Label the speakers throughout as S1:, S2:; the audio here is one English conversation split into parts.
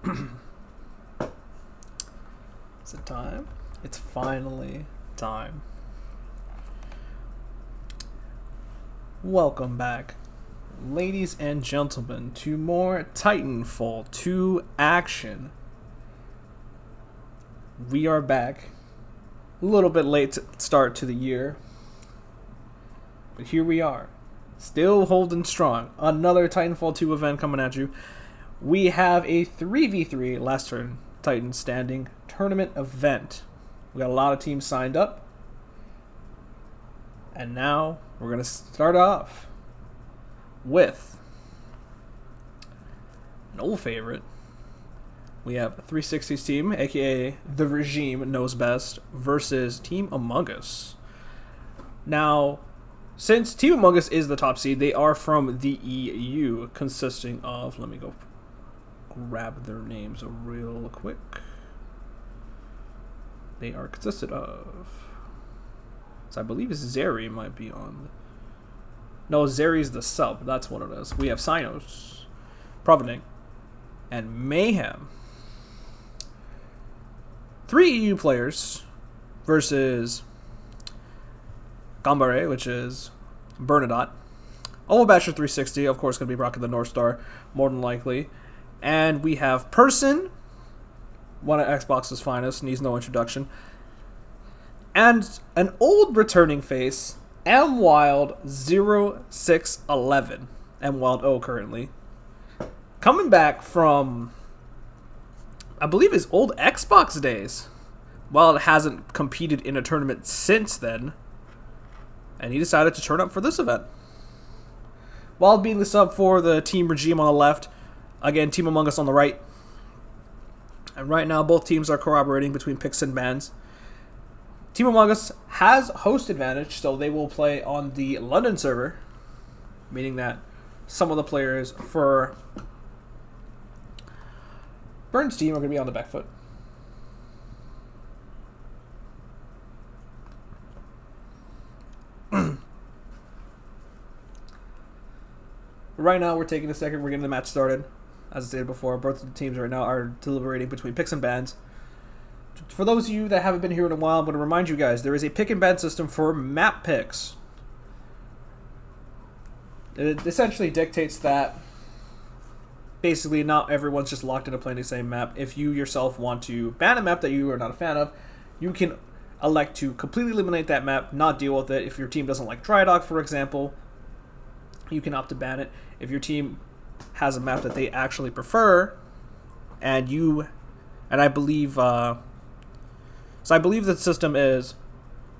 S1: Is it time? It's finally time. Welcome back, ladies and gentlemen, to more Titanfall 2 action. We are back. A little bit late to start to the year, but here we are. Still holding strong. Another Titanfall 2 event coming at you. We have a 3v3 Last Turn Titan Standing Tournament event. We got a lot of teams signed up. And now we're going to start off with an old favorite. We have a 360's team, aka The Regime Knows Best, versus Team Among Us. Now, since Team Among Us is the top seed, they are from the EU, consisting of, let me go grab their names real quick. They are consisted of, so I believe Zeri might be on. No, Zeri's the sub, that's what it is. We have Sinos, Providing, and Mayhem. 3 EU players versus Gambare, which is Bernadotte. Basher 360, of course, going to be rocking the North Star, more than likely. And we have Person, one of Xbox's finest, needs no introduction. And an old returning face, MWild0611. MWild0 currently. Coming back from, I believe, his old Xbox days. Wild hasn't competed in a tournament since then. And he decided to turn up for this event. Wild being the sub for the Team Regime on the left. Again, Team Among Us on the right. And right now, both teams are corroborating between picks and bans. Team Among Us has host advantage, so they will play on the London server. Meaning that some of the players for Burns' team are going to be on the back foot. Right now, we're taking a second. We're getting the match started. As I stated before, both of the teams right now are deliberating between picks and bans. For those of you that haven't been here in a while, I'm going to remind you guys, there is a pick and ban system for map picks. It essentially dictates that basically not everyone's just locked into playing the same map. If you yourself want to ban a map that you are not a fan of, you can elect to completely eliminate that map, not deal with it. If your team doesn't like Dry Dock, for example, you can opt to ban it. If your team has a map that they actually prefer, and I believe, so I believe the system is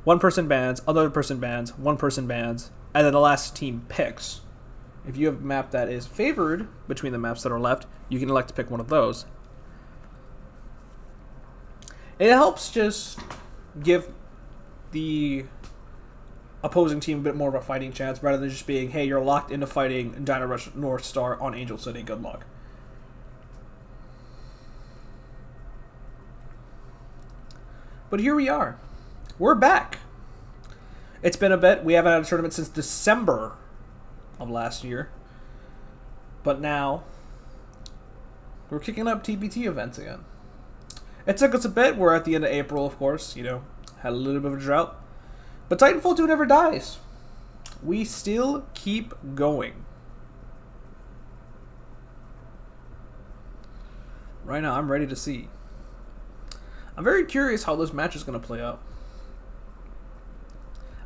S1: one person bans, another person bans, one person bans, and then the last team picks. If you have a map that is favored between the maps that are left, you can elect to pick one of those. It helps just give the opposing team a bit more of a fighting chance rather than just being, hey, you're locked into fighting Dino Rush North Star on Angel City, good luck. But here we are. We're back. It's been a bit. We haven't had a tournament since December of last year. But now, we're kicking up TBT events again. It took us a bit. We're at the end of April, of course. Had a little bit of a drought. But Titanfall 2 never dies. We still keep going. Right now, I'm ready to see. I'm very curious how this match is going to play out.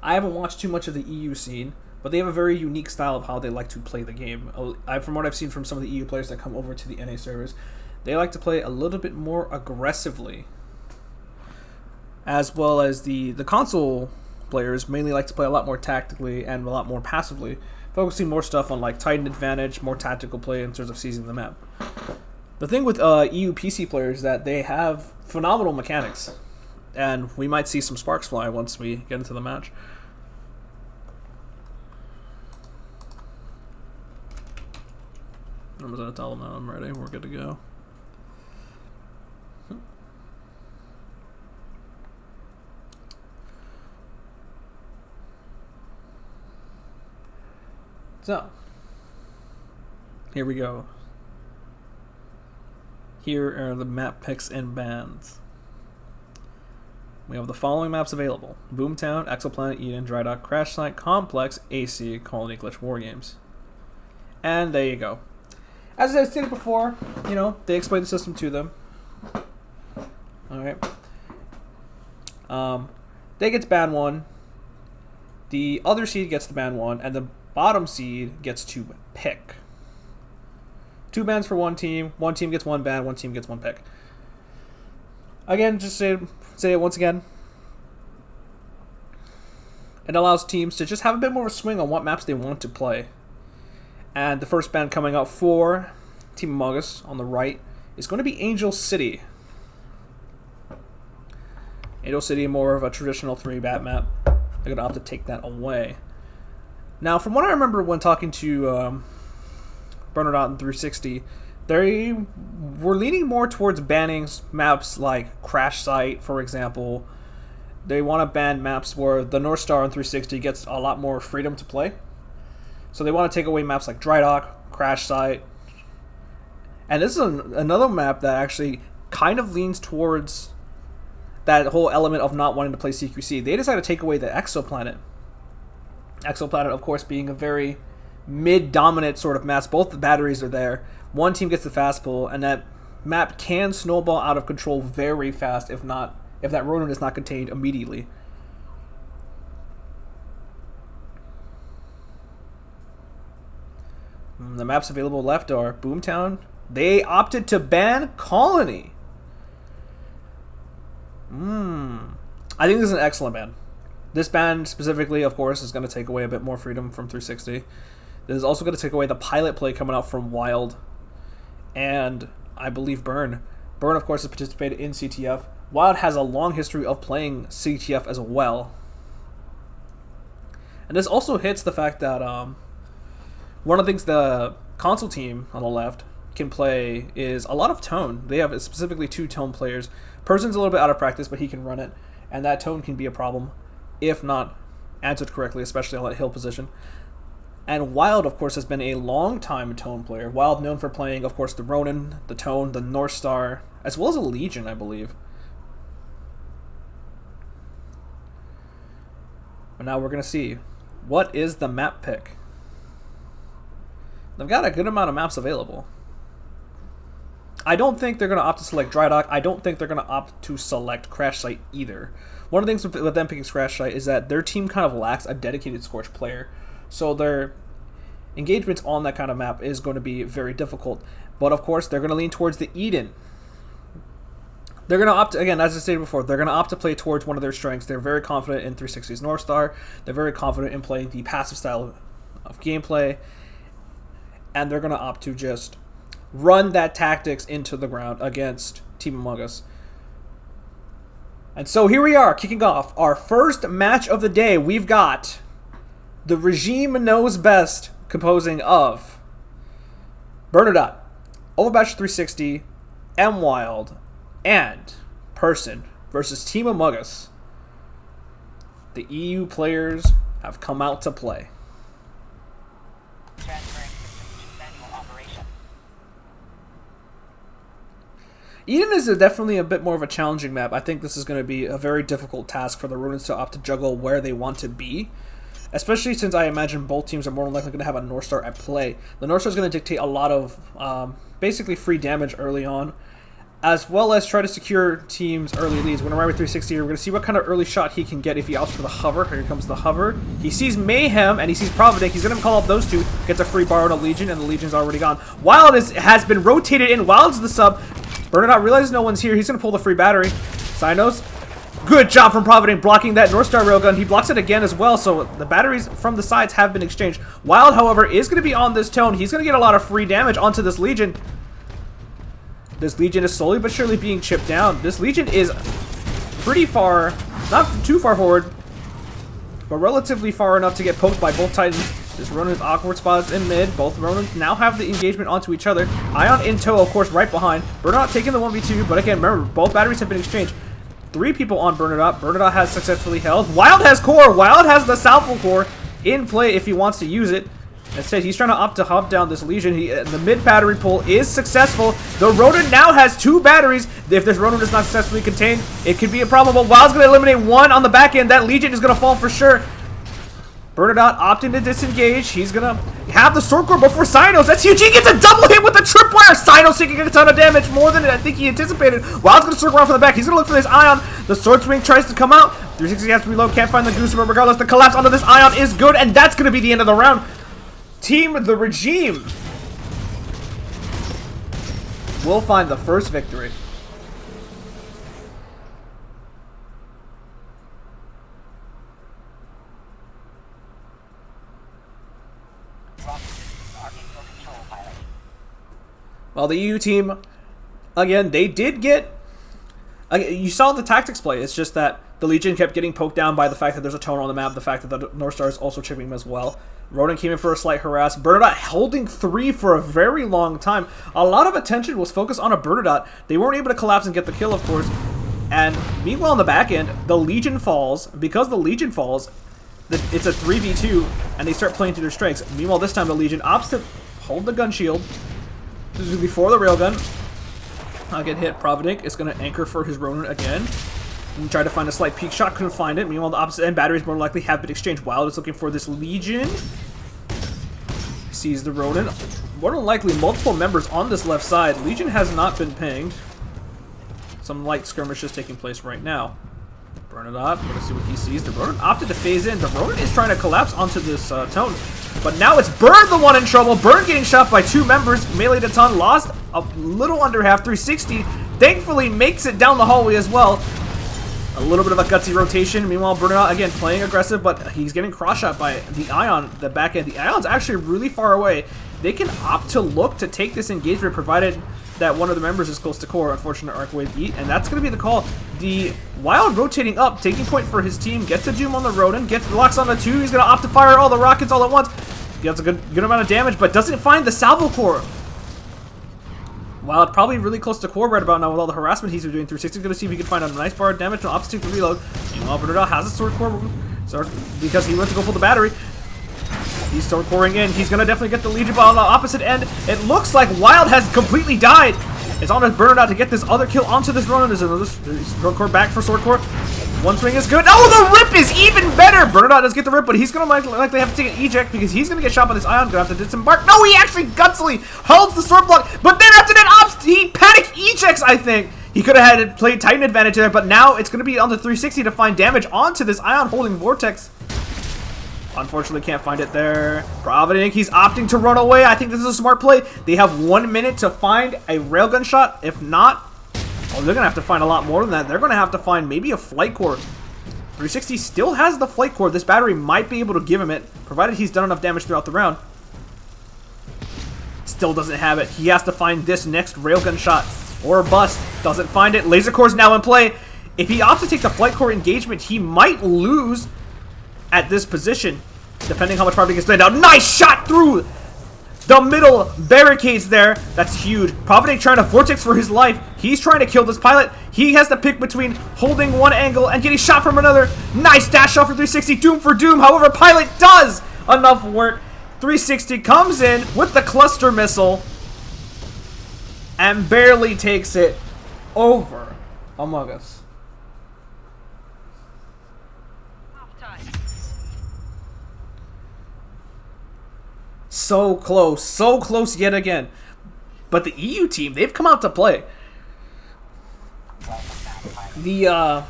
S1: I haven't watched too much of the EU scene, but they have a very unique style of how they like to play the game. From what I've seen from some of the EU players that come over to the NA servers, they like to play a little bit more aggressively. As well as the console players mainly like to play a lot more tactically and a lot more passively, focusing more stuff on like Titan advantage, more tactical play in terms of seizing the map. The thing with EU PC players is that they have phenomenal mechanics, and we might see some sparks fly once we get into the match. I'm going to tell them that I'm ready. We're good to go. So, here we go. Here are the map picks and bans. We have the following maps available: Boomtown, Exoplanet, Eden, Drydock, Crash Site, Complex, AC, Colony, Glitch, Wargames. And there you go. As I stated before, you know, they explained the system to them. Alright. They get ban 1. The other seed gets the ban 1, and the bottom seed gets to pick. 2 bans for one team gets 1 ban, one team gets 1 pick. Again, just say it once again. It allows teams to just have a bit more of a swing on what maps they want to play. And the first ban coming out for Team Among Us on the right is going to be Angel City. Angel City, more of a traditional 3-bat map. They're going to opt to take that away. Now, from what I remember when talking to Bernard in 360, they were leaning more towards banning maps like Crash Site, for example. They want to ban maps where the North Star on 360 gets a lot more freedom to play. So they want to take away maps like Drydock, Crash Site. And this is another map that actually kind of leans towards that whole element of not wanting to play CQC. They decided to take away the Exoplanet. Exoplanet, of course, being a very mid-dominant sort of map. Both the batteries are there. One team gets the fast pull, and that map can snowball out of control very fast if that Ronin is not contained immediately. The maps available left are Boomtown. They opted to ban Colony. I think this is an excellent ban. This ban specifically, of course, is going to take away a bit more freedom from 360. This is also going to take away the pilot play coming out from Wild and, I believe, Burn. Burn, of course, has participated in CTF. Wild has a long history of playing CTF as well. And this also hits the fact that one of the things the console team on the left can play is a lot of tone. They have specifically 2 tone players. Person's a little bit out of practice, but he can run it, and that tone can be a problem if not answered correctly, especially on that hill position. And Wild, of course, has been a long-time tone player. Wild known for playing, of course, the Ronin, the Tone, the North Star, as well as a Legion, I believe. But now we're going to see, what is the map pick? They've got a good amount of maps available. I don't think they're going to opt to select Drydock. I don't think they're going to opt to select Crash Site either. One of the things with them picking Crash Site is that their team kind of lacks a dedicated Scorch player. So their engagements on that kind of map is going to be very difficult. But of course, they're going to lean towards the Eden. They're going to opt, again, as I stated before, they're going to opt to play towards one of their strengths. They're very confident in 360's North Star. They're very confident in playing the passive style of gameplay. And they're going to opt to just run that tactics into the ground against Team Among Us. And so here we are, kicking off our first match of the day. We've got the Regime Knows Best, composing of Bernadette, Overbatch 360, M Wild, and Person versus Team Among Us. The EU players have come out to play. Eden is definitely a bit more of a challenging map. I think this is going to be a very difficult task for the Runins to opt to juggle where they want to be. Especially since I imagine both teams are more than likely going to have a North Star at play. The North Star is going to dictate a lot of basically free damage early on, as well as try to secure teams' early leads. When arriving at 360, we're going to see what kind of early shot he can get if he opts for the hover. Here comes the hover. He sees Mayhem, and he sees Providence. He's going to call up those two, gets a free bar on a Legion, and the Legion's already gone. Wild has been rotated in. Wild's the sub. Bernadette realizes no one's here. He's going to pull the free battery. Sinos. Good job from Providence blocking that North Star railgun. He blocks it again as well, so the batteries from the sides have been exchanged. Wild, however, is going to be on this Tone. He's going to get a lot of free damage onto this Legion. This Legion is slowly but surely being chipped down. This Legion is pretty far, not too far forward, but relatively far enough to get poked by both Titans. This Ronin's awkward spots in mid. Both Ronins now have the engagement onto each other. Ion in tow, of course, right behind. Bernadette taking the 1v2, but again, remember, both batteries have been exchanged. 3 people on Bernadette. Bernadette has successfully held. Wild has core. Wild has the Salvo core in play if he wants to use it. Instead, he's trying to opt to hop down this Legion. The mid battery pull is successful. The Ronin now has 2 batteries. If this Ronin is not successfully contained, it could be a problem. But Wild's going to eliminate 1 on the back end. That Legion is going to fall for sure. Bernadette opting to disengage. He's going to have the Sword Core before Cynos. That's huge. He gets a double hit with the tripwire. Cynos taking a ton of damage, more than I think he anticipated. Wild's going to circle around from the back. He's going to look for this Ion. The Sword Swing tries to come out. 360 has to reload. Can't find the Goose, but regardless, the collapse onto this Ion is good, and that's going to be the end of the round. Team the Regime will find the first victory. Well, the EU team, again, they did get... you saw the tactics play. It's just that the Legion kept getting poked down by the fact that there's a toner on the map, the fact that the North Star is also chipping him as well. Ronin came in for a slight harass. Bernadette holding 3 for a very long time. A lot of attention was focused on a Bernadette. They weren't able to collapse and get the kill, of course. And meanwhile, on the back end, the Legion falls. Because the Legion falls, it's a 3v2, and they start playing to their strengths. Meanwhile, this time the Legion opts to hold the gun shield. This is before the railgun. I'll get hit. Providink is going to anchor for his Ronin again. And tried to find a slight peek shot, couldn't find it. Meanwhile, the opposite end batteries more likely have been exchanged. Wild is looking for this Legion. Sees the Ronin. More than likely, multiple members on this left side. Legion has not been pinged. Some light skirmishes taking place right now. Bernadette, we're going to see what he sees. The Ronin opted to phase in. The Ronin is trying to collapse onto this Tone. But now it's Burn the one in trouble. Burn getting shot by 2 members. Melee to Ton lost a little under half. 360. Thankfully makes it down the hallway as well. A little bit of a gutsy rotation. Meanwhile, Bernadette again playing aggressive, but he's getting cross-shot by the Ion, the back end. The Ion's actually really far away. They can opt to look to take this engagement, provided that one of the members is close to core. Unfortunate Arcwave eat, and that's going to be the call. The Wild rotating up, taking point for his team, gets a Doom on the Ronin, gets locks on the 2. He's going to opt to fire all the rockets all at once. Gets a good amount of damage, but doesn't find the salvo core. Wild probably really close to core right about now with all the harassment he's been doing. 360 going to see if he can find a nice bar of damage. No, opts to reload. Meanwhile, Bernadette has a sword core because he went to go pull the battery. He's sword coring in. He's going to definitely get the Legion, but on the opposite end, it looks like Wild has completely died. It's on his Bernadette to get this other kill onto this Ronin. There's another sword core back for sword core. One swing is good. Oh, the rip is even better! Bernadette does get the rip, but he's going to likely have to take an eject because he's going to get shot by this Ion. Going to have to disembark. No, he actually gutsily holds the sword block, but then after that, he panic ejects, I think. He could have had played Titan advantage there, but now it's going to be on the 360 to find damage onto this Ion holding Vortex. Unfortunately, can't find it there. Providink, he's opting to run away. I think this is a smart play. They have 1 minute to find a railgun shot. If not, oh, they're going to have to find a lot more than that. They're going to have to find maybe a flight core. 360 still has the flight core. This battery might be able to give him it, provided he's done enough damage throughout the round. Still doesn't have it. He has to find this next railgun shot or bust. Doesn't find it. Laser core's now in play. If he opts to take the flight core engagement, he might lose at this position, depending how much Providink gets laid down. Nice shot through the middle barricades there. That's huge. Providink trying to vortex for his life. He's trying to kill this pilot. He has to pick between holding one angle and getting shot from another. Nice dash shot for 360. Doom for Doom. However, pilot does enough work. 360 comes in with the cluster missile and barely takes it over Among Us. So close yet again. But the EU team, they've come out to play. The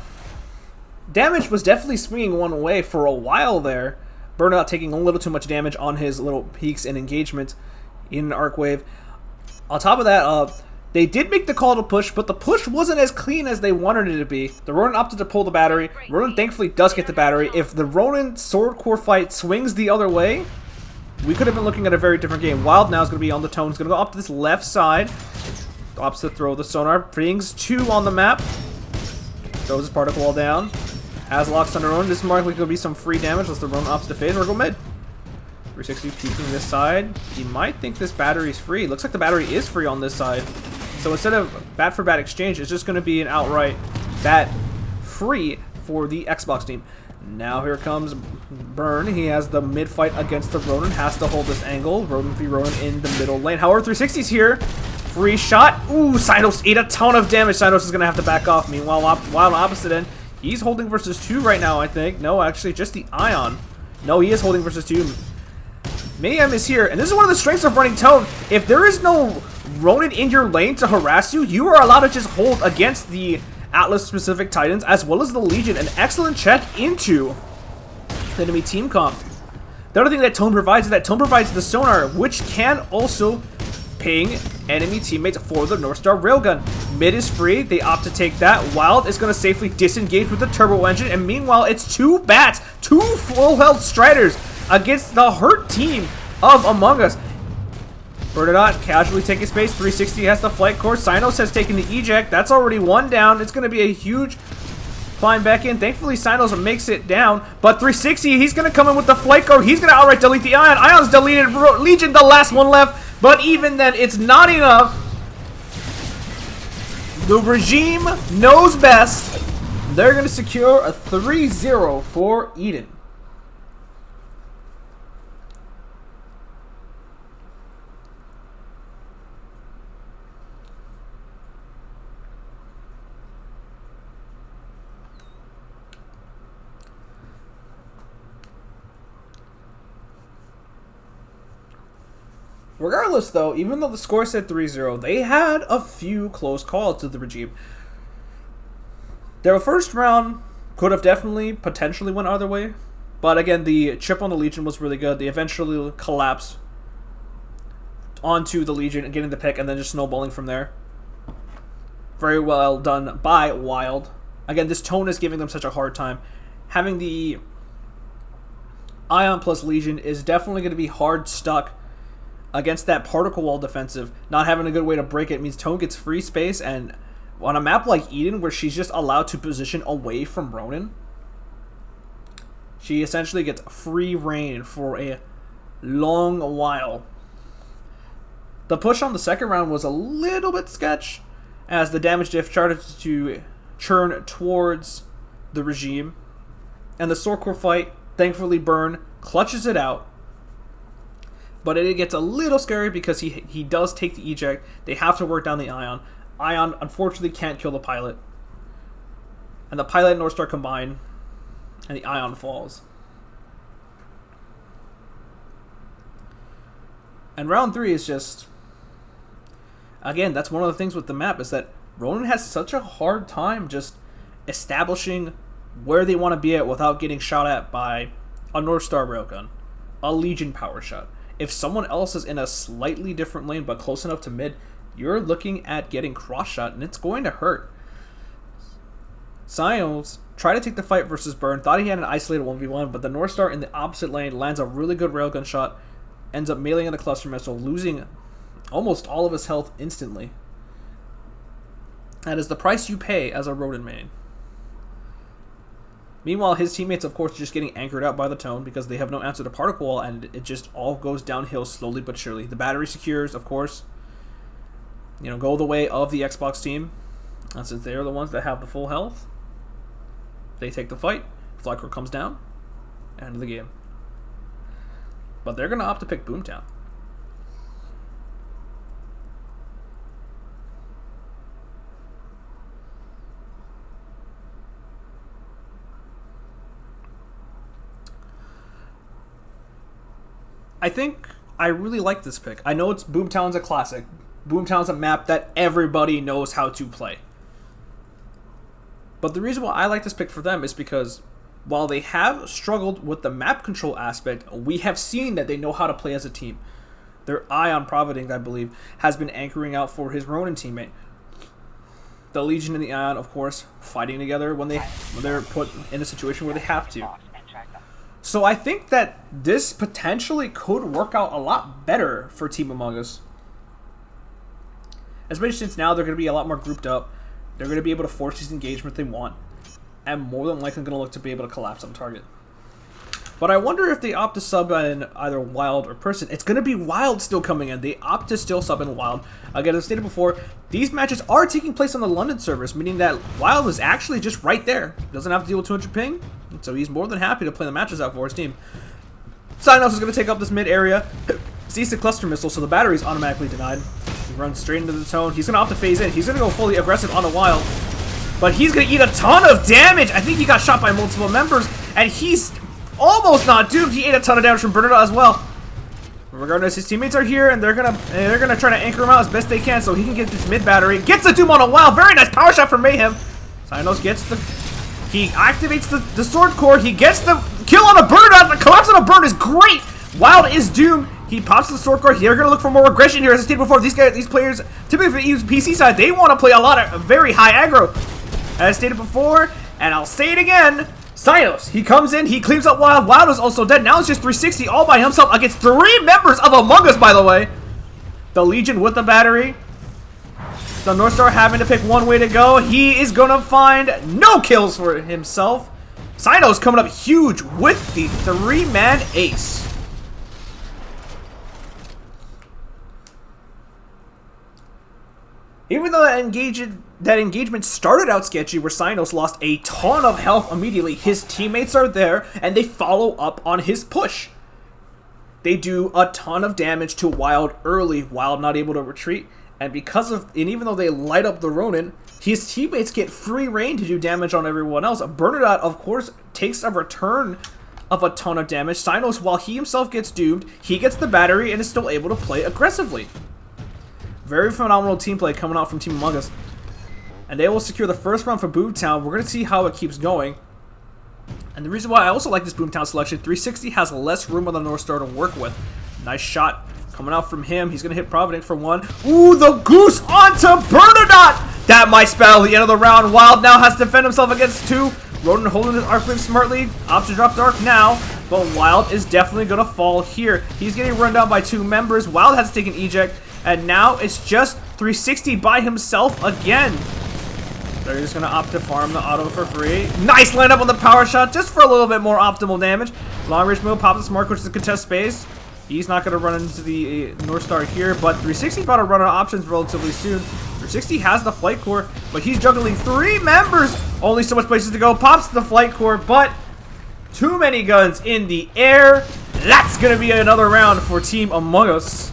S1: damage was definitely swinging one way for a while there. Bernadette taking a little too much damage on his little peaks and engagement in Arcwave. On top of that, they did make the call to push, but the push wasn't as clean as they wanted it to be. The Ronin opted to pull the battery. Ronin thankfully does get the battery. If the Ronin sword core fight swings the other way, we could have been looking at a very different game. Wild now is going to be on the Tone. He's going to go up to this left side. Opts to throw the sonar. Brings 2 on the map. Throws his particle wall down. Has locks on the Ronin. This is more likely going to be some free damage unless the Ronin opts to phase or go mid. 360 peeking this side. He might think this battery is free. Looks like the battery is free on this side. So instead of bat for bat exchange, it's just going to be an outright bat free for the Xbox team. Now here comes Burn. He has the mid fight against the Ronin. Has to hold this angle. Ronin v Ronin in the middle lane. However, 360's here. Free shot. Ooh, Cynos ate a ton of damage. Cynos is going to have to back off. Meanwhile, while on opposite end, he's holding versus 2 right now, I think. No, actually, just the Ion. No, he is holding versus 2. Mayhem is here, and this is one of the strengths of running Tone. If there is no Ronin in your lane to harass you, you are allowed to just hold against the Atlas-specific Titans, as well as the Legion. An excellent check into the enemy team comp. The other thing that Tone provides is that Tone provides the sonar, which can also ping enemy teammates for the Northstar Railgun. Mid is free. They opt to take that. Wild is going to safely disengage with the turbo engine, and meanwhile, it's 2 bats, 2 full health Striders against the hurt team of Among Us. Bernadette casually taking space. 360 has the flight course. Cynos has taken the eject. That's already 1 down. It's going to be a huge climb back in. Thankfully, Cynos makes it down. But 360, he's going to come in with the flight core. He's going to outright delete the Ion. Ion's deleted. Legion, the last one left. But even then, it's not enough. The regime knows best. They're going to secure a 3-0 for Eden. Regardless, though, even though the score said 3-0, they had a few close calls to the regime. Their first round could have definitely, potentially went either way. But again, the chip on the Legion was really good. They eventually collapsed onto the Legion and getting the pick and then just snowballing from there. Very well done by Wild. Again, this Tone is giving them such a hard time. Having the Ion plus Legion is definitely going to be hard stuck against that particle wall defensive. Not having a good way to break it means Tone gets free space, and on a map like Eden where she's just allowed to position away from Ronin, she essentially gets free reign for a long while. The push on the second round was a little bit sketch as the damage diff started to churn towards the regime, and the Sorcore fight, thankfully Burn clutches it out. But it gets a little scary because he does take the eject. They have to work down the Ion. Ion, unfortunately, can't kill the pilot. And the pilot and Northstar combine, and the Ion falls. And round 3 is just... Again, that's one of the things with the map, is that Ronin has such a hard time just establishing where they want to be at without getting shot at by a Northstar Railgun, a Legion power shot. If someone else is in a slightly different lane but close enough to mid, you're looking at getting cross-shot, and it's going to hurt. Cynos tried to take the fight versus Burn, thought he had an isolated 1v1, but the Northstar in the opposite lane lands a really good railgun shot, ends up meleeing the cluster missile, losing almost all of his health instantly. That is the price you pay as a Ronin main. Meanwhile, his teammates, of course, are just getting anchored out by the Tone because they have no answer to Particle Wall, and it just all goes downhill slowly but surely. The battery secures, of course, go the way of the Xbox team. And since they are the ones that have the full health, they take the fight. Flycore comes down, end of the game. But they're going to opt to pick Boomtown. I think I really like this pick. I know Boomtown's a classic. Boomtown's a map that everybody knows how to play. But the reason why I like this pick for them is because while they have struggled with the map control aspect, we have seen that they know how to play as a team. Their Ion Providing, I believe, has been anchoring out for his Ronin teammate. The Legion and the Ion, of course, fighting together when they're put in a situation where they have to. So I think that this potentially could work out a lot better for Team Among Us. Especially since now they're going to be a lot more grouped up. They're going to be able to force these engagement they want. And more than likely going to look to be able to collapse on target. But I wonder if they opt to sub in either Wild or Person. It's going to be Wild still coming in. They opt to still sub in Wild. Again, as stated before, these matches are taking place on the London servers, meaning that Wild is actually just right there. Doesn't have to deal with 200 ping, so he's more than happy to play the matches out for his team. Synos is going to take up this mid area, sees the cluster missile, so the battery is automatically denied. He runs straight into the tone. He's going to opt to phase in. He's going to go fully aggressive on the Wild, but he's going to eat a ton of damage. I think he got shot by multiple members, and he's almost not doomed. He ate a ton of damage from Bernardo as well. Regardless, his teammates are here, and they're gonna try to anchor him out as best they can so he can get this mid battery. Gets the doom on a Wild. Very nice power shot from Mayhem. Synos gets the. He activates the sword core. He gets the kill on a Bernardo. The collapse on a burn is great. Wild is doomed. He pops the sword core. They're gonna look for more aggression here. As I stated before, these players typically use PC side. They want to play a lot of very high aggro. As I stated before, and I'll say it again. Synos, he comes in, he cleans up Wild. Wild is also dead. Now it's just 360 all by himself against 3 members of Among Us, by the way. The Legion with the battery. The North Star having to pick one way to go. He is going to find no kills for himself. Synos coming up huge with the 3-man ace. Even though that engagement started out sketchy where Synos lost a ton of health immediately, his teammates are there and they follow up on his push. They do a ton of damage to Wild early, Wild not able to retreat, and even though they light up the Ronin, his teammates get free reign to do damage on everyone else. Bernadette, of course, takes a return of a ton of damage. Synos, while he himself gets doomed, he gets the battery and is still able to play aggressively. Very phenomenal team play coming out from Team Among Us. And they will secure the first round for Boomtown. We're going to see how it keeps going. And the reason why I also like this Boomtown selection, 360 has less room on the North Star to work with. Nice shot coming out from him. He's going to hit Provident for 1. Ooh, the goose onto Bernadette! That might spell the end of the round. Wild now has to defend himself against 2. Ronin holding his arc flame smartly. Opts to drop Dark now. But Wild is definitely going to fall here. He's getting run down by 2 members. Wild has to take an eject. And now it's just 360 by himself again. They're just going to opt to farm the auto for free. Nice line up on the power shot just for a little bit more optimal damage. Long range move, pop the smart, which is the contest space. He's not going to run into the North Star here, but 360 about to run out of options relatively soon. 360 has the flight core, but he's juggling 3 members. Only so much places to go. Pops the flight core, but too many guns in the air. That's going to be another round for Team Among Us.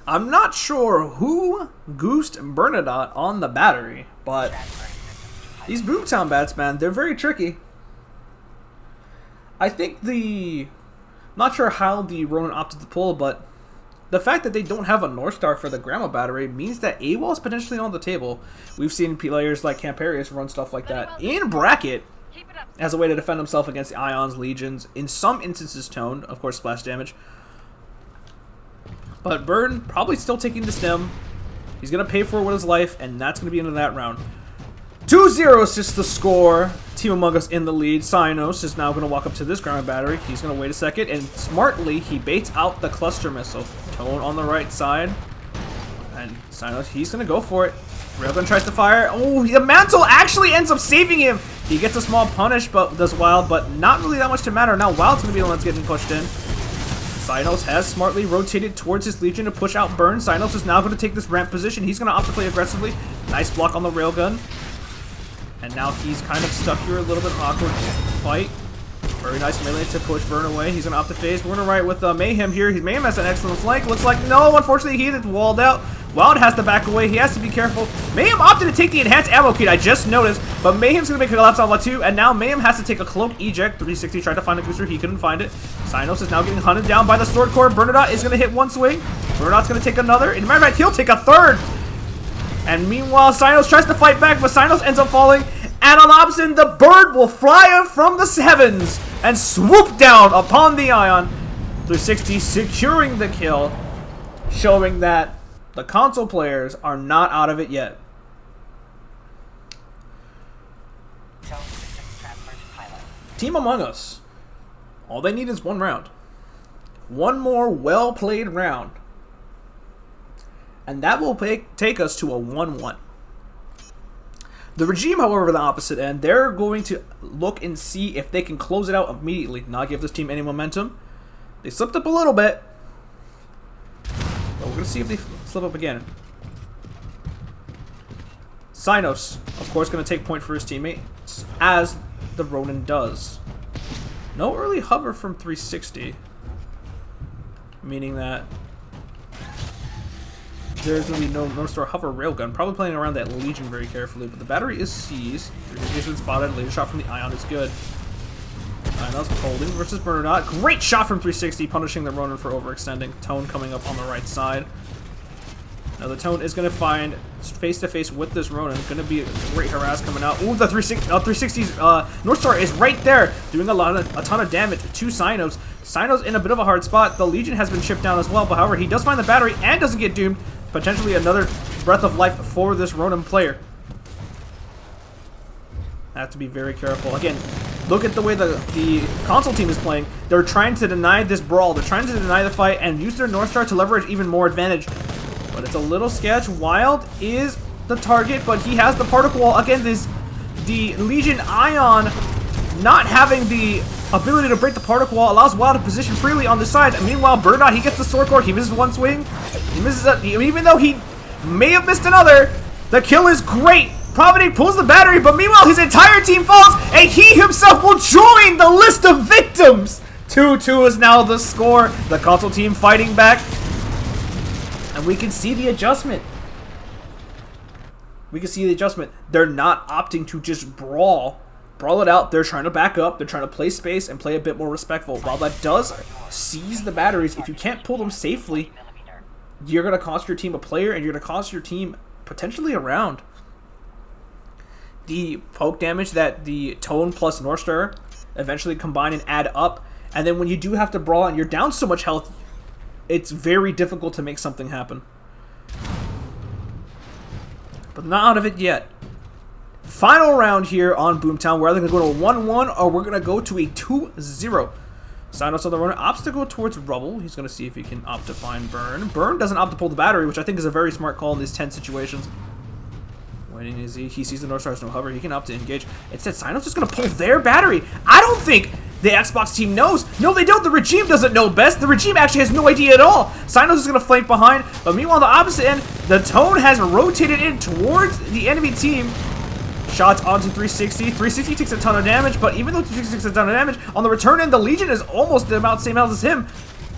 S1: I'm not sure who goosed Bernadette on the battery, but these Boomtown bats, man, they're very tricky. I think not sure how the Ronin opted to pull, but the fact that they don't have a North Star for the Grandma battery means that AWOL is potentially on the table. We've seen players like Camparius run stuff like that in bracket as a way to defend himself against the Ions, Legions, in some instances Tone, of course splash damage. But Burn probably still taking the stem. He's going to pay for it with his life, and that's going to be into that round. 2-0 is the score. Team Among Us in the lead. Synos is now going to walk up to this ground battery. He's going to wait a second, and smartly, he baits out the cluster missile. Tone on the right side. And Synos, he's going to go for it. Railgun tries to fire. Oh, the mantle actually ends up saving him. He gets a small punish, but does Wild, but not really that much to matter. Now Wild's going to be the one that's getting pushed in. Synos has smartly rotated towards his Legion to push out Burn. Synos is now going to take this ramp position. He's going to opt to play aggressively. Nice block on the railgun. And now he's kind of stuck here, a little bit of an awkward fight. Very nice melee to push Burn away. He's going to opt to phase. We're going to right with Mayhem here. Mayhem has an excellent flank. Looks like, no, unfortunately, he is walled out. Wild has to back away. He has to be careful. Mayhem opted to take the enhanced ammo kit, I just noticed. But Mayhem's going to make a collapse on two, and now Mayhem has to take a cloak eject. 360 tried to find a booster. He couldn't find it. Synos is now getting hunted down by the sword core. Bernadette is going to hit one swing. Bernadette's going to take another. And matter of fact, he'll take a third. And meanwhile, Synos tries to fight back, but Synos ends up falling. And on option, the bird will fly up from the heavens and swoop down upon the Ion. 360 securing the kill, showing that the console players are not out of it yet. Team Among Us, all they need is one round. One more well-played round. And that will take us to a 1-1. The regime, however, on the opposite end, they're going to look and see if they can close it out immediately, not give this team any momentum. They slipped up a little bit. But we're going to see if they slip up again. Synos, of course, going to take point for his teammates, as the Ronin does. No early hover from 360. Meaning that there's going to be no North Star hover railgun. Probably playing around that Legion very carefully, but the battery is seized. Has been spotted. Laser shot from the Ion is good. Ion's holding versus Bernadette. Great shot from 360, punishing the Ronin for overextending. Tone coming up on the right side. Now the Tone is going to find face-to-face with this Ronin. Going to be a great harass coming out. Ooh, the 360's North Star is right there, doing a ton of damage to Synos. Synos in a bit of a hard spot. The Legion has been chipped down as well, but however, he does find the battery and doesn't get doomed. Potentially another breath of life for this Ronin player. Have to be very careful. Again, look at the way the console team is playing. They're trying to deny this brawl. They're trying to deny the fight and use their North Star to leverage even more advantage. But it's a little sketch. Wild is the target, but he has the particle wall. Again, the Legion Ion not having the ability to break the particle wall allows Wild to position freely on the sides. And meanwhile, Bernard, he gets the sword core. He misses one swing. He misses even though he may have missed another. The kill is great. Providence pulls the battery, but meanwhile his entire team falls, and he himself will join the list of victims. 2-2 is now the score. The console team fighting back. And we can see the adjustment. We can see the adjustment. They're not opting to just brawl it out. They're trying to back up. They're trying to play space and play a bit more respectful. While that does seize the batteries, if you can't pull them safely, you're going to cost your team a player, and you're going to cost your team potentially a round. The poke damage that the Tone plus North Star eventually combine and add up, and then when you do have to brawl and you're down so much health, it's very difficult to make something happen. But not out of it yet. Final round here on Boomtown. We're either going to go to a 1-1 or we're going to go to a 2-0. Synos on the runner opts to go towards Rubble. He's going to see if he can opt to find Burn. Burn doesn't opt to pull the battery, which I think is a very smart call in these 10 situations. Waiting as he sees the North Star has no hover. He can opt to engage. Instead, Synos is going to pull their battery. I don't think the Xbox team knows. No, they don't. The regime doesn't know best. The regime actually has no idea at all. Synos is going to flank behind. But meanwhile, on the opposite end, the Tone has rotated in towards the enemy team. Shots onto 360. 360 takes a ton of damage, but even though 360 takes a ton of damage, on the return end, the Legion is almost about the same health as him.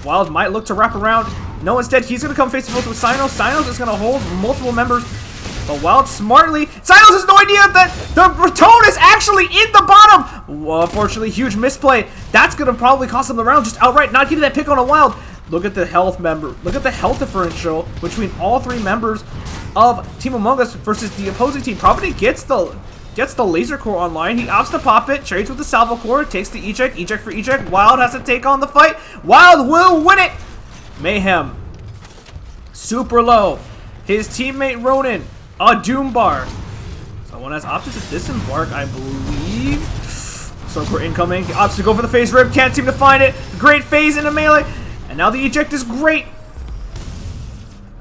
S1: Wild might look to wrap around. No, instead, he's going to come face to face with Synos. Synos is going to hold multiple members. But Wild smartly, Synos has no idea that the Tone is actually in the bottom. Well, unfortunately, huge misplay. That's going to probably cost him the round just outright, not getting that pick on a Wild. Look at the health Look at the health differential between all three members of Team Among Us versus the opposing team. Providence gets the laser core online. He opts to pop it, trades with the salvo core, takes the eject for eject. Wild has to take on the fight. Wild will win it. Mayhem. Super low. His teammate Ronin. A doom bar. Someone has opted to disembark, I believe. So we're incoming. He opts to go for the phase rip. Can't seem to find it. Great phase into melee. And now the eject is great.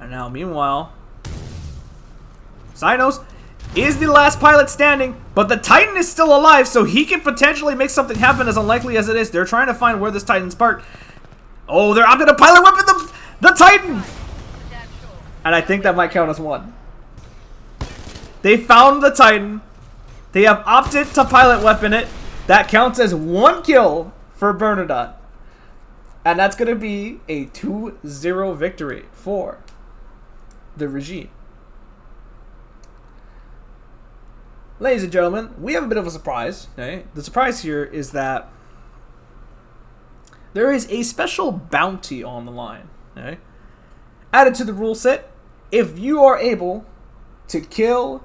S1: And now, meanwhile, Synos is the last pilot standing, but the Titan is still alive, so he can potentially make something happen, as unlikely as it is. They're trying to find where this Titan's parked. Oh, they're opting to pilot weapon the Titan! And I think that might count as one. They found the Titan. They have opted to pilot weapon it. That counts as one kill for Bernadette. And that's going to be a 2-0 victory for the regime. Ladies and gentlemen, we have a bit of a surprise. Okay? The surprise here is that there is a special bounty on the line. Okay? Added to the rule set, if you are able to kill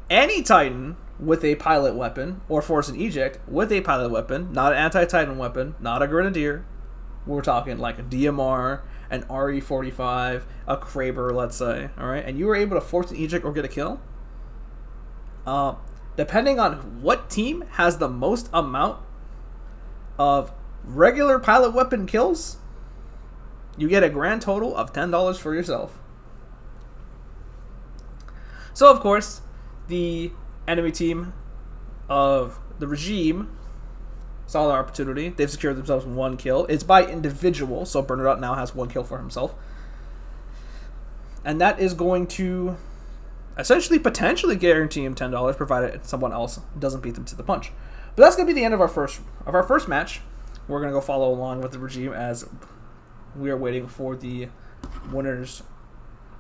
S1: any Titan with a pilot weapon, or force an eject with a pilot weapon, not an anti-Titan weapon, not a Grenadier, we're talking like a DMR, an RE-45, a Kraber, let's say, alright, and you were able to force an eject or get a kill, depending on what team has the most amount of regular pilot weapon kills, You get a grand total of $10 for yourself. So, of course, the enemy team of the regime saw the opportunity. They've secured themselves 1 kill. It's by individual, so Bernadette now has 1 kill for himself. And that is going to essentially potentially guarantee him $10, provided someone else doesn't beat them to the punch. But that's going to be the end of our first match. We're going to go follow along with the regime as we are waiting for the winners.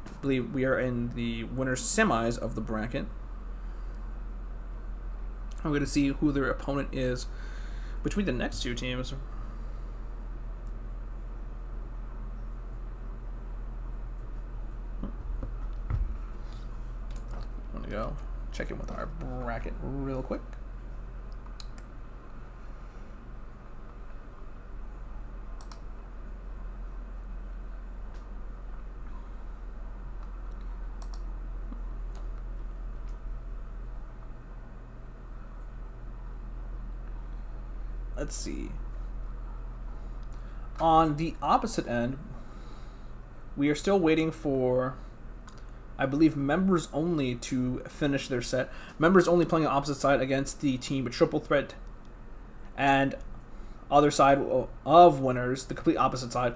S1: I believe we are in the winners semis of the bracket. I'm going to see who their opponent is between the next 2 teams. I'm going to go check in with our bracket real quick. Let's see. On the opposite end, we are still waiting for, I believe, members only to finish their set. Members only playing on opposite side against the team Triple Threat, and other side of winners, the complete opposite side.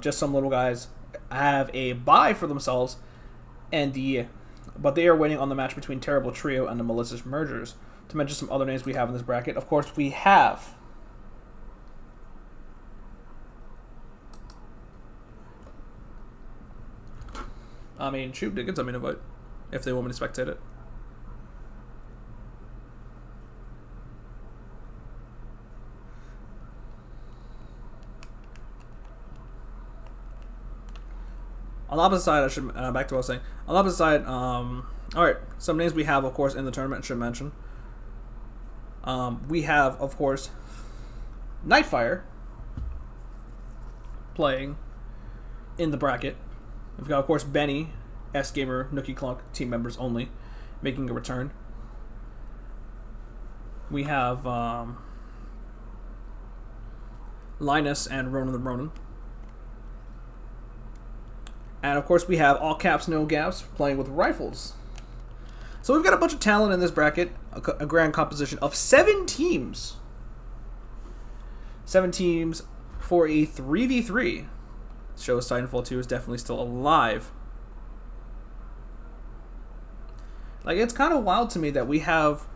S1: Just some little guys have a bye for themselves, but they are waiting on the match between Terrible Trio and the Malicious Mergers. To mention some other names we have in this bracket, of course, we have shoot, they can send me an invite if they want me to spectate it. On the opposite side, I should back to what I was saying. On the opposite side, all right, some names we have, of course, in the tournament I should mention. We have, of course, Nightfire playing in the bracket. We've got, of course, Benny, S-Gamer, Nookie Clunk, team members only, making a return. We have Linus and Ronan the Ronan. And, of course, we have All Caps, No Gaps playing with Rifles. So we've got a bunch of talent in this bracket, a grand composition of 7 teams. 7 teams for a 3v3. Shows Titanfall 2 is definitely still alive. Like, it's kind of wild to me that we have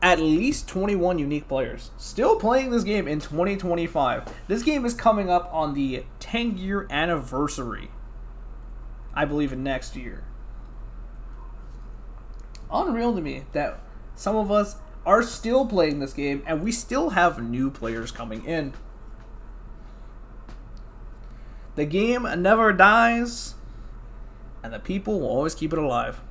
S1: at least 21 unique players still playing this game in 2025. This game is coming up on the 10-year anniversary, I believe, next year. Unreal to me that some of us are still playing this game and we still have new players coming in. The game never dies, and the people will always keep it alive.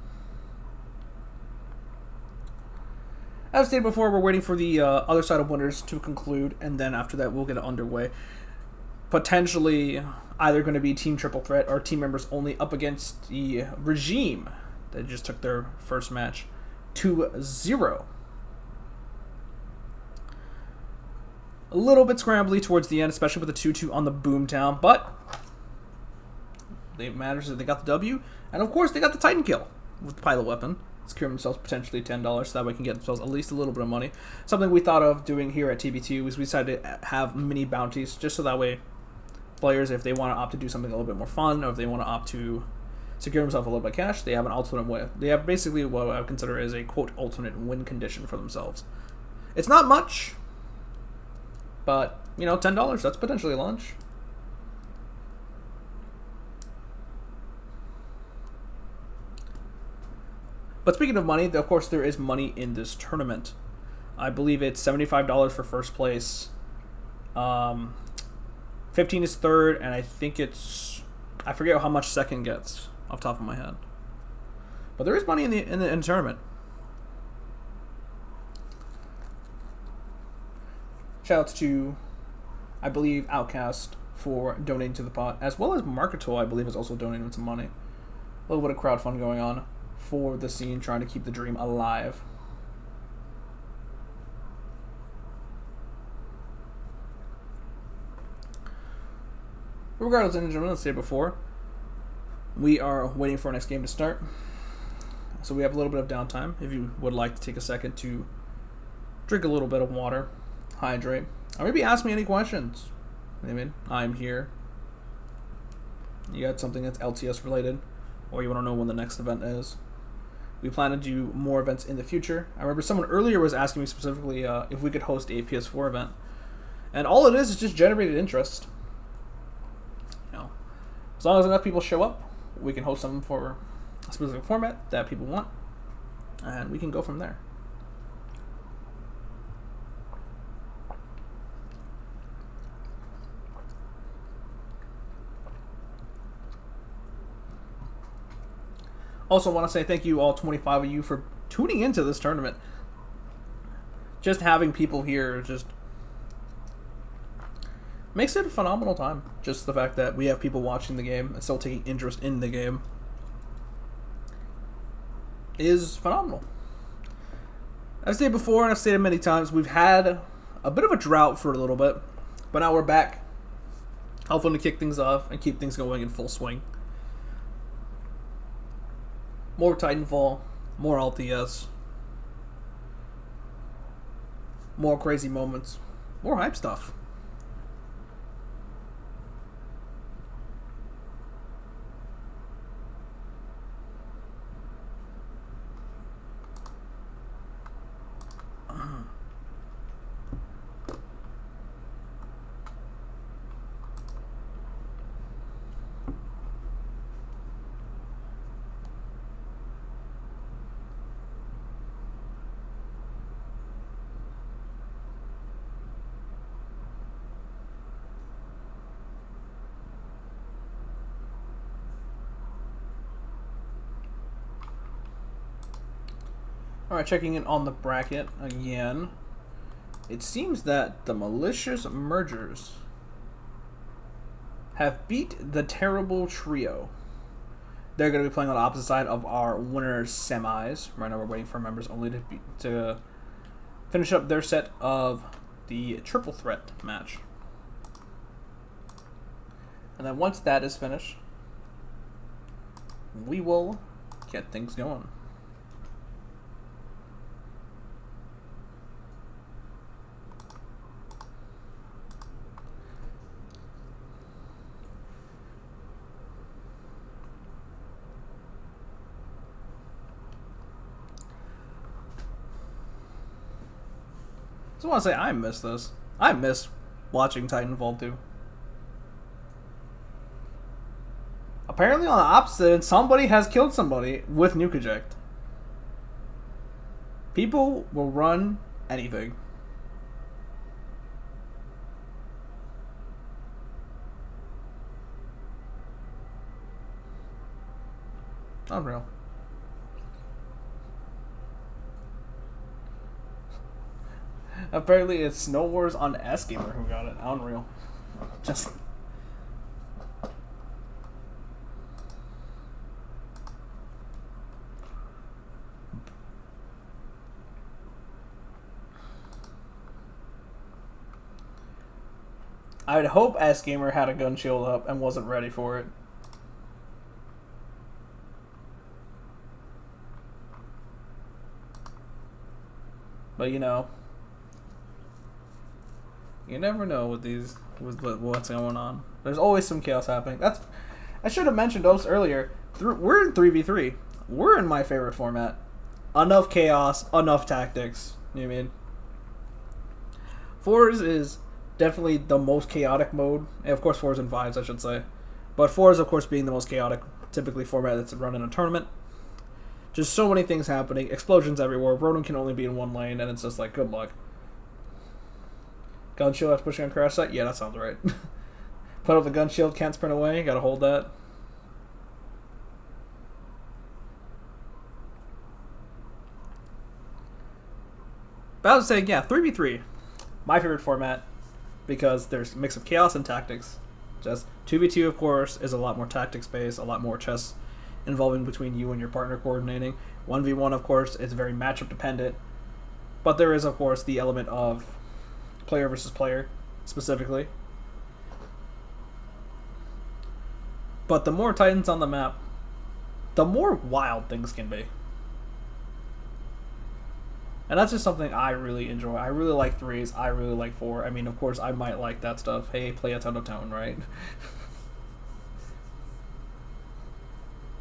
S1: As stated before, we're waiting for the other side of winners to conclude, and then after that we'll get it underway. Potentially either going to be Team Triple Threat or team members only up against the regime. They just took their first match 2-0. A little bit scrambly towards the end, especially with the 2-2 on the Boomtown, but it matters that they got the W, and of course they got the Titan kill with the pilot weapon, securing themselves potentially $10, so that way they can get themselves at least a little bit of money. Something we thought of doing here at TBT was we decided to have mini bounties, just so that way players, if they want to opt to do something a little bit more fun, or if they want to opt to secure themselves a little bit of cash, they have an alternate way. They have basically what I would consider is a, quote, alternate win condition for themselves. It's not much, but, you know, $10, that's potentially lunch. But speaking of money, of course, there is money in this tournament. I believe it's $75 for first place. 15 is third, and I think it's, I forget how much second gets off the top of my head. But there is money in the tournament. Shoutouts to, I believe, Outcast for donating to the pot, as well as Marketo, I believe, is also donating some money. A little bit of crowdfunding going on for the scene, trying to keep the dream alive. Regardless, ladies and gentlemen, let's say before, we are waiting for our next game to start. So we have a little bit of downtime. If you would like to take a second to drink a little bit of water, hydrate, or maybe ask me any questions. I mean, I'm here. You got something that's LTS related, or you want to know when the next event is. We plan to do more events in the future. I remember someone earlier was asking me specifically if we could host a PS4 event. And all it is just generated interest. You know, as long as enough people show up, we can host them for a specific format that people want. And we can go from there. Also want to say thank you all 25 of you for tuning into this tournament. Just having people here just makes it a phenomenal time. Just the fact that we have people watching the game and still taking interest in the game is phenomenal. I've stated before and I've stated many times, we've had a bit of a drought for a little bit, but now we're back, helping to kick things off and keep things going in full swing. More Titanfall, more LTS, more crazy moments, more hype stuff. Alright, checking in on the bracket again. It seems that the malicious mergers have beat the terrible trio. They're going to be playing on the opposite side of our winners semis. Right now we're waiting for members only to finish up their set of the triple threat match. And then once that is finished, we will get things going. I just want to say I miss this. I miss watching Titanfall 2. Apparently on the opposite end, somebody has killed somebody with nuke eject. People will run anything. Unreal. Apparently it's Snow Wars on S Gamer who got it. Unreal. Just I'd hope S Gamer had a gun shield up and wasn't ready for it. But you know, you never know with these, with what's going on. There's always some chaos happening. I should have mentioned those earlier. We're in 3v3. We're in my favorite format. Enough chaos, enough tactics. You know what I mean? Fours is definitely the most chaotic mode. And of course, fours and fives, I should say. But fours, of course, being the most chaotic, typically format that's run in a tournament. Just so many things happening. Explosions everywhere. Ronan can only be in one lane, and it's just like, good luck. Gun shield after pushing on crash site? Yeah, that sounds right. Put up the gun shield, can't sprint away. Gotta hold that. But I was saying, yeah, 3v3. My favorite format, because there's a mix of chaos and tactics. Just 2v2, of course, is a lot more tactics-based, a lot more chess involving between you and your partner coordinating. 1v1, of course, is very matchup dependent. But there is, of course, the element of player versus player, specifically. But the more Titans on the map, the more wild things can be. And that's just something I really enjoy. I really like 3s. I really like 4. I mean, of course, I might like that stuff. Hey, play a ton of tone, right?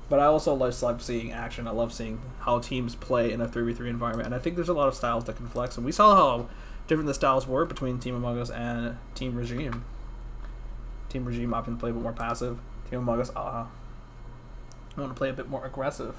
S1: But I also love seeing action. I love seeing how teams play in a 3v3 environment. And I think there's a lot of styles that can flex. And we saw how different the styles were between Team Among Us and Team Regime. Team Regime opted to play a bit more passive. Team Among Us, I want to play a bit more aggressive.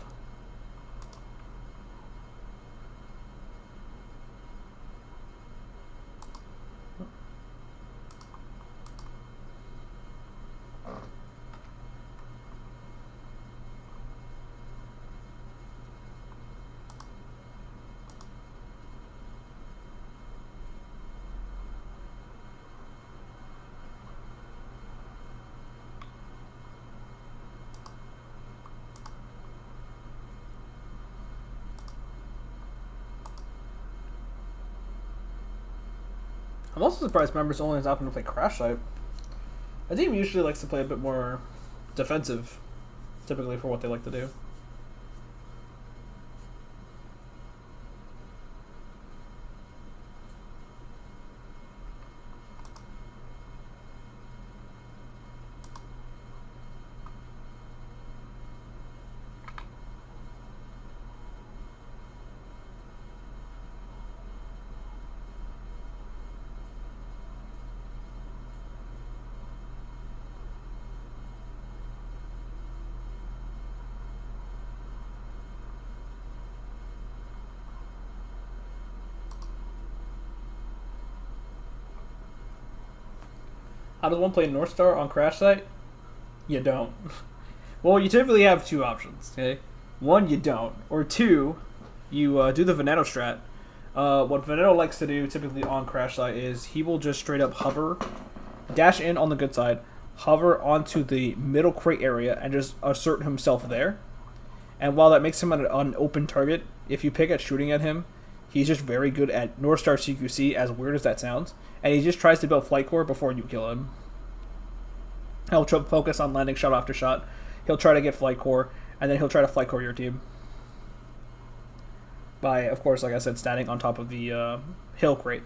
S1: I'm also surprised members only is opting to play Crash Site. A team usually likes to play a bit more defensive, typically for what they like to do. How does one play North Star on Crash Site? You don't. Well, you typically have two options, okay? One, you don't. Or two, you do the Veneno strat. What Veneno likes to do typically on Crash Site is he will just straight up hover, dash in on the good side, hover onto the middle crate area, and just assert himself there. And while that makes him an open target, if you pick at shooting at him, he's just very good at North Star CQC, as weird as that sounds. And he just tries to build flight core before you kill him. He'll focus on landing shot after shot. He'll try to get flight core, and then he'll try to flight core your team. By, of course, like I said, standing on top of the hill crate.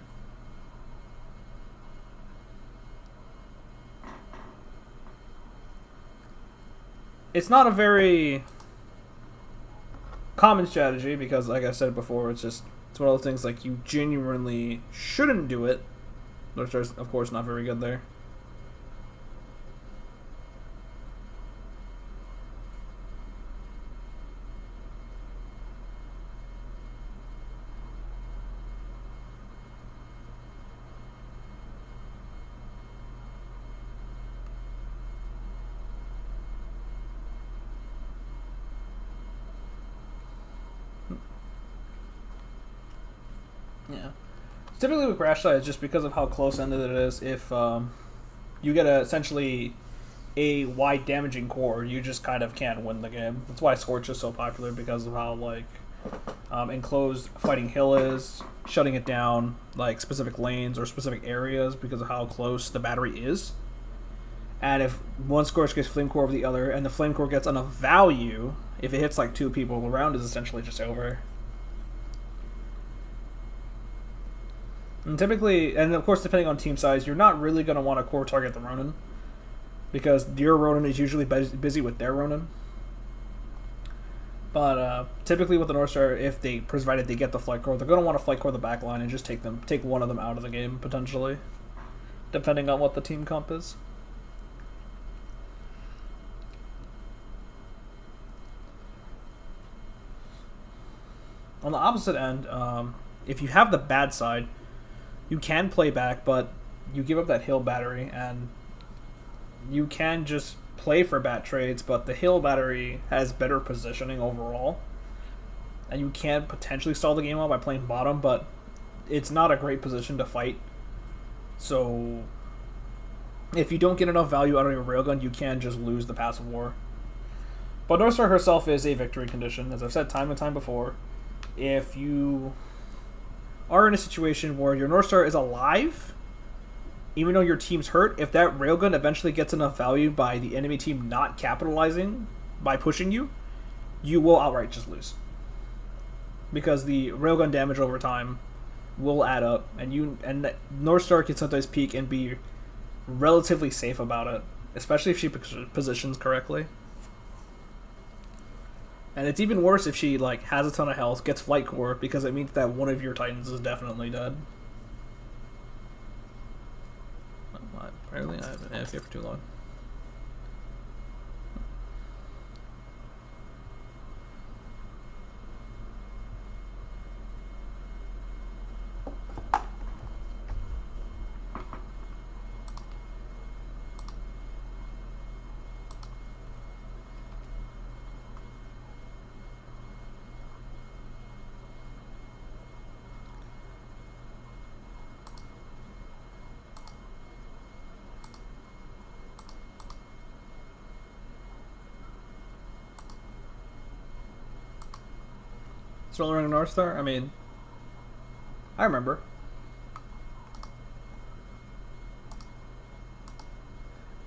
S1: It's not a very common strategy because, like I said before, it's one of those things like you genuinely shouldn't do it. North Star's, of course, not very good there. Yeah. Typically with Crash Site, it's just because of how close-ended it is. If you get essentially a wide damaging core, you just kind of can't win the game. That's why Scorch is so popular, because of how enclosed Fighting Hill is, shutting it down like specific lanes or specific areas because of how close the battery is. And if one Scorch gets Flame Core over the other, and the Flame Core gets enough value, if it hits like two people, the round is essentially just over. And typically, and of course depending on team size, you're not really going to want to core target the Ronin, because your Ronin is usually busy with their Ronin. But typically with the North Star, provided they get the flight core, they're going to want to flight core the back line and just take one of them out of the game, potentially, depending on what the team comp is. On the opposite end, if you have the bad side, you can play back, but you give up that hill battery, and you can just play for bat trades, but the hill battery has better positioning overall, and you can potentially stall the game out by playing bottom, but it's not a great position to fight. So if you don't get enough value out of your railgun, you can just lose the passive war. But North Star herself is a victory condition, as I've said time and time before. If you are in a situation where your North Star is alive, even though your team's hurt, if that railgun eventually gets enough value by the enemy team not capitalizing by pushing you, you will outright just lose. Because the railgun damage over time will add up, and North Star can sometimes peek and be relatively safe about it, especially if she positions correctly. And it's even worse if she like has a ton of health, gets flight core, because it means that one of your Titans is definitely dead. Apparently I have been AFK for too long. Still running North Star? I mean, I remember.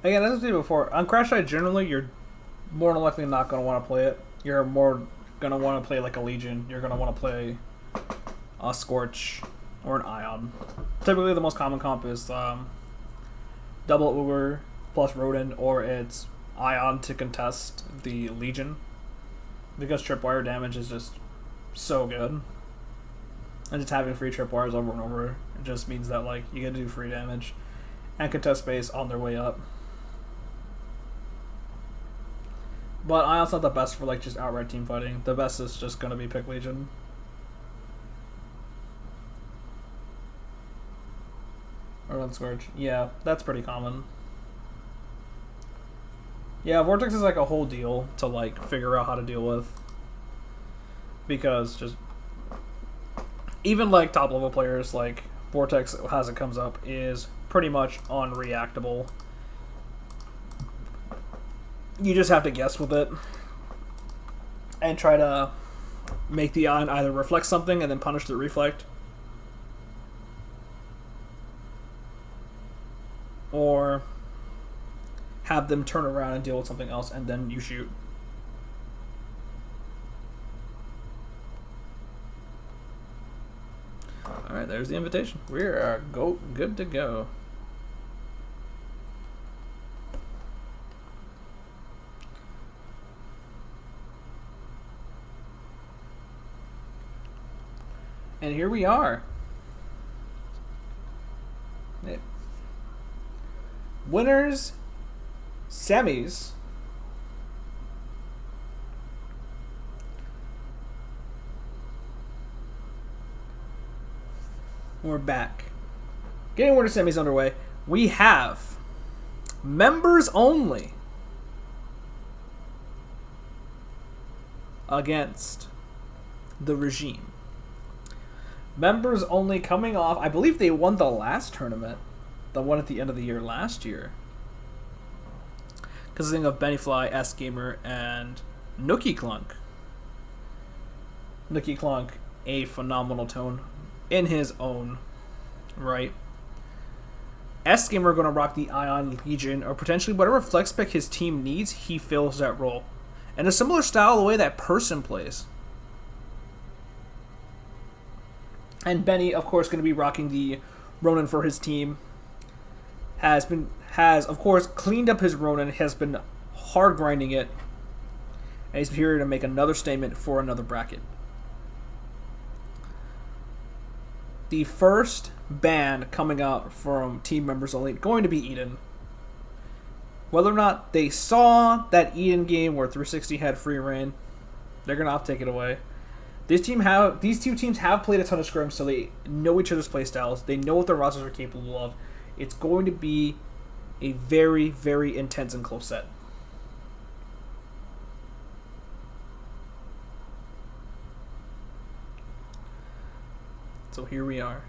S1: Again, as I said before, on Crash Side generally, you're more than likely not going to want to play it. You're more going to want to play like a Legion. You're going to want to play a Scorch or an Ion. Typically, the most common comp is double Uber plus Rodin, or it's Ion to contest the Legion. Because tripwire damage is just so good, and just having free tripwires over and over, it just means that like you get to do free damage and contest space on their way up. But Ion's not the best for like just outright team fighting. The best is just gonna be pick Legion. Or run Scourge. Yeah, that's pretty common. Yeah, Vortex is like a whole deal to like figure out how to deal with. Because just even like top level players, like Vortex as it comes up is pretty much unreactable. You just have to guess with it and try to make the Ion either reflect something and then punish the reflect, or have them turn around and deal with something else and then you shoot. Alright, there's the invitation. We are good to go. And here we are. Winners, semis. We're back. Getting winter semis underway. We have members only against the regime. Members only coming off, I believe they won the last tournament, the one at the end of the year last year, consisting of Bennyfly, S Gamer, and Nookie Clunk. Nookie Clunk, a phenomenal tone in his own right. S Gamer going to rock the Ion Legion, or potentially whatever flex spec his team needs, he fills that role. And a similar style the way that Person plays. And Benny, of course, going to be rocking the Ronin for his team. Has of course cleaned up his Ronin, has been hard grinding it, and he's here to make another statement for another bracket. The first ban coming out from team members only going to be Eden. Whether or not they saw that Eden game where 360 had free reign, they're gonna have to take it away. These two teams have played a ton of scrims, so they know each other's playstyles. They know what their rosters are capable of. It's going to be a very, very intense and close set. So here we are.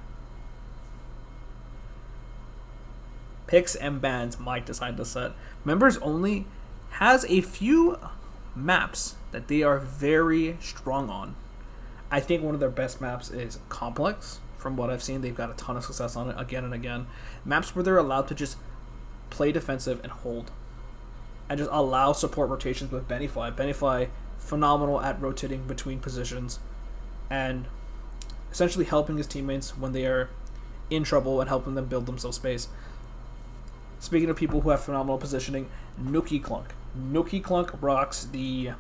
S1: Picks and bans might decide the set. Members only has a few maps that they are very strong on. I think one of their best maps is Complex. From what I've seen, they've got a ton of success on it again and again. Maps where they're allowed to just play defensive and hold. And just allow support rotations with Bennyfly. Bennyfly, phenomenal at rotating between positions and essentially helping his teammates when they are in trouble and helping them build themselves space. Speaking of people who have phenomenal positioning, Nookie Clunk. Nookie Clunk rocks the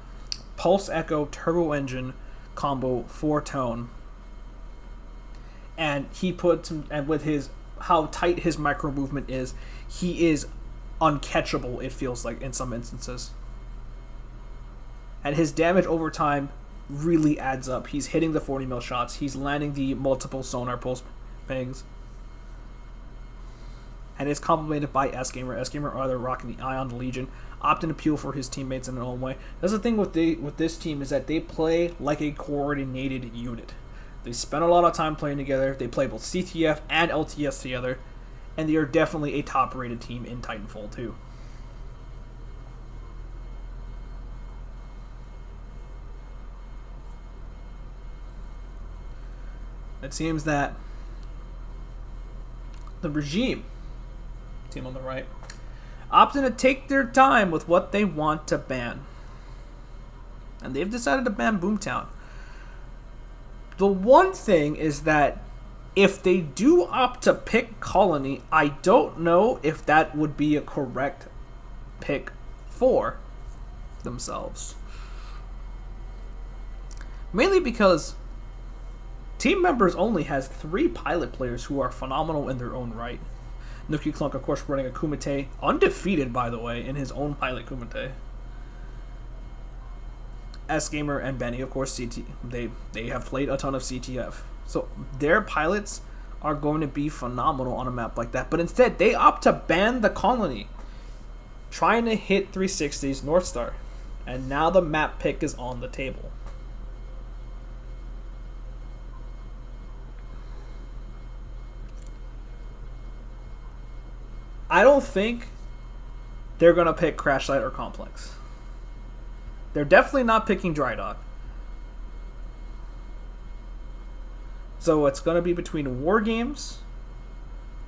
S1: Pulse Echo Turbo Engine combo 4-tone. And he puts him, and with his how tight his micro movement is, he is uncatchable, it feels like, in some instances. And his damage over time really adds up. He's hitting the 40 mil shots. He's landing the multiple sonar pulse bangs. And it's complemented by S-Gamer. S-Gamer are either rocking the Ion, the Legion, opting to peel for his teammates in their own way. That's the thing with this team, is that they play like a coordinated unit. They spend a lot of time playing together. They play both CTF and LTS together. And they are definitely a top-rated team in Titanfall 2. It seems that the regime, team on the right, opting to take their time with what they want to ban. And they've decided to ban Boomtown. The one thing is that if they do opt to pick Colony, I don't know if that would be a correct pick for themselves. Mainly because Team Members Only has 3 pilot players who are phenomenal in their own right. Nookie Clunk, of course, running a Kumite, undefeated, by the way, in his own pilot Kumite. S-Gamer and Benny, of course, they have played a ton of CTF. So their pilots are going to be phenomenal on a map like that. But instead, they opt to ban the Colony, trying to hit 360's North Star. And now the map pick is on the table. I don't think they're going to pick Crash Light or Complex. They're definitely not picking Dry Dock. So it's going to be between War Games,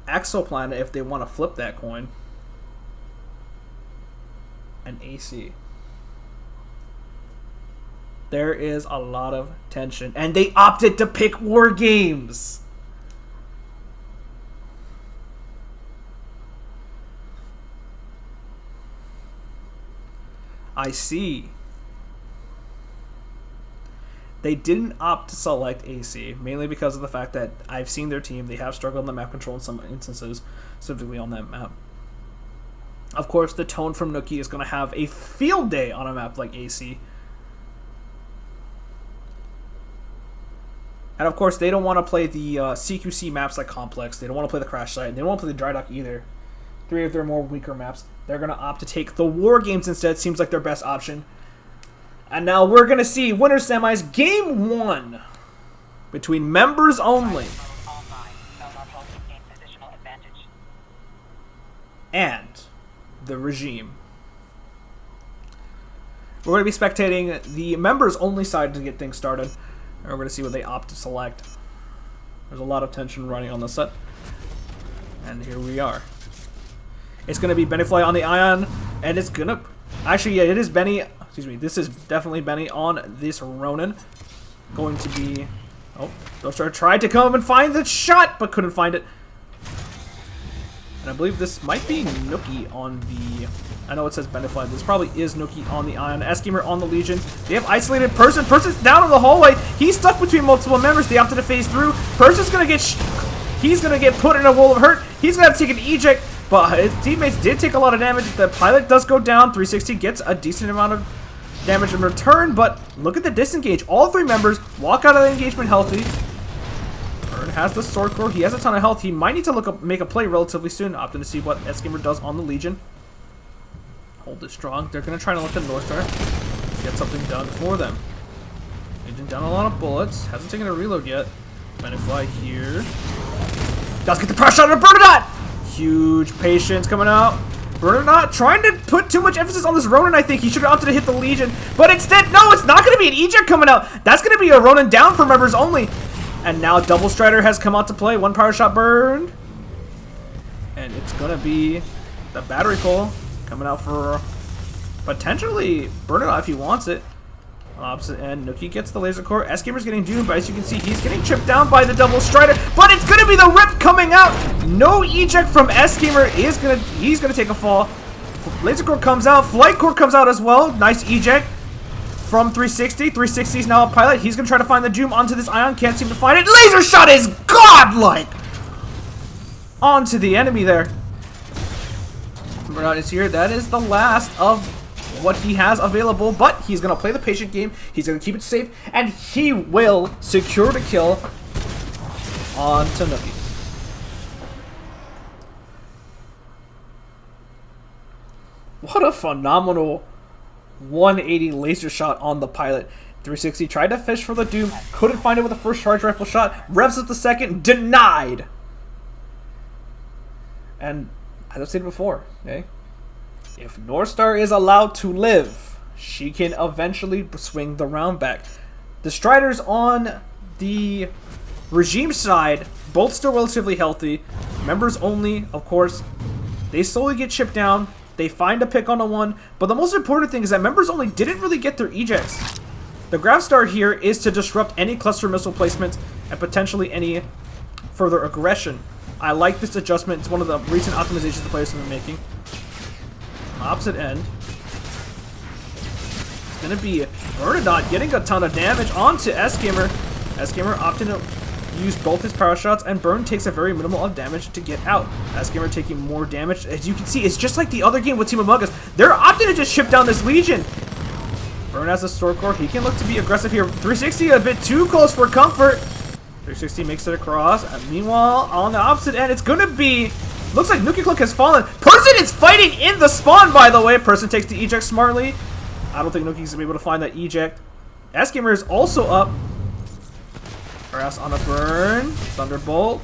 S1: Exoplanet if they want to flip that coin, and AC. There is a lot of tension. And they opted to pick War Games. I see. They didn't opt to select AC, mainly because of the fact that I've seen their team. They have struggled on the map control in some instances, specifically on that map. Of course, the tone from Nookie is going to have a field day on a map like AC. And of course, they don't want to play the CQC maps like Complex. They don't want to play the Crash Site. They don't want to play the Dry Dock either. 3 of their more weaker maps. They're going to opt to take the War Games instead. Seems like their best option. And now we're going to see winner semis game 1 between Members Only and the Regime. We're going to be spectating the Members Only side to get things started. And we're going to see what they opt to select. There's a lot of tension running on the set. And here we are. It's going to be Bennyfly on the Ion, and it's going to... Actually, yeah, it is Benny... Excuse me, this is definitely Benny on this Ronin. Going to be... Oh, Ghostar tried to come and find the shot, but couldn't find it. And I believe this might be Nookie on the... I know it says Bennyfly. This probably is Nookie on the Ion. S-Gamer on the Legion. They have isolated Person. Person's down in the hallway. He's stuck between multiple members. They opted to phase through. Person's going to get... He's going to get put in a world of hurt. He's going to have to take an eject. But his teammates did take a lot of damage. The pilot does go down. 360 gets a decent amount of damage in return. But look at the disengage. All 3 members walk out of the engagement healthy. Burn has the sword core. He has a ton of health. He might need to make a play relatively soon. Opting to see what S-Gamer does on the Legion. Hold it strong. They're going to try to let the North Star get something done for them. Legion down a lot of bullets. Hasn't taken a reload yet. Bennyfly here. Does get the pressure on the Bernadette! Huge patience coming out. Bernard trying to put too much emphasis on this Ronin, I think. He should have opted to hit the Legion. But instead, no, it's not going to be an eject coming out. That's going to be a Ronin down for members only. And now Double Strider has come out to play. One power shot burned. And it's going to be the battery pull coming out for potentially Bernard if he wants it. On opposite end, Nookie gets the laser core. S-Gamer's getting doomed, but as you can see, he's getting chipped down by the Double Strider. But it's going to be the rip coming out. No eject from S-Gamer. He's gonna take a fall. Laser core comes out. Flight core comes out as well. Nice eject from 360. 360 is now a pilot. He's going to try to find the Doom onto this Ion. Can't seem to find it. Laser shot is godlike. Onto the enemy there. Bernard is here. That is the last of what he has available, but he's going to play the patient game. He's going to keep it safe, and he will secure the kill on Nookie. What a phenomenal 180 laser shot on the pilot. 360 tried to fish for the Doom, couldn't find it with the first charge rifle shot, revs up the second, denied. And as I've said before, okay? If Northstar is allowed to live, she can eventually swing the round back. The Striders on the Regime side, both still relatively healthy. Members only, of course, they slowly get chipped down. They find a pick on a one, but the most important thing is that members only didn't really get their ejects. The Grav Star here is to disrupt any cluster missile placement and potentially any further aggression. I like this adjustment. It's one of the recent optimizations the players have been making. Opposite end. It's going to be Bernadette getting a ton of damage onto S-Gamer. S-Gamer opting to use both his power shots, and Burn takes a very minimal of damage to get out. S-Gamer taking more damage. As you can see, it's just like the other game with Team Among Us. They're opting to just chip down this Legion. Burn has a sword core. He can look to be aggressive here. 360 a bit too close for comfort. 360 makes it across. And meanwhile, on the opposite end, it's going to be... Looks like Nuki Cloak has fallen. Person is fighting in the spawn, by the way. Person takes the eject smartly. I don't think Nuki's going to be able to find that eject. S-Gamer is also up. Harass on a burn. Thunderbolt.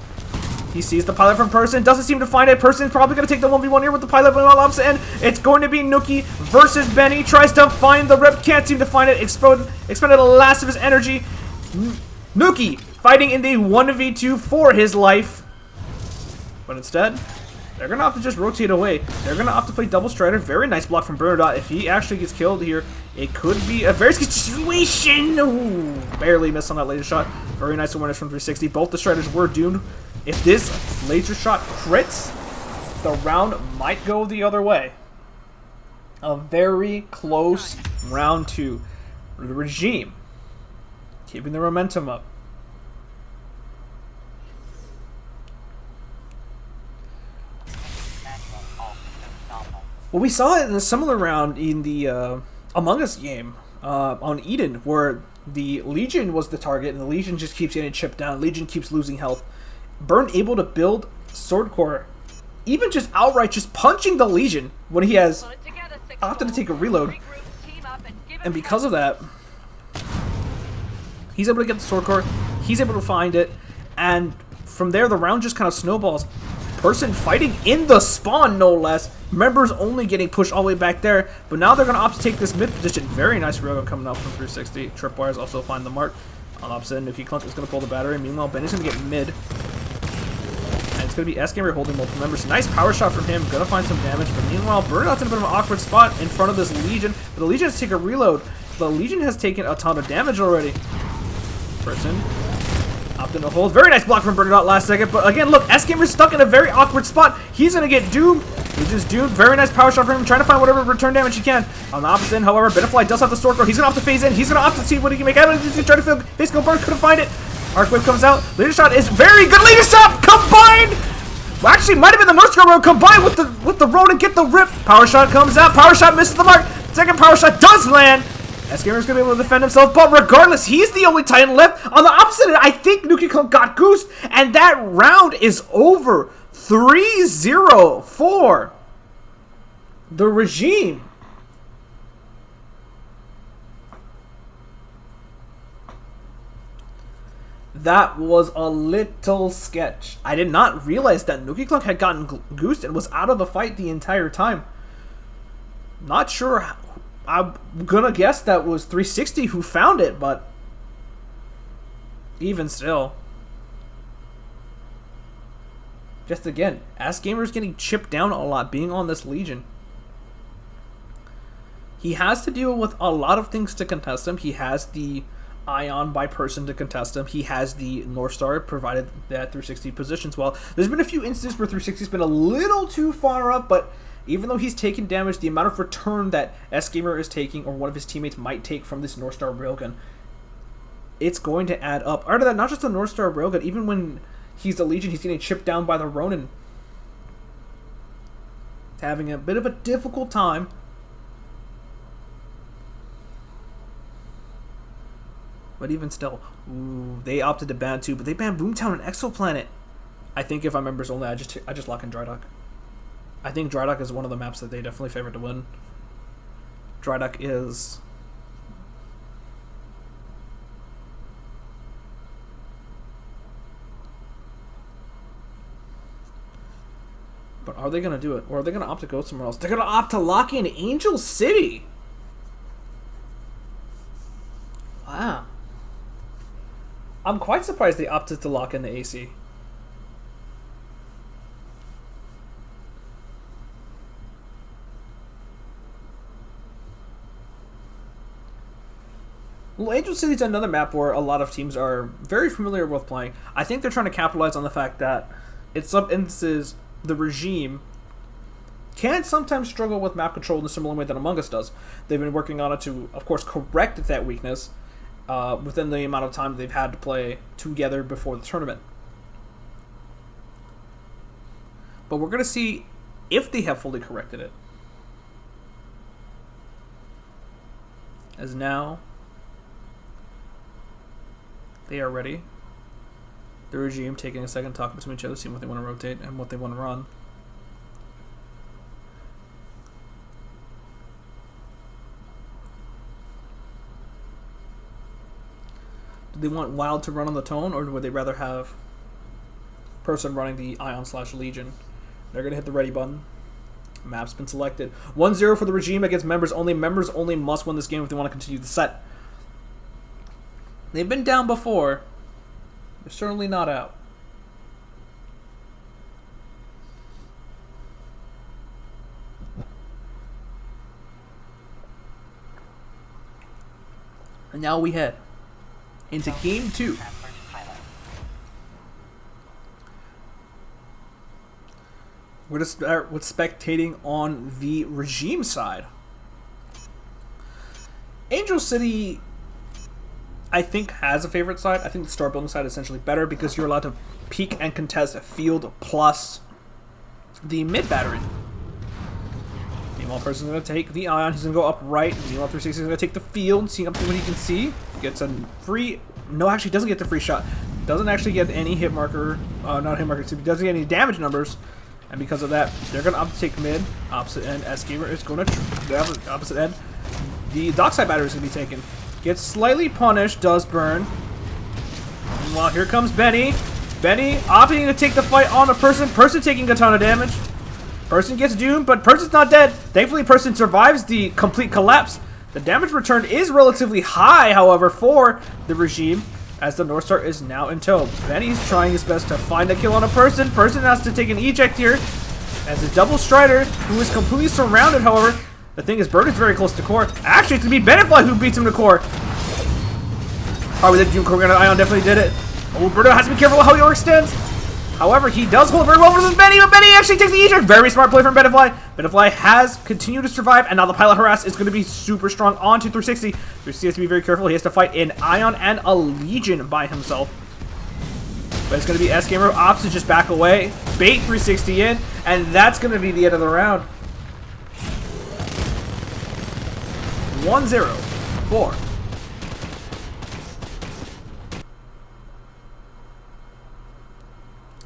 S1: He sees the pilot from Person. Doesn't seem to find it. Person is probably going to take the 1v1 here with the pilot, but on the opposite end, it's going to be Nuki versus Benny. Tries to find the rip. Can't seem to find it. Expended the last of his energy. Nuki fighting in the 1v2 for his life. But instead, they're going to opt to just rotate away. They're going to opt to play Double Strider. Very nice block from Bernadette. If he actually gets killed here, it could be a very sketchy situation. Ooh, barely missed on that laser shot. Very nice awareness from 360. Both the Striders were doomed. If this laser shot crits, the round might go the other way. A very close round two. The Regime keeping the momentum up. Well, we saw it in a similar round in the Among Us game on Eden, where the Legion was the target, and the Legion just keeps getting chipped down. Legion keeps losing health. Burn able to build Sword Core, even just outright just punching the Legion when he has opted to take a reload. And because of that, he's able to get the Sword Core, he's able to find it, and from there the round just kind of snowballs. Person fighting in the spawn, no less. Members only getting pushed all the way back there, but now they're going to opt to take this mid position. Very nice railgun coming out from 360. Tripwires also find the mark. On the opposite end, Nuki Clunk is going to pull the battery. Meanwhile, Benny's going to get mid. And it's going to be S-Gamer holding multiple members. Nice power shot from him. Going to find some damage. But meanwhile, Burnout's in a bit of an awkward spot in front of this Legion. But the Legion has to take a reload. The Legion has taken a ton of damage already. Person opting to hold. Very nice block from Bernadette last second. But again, look, S-Gamer's stuck in a very awkward spot. He's going to get doomed. Legion's doomed. Very nice power shot from him. Trying to find whatever return damage he can. On the opposite end, however, Bitterfly does have the sword core. He's going to opt to phase in. He's going to opt to see what he can make out of it. He's going to try to feel base go burn. Couldn't find it. Arcwave comes out. Laser shot is very good. Laser shot combined. Well, actually, might have been the North Road combined with the road and get the rip. Power shot comes out. Power shot misses the mark. Second power shot does land. S-Gamer's going to be able to defend himself, but regardless, he's the only Titan left. On the opposite end, I think Nuki Clunk got goosed, and that round is over. 3-0 for the Regime. That was a little sketch. I did not realize that Nuki Clunk had gotten goosed and was out of the fight the entire time. Not sure. I'm gonna guess that was 360 who found it, but even still. Just again, AskGamer's getting chipped down a lot being on this Legion. He has to deal with a lot of things to contest him. He has the Ion by person to contest him. He has the North Star, provided that 360 positions well. There's been a few instances where 360's been a little too far up, but even though he's taken damage, the amount of return that AskGamer is taking, or one of his teammates might take from this North Star railgun, it's going to add up. Out of that, not just the North Star railgun, even when he's the Legion, he's getting chipped down by the Ronin. He's having a bit of a difficult time. But even still, ooh, they opted to ban too, but they banned Boomtown and Exoplanet. I think if I'm members only, I just lock in Drydock. I think Drydock is one of the maps that they definitely favor to win. Drydock is... But are they going to do it? Or are they going to opt to go somewhere else? They're going to opt to lock in Angel City! Wow. I'm quite surprised they opted to lock in the AC. Well, Angel City's another map where a lot of teams are very familiar with playing. I think they're trying to capitalize on the fact that in some instances, the regime can sometimes struggle with map control in a similar way that Among Us does. They've been working on it to, of course, correct that weakness within the amount of time they've had to play together before the tournament. But we're going to see if they have fully corrected it. As now, they are ready. The regime taking a second, talking to each other, seeing what they want to rotate and what they want to run. Do they want Wild to run on the Tone, or would they rather have person running the Ion/Legion? They're going to hit the ready button. Map's been selected. 1-0 for the regime against members only. Members only must win this game if they want to continue the set. They've been down before. They're certainly not out. And now we head into Game 2. We're going to start with spectating on the regime side. Angel City, I think, has a favorite side. I think the star building side is essentially better because you're allowed to peek and contest a field plus the mid battery. Meanwhile, person's going to take the Ion. He's going to go up right. Meanwhile, 360 is going to take the field, seeing up to what he can see. Gets a free... No, actually doesn't get the free shot. Doesn't actually get any hit marker. Not hit marker. Doesn't get any damage numbers. And because of that, they're going to opt to take mid. Opposite end. AskGamer is going to... opposite end. The dockside battery is going to be taken. Gets slightly punished. Does burn. Meanwhile, here comes Benny. Benny opting to take the fight on a person. Person taking a ton of damage. Person gets doomed, but person's not dead. Thankfully, person survives the complete collapse. The damage return is relatively high, however, for the regime, as the North Star is now in tow. Benny's trying his best to find a kill on a person. Person has to take an eject here, as a double Strider, who is completely surrounded, however. The thing is, Bird is very close to core. Actually, it's going to be Benefly who beats him to core. Probably the Doom Core Ion definitely did it. Oh, Birdo has to be careful how he overextends. However, he does hold very well versus Benny, but Benny actually takes the eject. Very smart play from Benefly. Benefly has continued to survive, and now the pilot harass is going to be super strong onto 360. 360 has to be very careful. He has to fight an Ion and a Legion by himself. But it's going to be AskGamer opts to just back away, bait 360 in, and that's going to be the end of the round. 1-0 for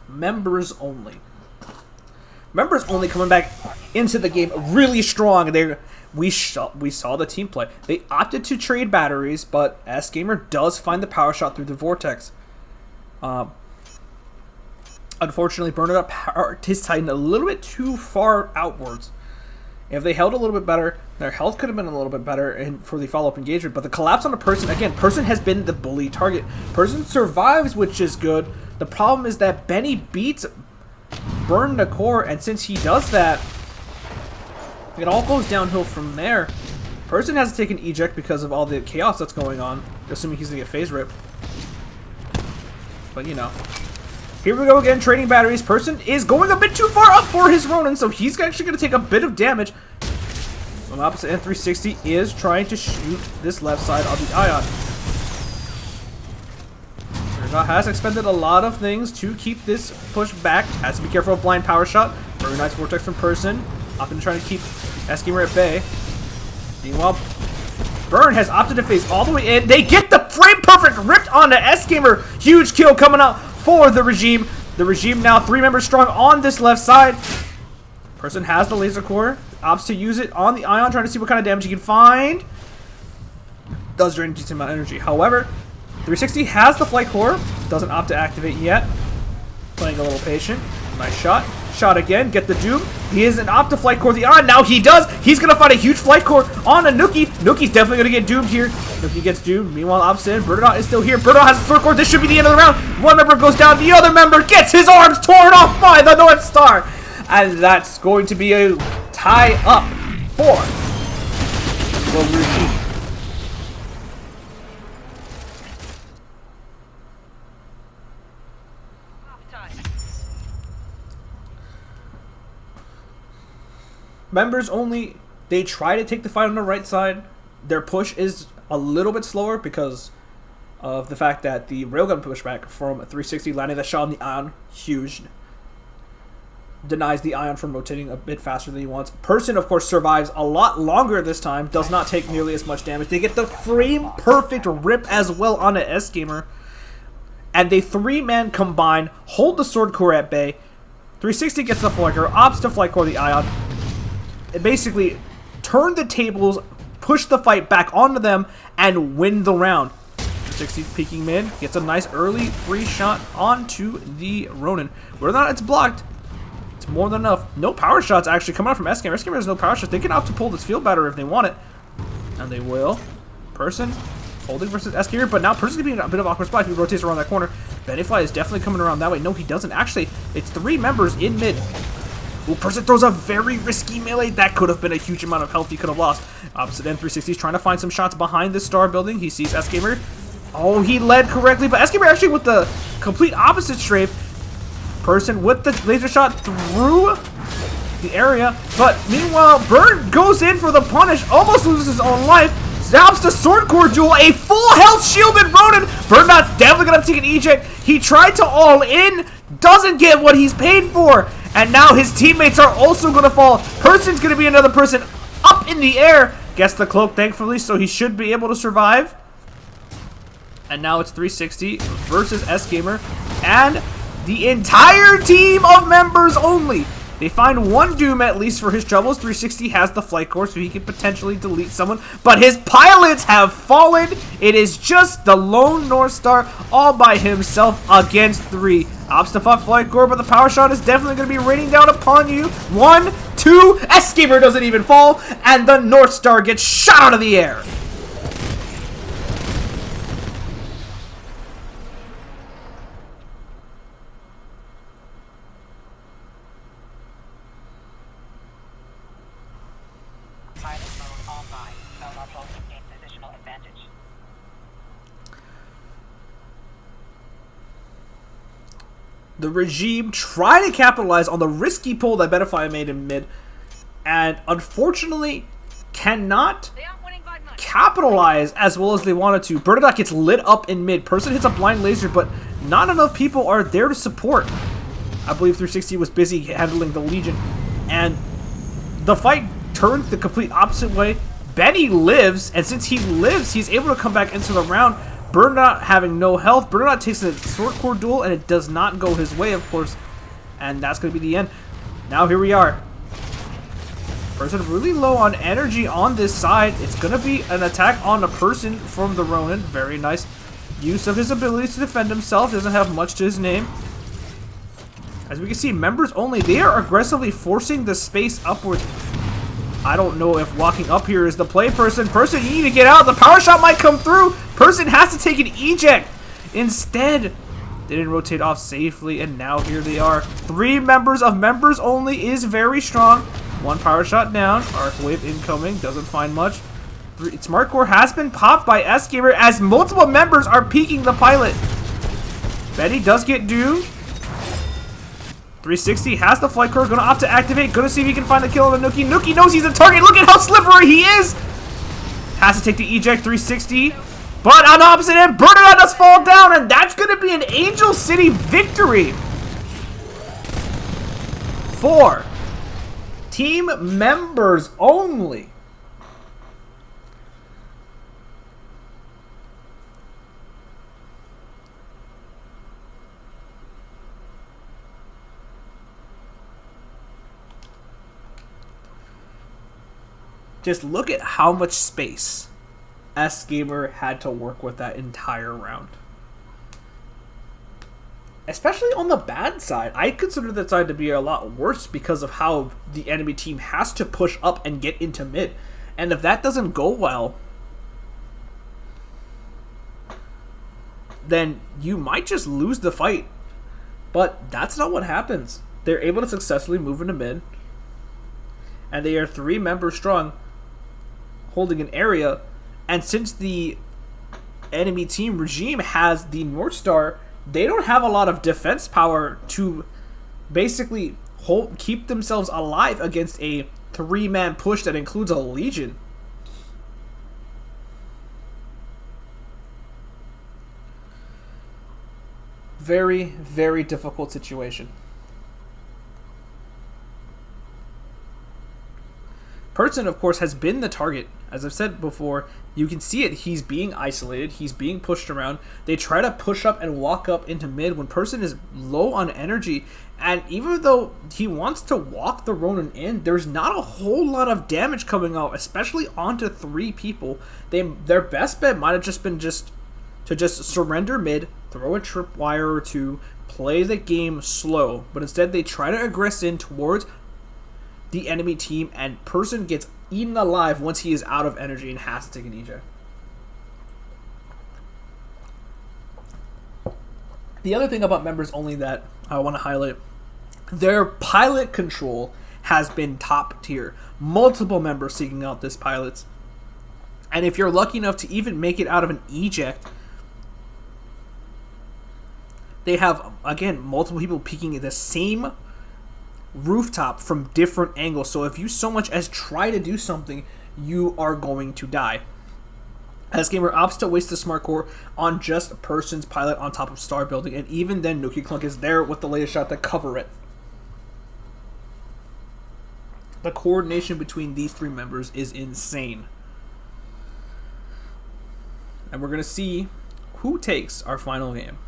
S1: members only. Members only coming back into the game really strong. We saw the team play. They opted to trade batteries, but AskGamer does find the power shot through the vortex. Unfortunately, Bernadette parked his Titan a little bit too far outwards. If they held a little bit better, their health could have been a little bit better for the follow-up engagement. But the collapse on the Person, again, Person has been the bully target. Person survives, which is good. The problem is that Benny beats Burn the core, and since he does that, it all goes downhill from there. Person has to take an eject because of all the chaos that's going on, assuming he's going to get phase ripped. But, you know. Here we go again, trading batteries. Person is going a bit too far up for his Ronin, so he's actually going to take a bit of damage. On the opposite end, 360 is trying to shoot this left side of the Ion. Serga has expended a lot of things to keep this push back. Has to be careful of blind power shot. Very nice vortex from Person. Opting to try to keep S-Gamer at bay. Meanwhile, Burn has opted to phase all the way in. They get the frame perfect ripped onto S-Gamer. Huge kill coming out for the Regime. The Regime now 3 members strong on this left side. Person has the laser core. Opts to use it on the Ion, trying to see what kind of damage he can find. Does drain a decent amount of energy. However, 360 has the flight core. Doesn't opt to activate yet. Playing a little patient. Nice shot. Shot again. Get the Doom. He isn't opt to flight core the Ion. Now he does. He's going to find a huge flight core on a Nuki. Nuki's definitely going to get doomed here. Nuki gets doomed. Meanwhile, opts in. Bernadette is still here. Bernadette has a sword core. This should be the end of the round. One member goes down. The other member gets his arms torn off by the North Star. And that's going to be a tie up for the Regime. Members only, they try to take the fight on the right side. Their push is a little bit slower because of the fact that the railgun pushback from 360 landing that shot on the Ion, huge. Denies the Ion from rotating a bit faster than he wants. Person, of course, survives a lot longer this time. Does not take nearly as much damage. They get the frame perfect rip as well on an S-Gamer. And they 3-man combine, hold the sword core at bay. 360 gets the flicker, opts to flight core the Ion. It basically turn the tables, push the fight back onto them, and win the round. 360 peeking mid, gets a nice early free shot onto the Ronin. Whether or not it's blocked, it's more than enough. No power shots actually coming out from S-Gamer. S-Gamer has no power shots. They can opt to pull this field battery if they want it. And they will. Person holding versus S-Gamer, but now Person's going to be in a bit of awkward spot if he rotates around that corner. Bennyfly is definitely coming around that way. No, he doesn't. Actually, it's 3 members in mid. Ooh, Person throws a very risky melee. That could have been a huge amount of health he could have lost. Opposite end, 360 is trying to find some shots behind this star building. He sees S-Gamer. Oh, he led correctly, but S-Gamer actually with the complete opposite strafe. Person with the laser shot through the area, but meanwhile, Burn goes in for the punish, almost loses his own life. Stops the sword core duel, a full health shielded Ronin. Bernadette's definitely gonna take an eject. He tried to all in, doesn't get what he's paid for, and now his teammates are also gonna fall. Person's gonna be another person up in the air. Gets the cloak, thankfully, so he should be able to survive. And now it's 360 versus S-Gamer, and the entire team of members only. They find one Doom at least for his troubles. 360 has the flight core, so he can potentially delete someone. But his pilots have fallen. It is just the lone North Star all by himself against 3. Opts to fuck flight core, but the power shot is definitely going to be raining down upon you. 1, 2, S-Gamer doesn't even fall, and the North Star gets shot out of the air. The Regime try to capitalize on the risky pull that Benify made in mid, and unfortunately cannot capitalize as well as they wanted to. Bernadette gets lit up in mid. Person hits a blind laser, but not enough people are there to support. I believe 360 was busy handling the Legion, and the fight turns the complete opposite way. Benny lives, and since he lives, he's able to come back into the round. Bernadette having no health. Bernadette takes a sword core duel, and it does not go his way, of course. And that's going to be the end. Now here we are. Person really low on energy on this side. It's going to be an attack on a person from the Ronin. Very nice. use of his abilities to defend himself. Doesn't have much to his name. As we can see, members only, they are aggressively forcing the space upwards. I don't know if walking up here is the play. Person, you need to get out. The power shot might come through. Person has to take an eject. Instead, they didn't rotate off safely, and now here they are. 3 members of members only is very strong. 1 power shot down. Arc wave incoming. Doesn't find much. Smart core has been popped by S-Gamer as multiple members are peeking the pilot. Betty does get due. 360 has the flight core, gonna opt to activate, gonna see if he can find the kill on the Nuki. Nuki knows he's a target, look at how slippery he is! Has to take the eject, 360. But on the opposite end, Bernadette does fall down, and that's gonna be an Angel City victory! For team members only. Just look at how much space S-Gamer had to work with that entire round. Especially on the bad side. I consider that side to be a lot worse because of how the enemy team has to push up and get into mid. And if that doesn't go well, then you might just lose the fight. But that's not what happens. They're able to successfully move into mid. And they are 3 members strong, holding an area. And since the enemy team regime has the North Star, they don't have a lot of defense power to basically keep themselves alive against a 3-man push that includes a Legion. Very, very difficult situation. Person, of course, has been the target. As I've said before, you can see it. He's being isolated. He's being pushed around. They try to push up and walk up into mid when Person is low on energy. And even though he wants to walk the Ronin in, there's not a whole lot of damage coming out, especially onto 3 people. Their best bet might have just been to surrender mid, throw a tripwire or 2, play the game slow. But instead, they try to aggress in towards the enemy team, and Person gets eaten alive once he is out of energy and has to take an eject. The other thing about members only that I want to highlight, their pilot control has been top tier. Multiple members seeking out this pilot. And if you're lucky enough to even make it out of an eject, they have, again, multiple people peeking at the same rooftop from different angles. So if you so much as try to do something, you are going to die. S-Gamer opts to waste the smart core on just Person's pilot on top of Star Building, and even then Nuki Clunk is there with the latest shot to cover it. The coordination between these 3 members is insane. And we're going to see who takes our final game.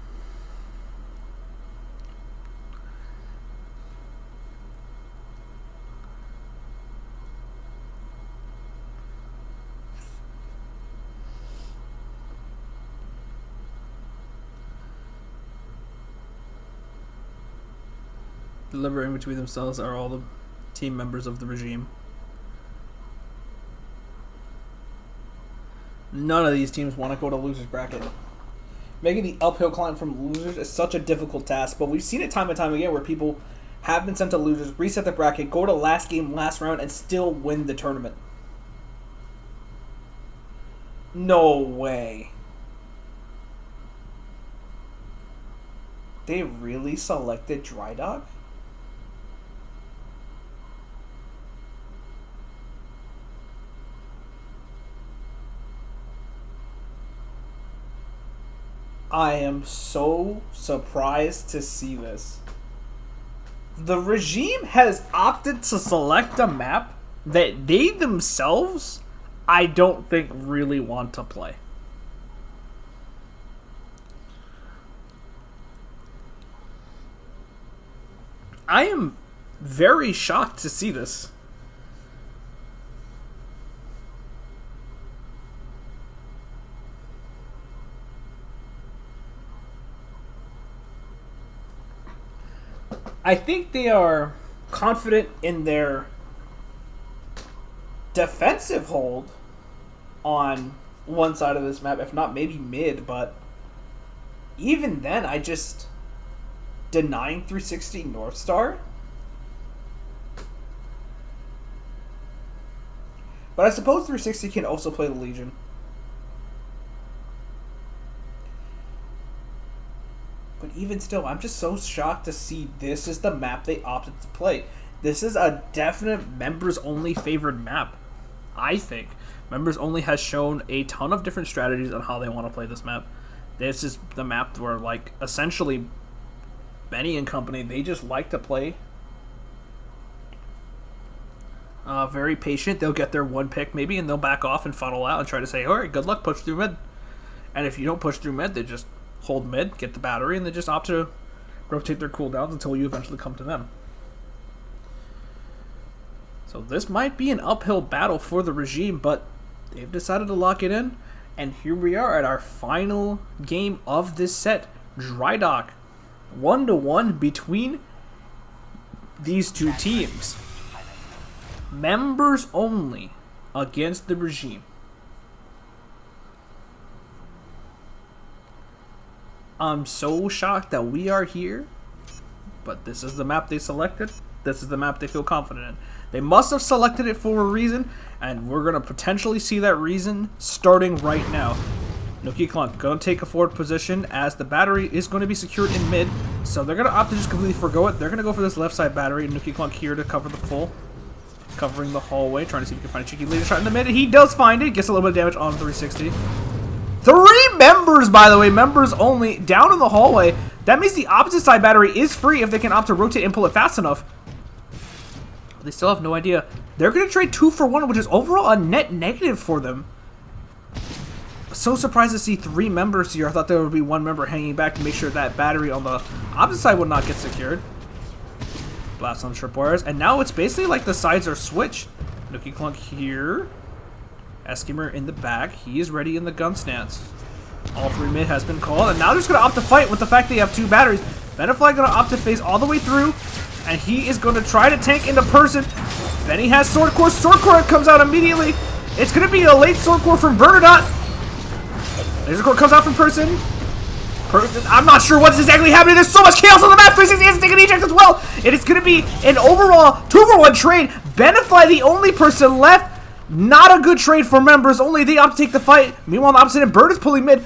S1: Deliberating between themselves are all the team members of the regime. None of these teams want to go to losers bracket. Making the uphill climb from losers is such a difficult task, but we've seen it time and time again where people have been sent to losers, reset the bracket, go to last game, last round, and still win the tournament. No way. They really selected Dry Dog? I am so surprised to see this. The regime has opted to select a map that they themselves, I don't think, really want to play. I am very shocked to see this. I think they are confident in their defensive hold on one side of this map, if not maybe mid, but even then, I just denying 360 North Star. But I suppose 360 can also play the Legion. But even still, I'm just so shocked to see this is the map they opted to play. This is a definite members-only favored map, I think. Members Only has shown a ton of different strategies on how they want to play this map. This is the map where, like, essentially, Benny and company, they just like to play very patient. They'll get their one pick, maybe, and they'll back off and funnel out and try to say, all right, good luck, push through mid. And if you don't push through mid, they just hold mid, get the battery, and they just opt to rotate their cooldowns until you eventually come to them. So this might be an uphill battle for the regime, but they've decided to lock it in. And here we are at our final game of this set. Dry Dock. 1-1 between these two teams. Members only against the regime. I'm so shocked that we are here, but this is the map they selected. This is the map they feel confident in. They must have selected it for a reason, and we're going to potentially see that reason starting right now. Nuki Clunk going to take a forward position as the battery is going to be secured in mid, so they're going to opt to just completely forgo it. They're going to go for this left side battery, and Nuki Clunk here to cover the full. Covering the hallway, trying to see if he can find a cheeky laser shot in the mid. He does find it, gets a little bit of damage on 360. 3 members, by the way, members only, down in the hallway. That means the opposite side battery is free if they can opt to rotate and pull it fast enough. They still have no idea. They're going to trade 2 for 1, which is overall a net negative for them. So surprised to see 3 members here. I thought there would be 1 member hanging back to make sure that battery on the opposite side would not get secured. Blast on tripwires. And now it's basically like the sides are switched. Nuki Clunk here. Eskimer in the back. He is ready in the gun stance. All 3 mid has been called. And now they're just going to opt to fight with the fact they have 2 batteries. Benefly going to opt to phase all the way through. And he is going to try to tank into person. Benny has Sword Core. Sword Core comes out immediately. It's going to be a late Sword Core from Bernadette. Laser Core comes out from person. I'm not sure what's exactly happening. There's so much chaos on the map. 360 has to take an eject as well. It is going to be an overall 2 for 1 trade. Benefly, the only person left. Not a good trade for members. Only they opt to take the fight. Meanwhile, on the opposite end, Bird is pulling mid.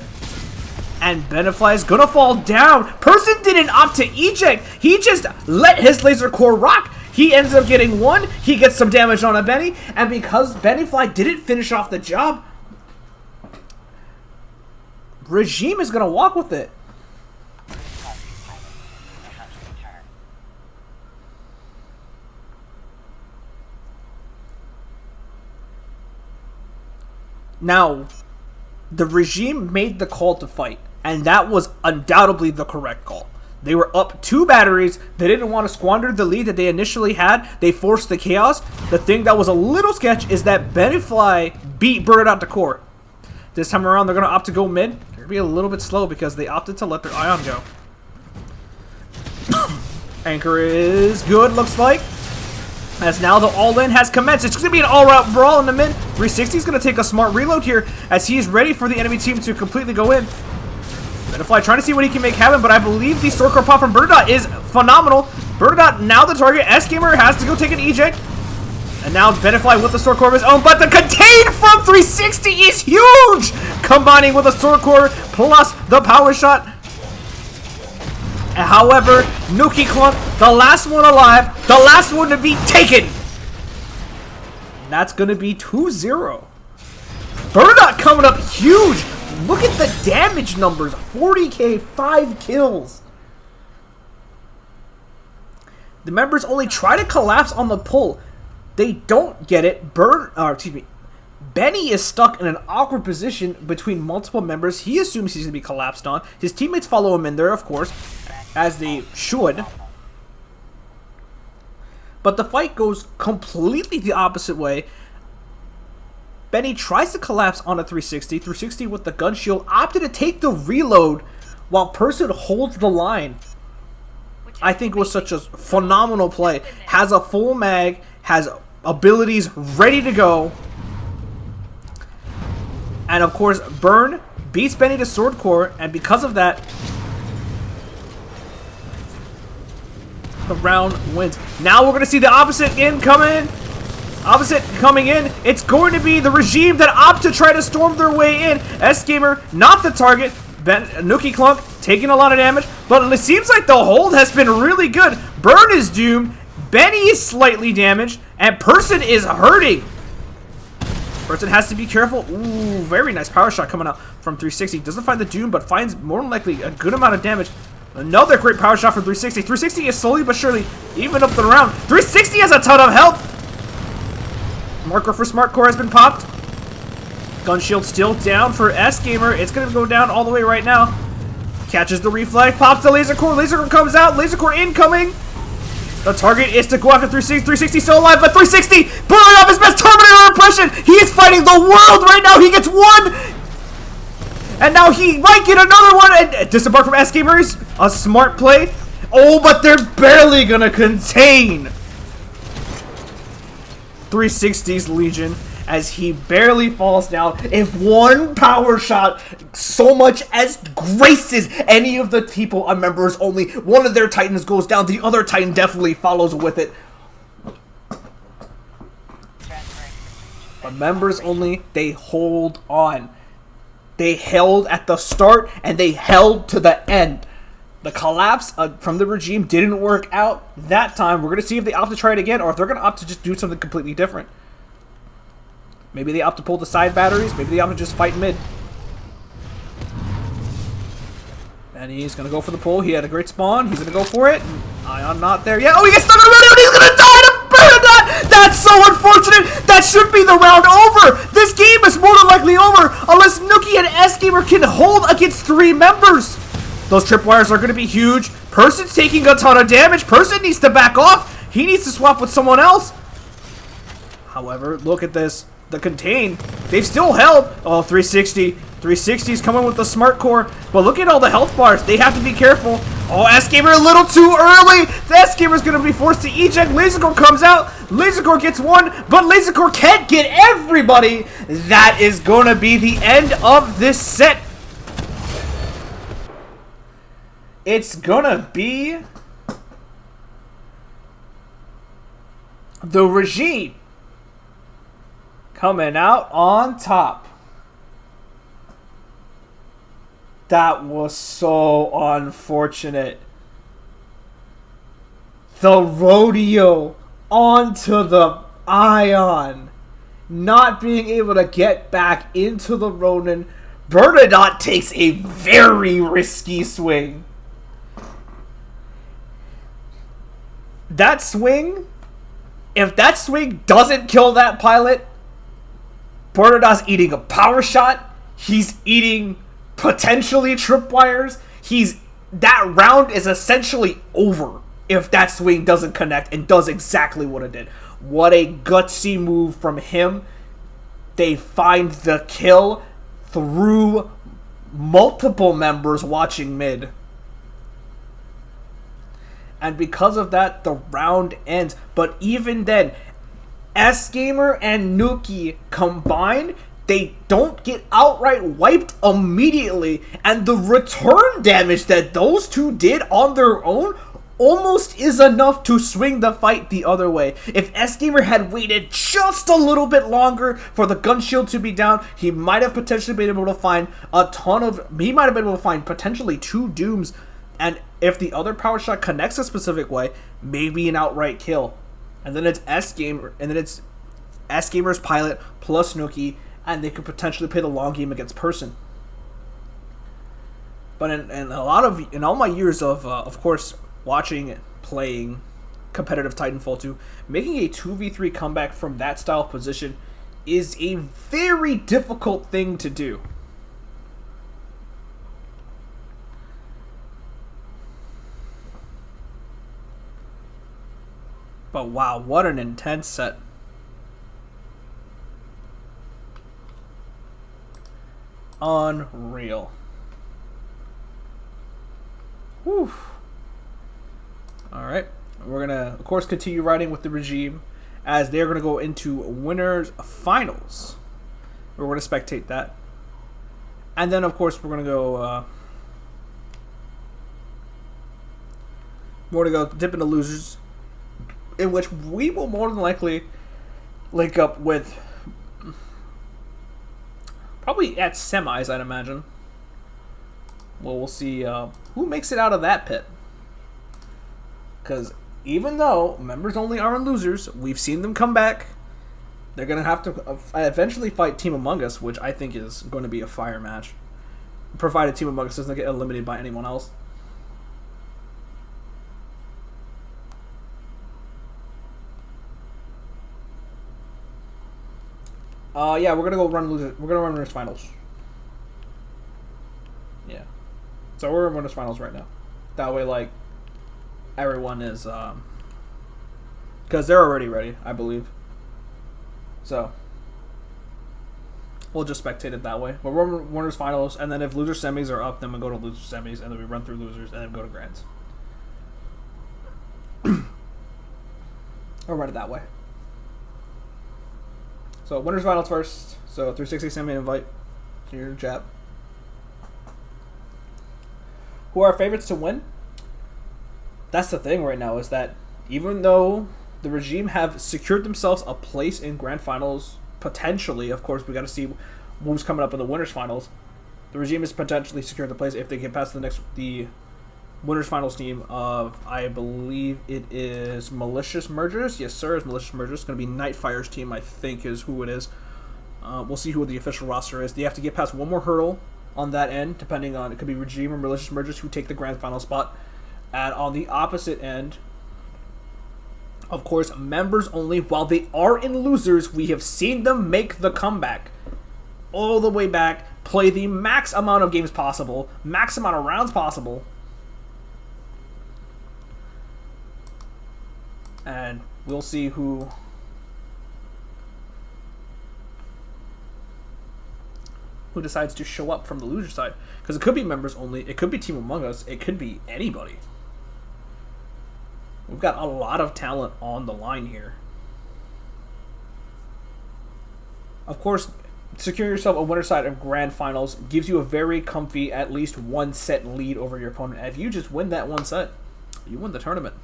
S1: And Benefly is going to fall down. Person didn't opt to eject. He just let his laser core rock. He ends up getting 1. He gets some damage on a Benny. And because Benefly didn't finish off the job, Regime is going to walk with it. Now, the regime made the call to fight, and that was undoubtedly the correct call. They were up 2 batteries. They didn't want to squander the lead that they initially had. They forced the chaos. The thing that was a little sketch is that Benefly beat Bird out to core. This time around, they're going to opt to go mid. They're going to be a little bit slow because they opted to let their Ion go. Anchor is good, looks like. As now the all-in has commenced. It's going to be an all-route brawl in the mid. 360 is going to take a smart reload here as he is ready for the enemy team to completely go in. Benefly trying to see what he can make happen, but I believe the Sword Core pop from Bernadette is phenomenal. Bernadette now the target. S-Gamer has to go take an eject. And now Benefly with the Sword Core of his own, but the contain from 360 is huge! Combining with a Sword Core plus the power shot. However, Nuki Clunk, the last one alive, the last one to be taken. That's going to be 2-0. Bernadette coming up huge. Look at the damage numbers. 40k, 5 kills. The members only try to collapse on the pull. They don't get it. Benny is stuck in an awkward position between multiple members. He assumes he's going to be collapsed on. His teammates follow him in there, of course, as they should. But the fight goes completely the opposite way. Benny tries to collapse on a 360. 360 with the gun shield opted to take the reload while Person holds the line. I think was such a phenomenal play. Has a full mag, has abilities ready to go. And of course, Burn beats Benny to Sword Core, and because of that, the round wins. Now we're going to see the opposite coming in. It's going to be the regime that opt to try to storm their way in. S-Gamer, not the target. Nuki Clunk taking a lot of damage, but it seems like the hold has been really good. Burn is doomed. Benny is slightly damaged, and Person is hurting. Person has to be careful. Ooh, very nice power shot coming out from 360. Doesn't find the Doom, but finds more than likely a good amount of damage. Another great power shot from 360. 360 is slowly but surely even up the round. 360 has a ton of health. Marker for Smart Core has been popped. Gun shield still down for S-Gamer. It's going to go down all the way right now. Catches the reflect, pops the Laser Core. Laser Core comes out. Laser Core incoming. The target is to go after 360. 360 still alive, but 360 pulling off his best Terminator impression. He is fighting the world right now. He gets one. And now he might get another one. And disembark from S-Gamers. A smart play. Oh, but they're barely going to contain 360's Legion as he barely falls down. If one power shot so much as graces any of the people on members only, one of their Titans goes down, the other Titan definitely follows with it. But members only, they hold on. They held at the start and they held to the end. The collapse from the regime didn't work out that time. We're going to see if they opt to try it again or if they're going to opt to just do something completely different. Maybe they opt to pull the side batteries. Maybe they opt to just fight mid. And he's going to go for the pull. He had a great spawn. He's going to go for it. Ion not there yet. Oh, he gets stuck on the road and he's going to die to Bernadette! That's so unfortunate. That should be the round over. This game is more than likely over unless Nuki and S-Gamer can hold against 3 members. Those tripwires are going to be huge. Person's taking a ton of damage. Person needs to back off. He needs to swap with someone else. However, look at this. The contain. They've still held. Oh, 360. 360 is coming with the Smart Core. But look at all the health bars. They have to be careful. Oh, S-Gamer a little too early. The S-Gamer is going to be forced to eject. Laser Core comes out. Laser Core gets one. But Laser Core can't get everybody. That is going to be the end of this set. It's gonna be the regime coming out on top. That was so unfortunate. The rodeo onto the Ion. Not being able to get back into the Ronin. Bernadette takes a very risky swing. That swing, if that swing doesn't kill that pilot, Bernadette's eating a power shot. He's eating potentially tripwires. That round is essentially over if that swing doesn't connect and does exactly what it did. What a gutsy move from him. They find the kill through multiple members watching mid. And because of that, the round ends. But even then, S-Gamer and Nuki combined, they don't get outright wiped immediately. And the return damage that those two did on their own almost is enough to swing the fight the other way. If S-Gamer had waited just a little bit longer for the gun shield to be down, he might have potentially been able to find he might have been able to find potentially 2 Dooms. And if the other power shot connects a specific way, maybe an outright kill. And then it's S-Gamer, and then it's S-Gamer's pilot plus Nuki, and they could potentially play the long game against Person. But in all my years of course, watching, playing competitive Titanfall 2, making a 2v3 comeback from that style of position is a very difficult thing to do. But wow, what an intense set. Unreal. Whew. All right. We're going to, of course, continue riding with the regime as they're going to go into winners finals. We're going to spectate that. And then, of course, we're going to go... we're going to go dip into losers, in which we will more than likely link up with... probably at semis, I'd imagine. Well, we'll see who makes it out of that pit. Because even though members only are in losers, we've seen them come back. They're going to have to eventually fight Team Among Us, which I think is going to be a fire match. Provided Team Among Us doesn't get eliminated by anyone else. Yeah, we're gonna go run losers. We're gonna run winners finals. Yeah, so we're in winners finals right now. That way, like, everyone is because they're already ready, I believe. So we'll just spectate it that way. But we're in winners finals, and then if loser semis are up, then we go to loser semis, and then we run through losers, and then go to grands. Or run it that way. So, winners finals first. So, 360 send me an invite to your chat. Who are favorites to win? That's the thing right now, is that even though the regime have secured themselves a place in grand finals, potentially, of course, we got to see who's coming up in the winners finals. The regime has potentially secured the place if they get past the winners finals team of, I believe it is Malicious Mergers. Yes, sir, it's Malicious Mergers. It's going to be Nightfire's team, I think, is who it is. We'll see who the official roster is. They have to get past one more hurdle on that end, depending on, it could be Regime or Malicious Mergers who take the grand final spot. And on the opposite end, of course, members only. While they are in losers, we have seen them make the comeback all the way back, play the max amount of games possible, max amount of rounds possible. And we'll see who decides to show up from the loser side. Because it could be members only, it could be Team Among Us, it could be anybody. We've got a lot of talent on the line here. Of course, securing yourself a winner side of grand finals gives you a very comfy, at least one set lead over your opponent. If you just win that one set, you win the tournament.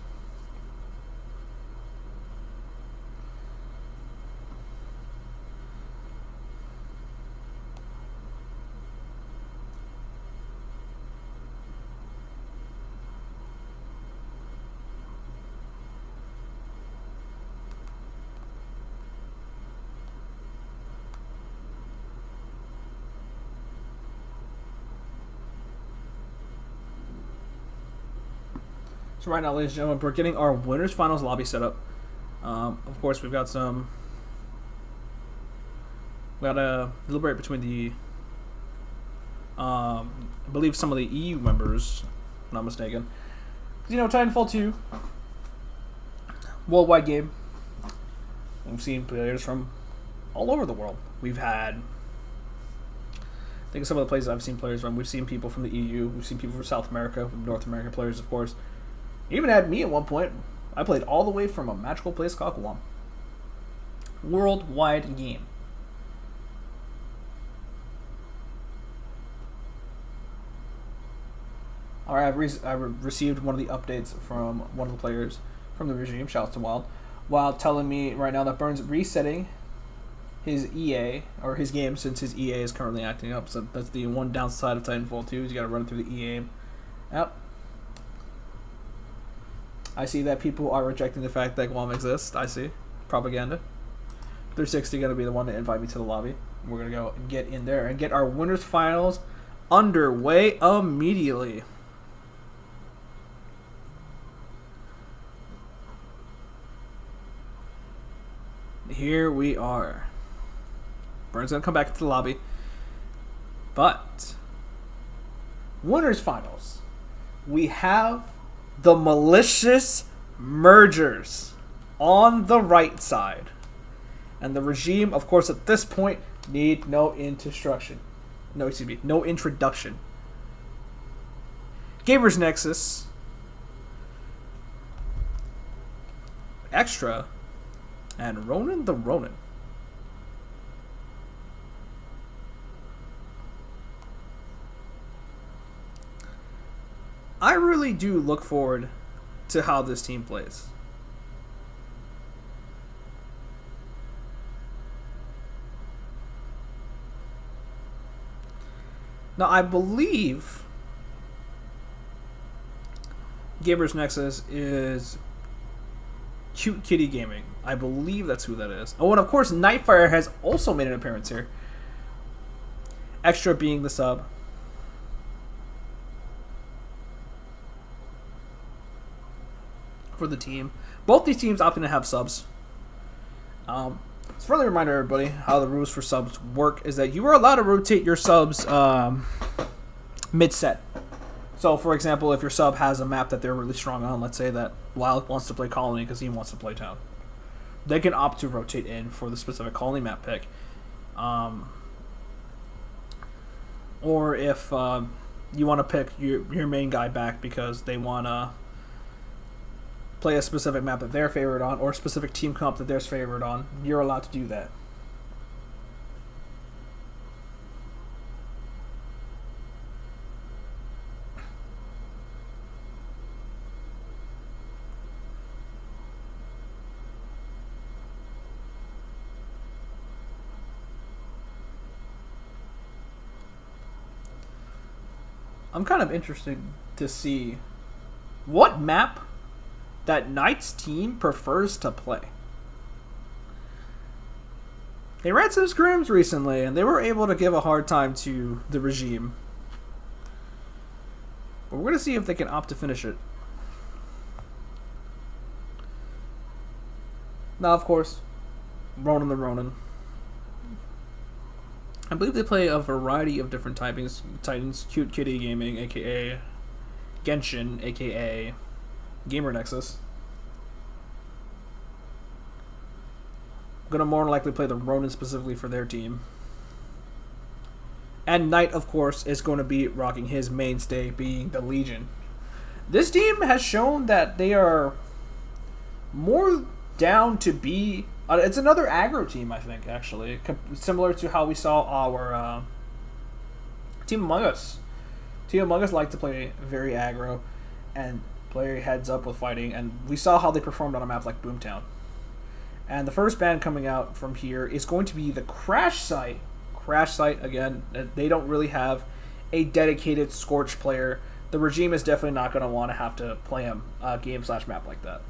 S1: So right now, ladies and gentlemen, we're getting our winners finals lobby set up. Of course, we've got some. We gotta deliberate between the. I believe some of the EU members, if I'm not mistaken. You know, Titanfall 2, worldwide game. We've seen players from all over the world. We've had. I think of some of the places I've seen players from. We've seen people from the EU. We've seen people from South America, from North American players, of course. Even had me at one point. I played all the way from a magical place called Guam. Worldwide game. Alright, I've received one of the updates from one of the players from the regime, shouts to Wild, while telling me right now that Burns resetting his EA, or his game, since his EA is currently acting up. So that's the one downside of Titanfall 2, is you gotta run through the EA. Yep. I see that people are rejecting the fact that Guam exists. I see. Propaganda. 360 going to be the one to invite me to the lobby. We're going to go get in there and get our winners finals underway immediately. Here we are. Burns going to come back into the lobby. But winners finals. We have the Malicious Mergers on the right side. And the regime, of course, at this point, need no introduction. No introduction. Gamers Nexus. Extra, and Ronan the Ronin. I really do look forward to how this team plays. Now, I believe Gamers Nexus is Cute Kitty Gaming. I believe that's who that is. Oh, and of course, Nightfire has also made an appearance here. Extra being the sub. For the team. Both these teams opting to have subs. It's a friendly reminder, everybody, how the rules for subs work is that you are allowed to rotate your subs mid-set. So, for example, if your sub has a map that they're really strong on, let's say that Wild wants to play Colony because he wants to play Town, they can opt to rotate in for the specific Colony map pick. Or if you want to pick your main guy back because they want to play a specific map that they're favored on, or a specific team comp that they're favored on, you're allowed to do that. I'm kind of interested to see what map that Knight's team prefers to play. They ran some scrims recently, and they were able to give a hard time to the regime. But we're going to see if they can opt to finish it. Now, of course, Ronan the Ronin. I believe they play a variety of different Titans. Cute Kitty Gaming, a.k.a. Genshin, a.k.a. Gamer Nexus. Gonna more than likely play the Ronin specifically for their team. And Knight, of course, is going to be rocking his mainstay, being the Legion. This team has shown that they are more down to be... it's another aggro team, I think, actually. Similar to how we saw our Team Among Us. Team Among Us like to play very aggro and play heads up with fighting, and we saw how they performed on a map like Boomtown. And the first band coming out from here is going to be the Crash Site. Crash Site, again, they don't really have a dedicated Scorch player. The regime is definitely not going to want to have to play a game/map like that.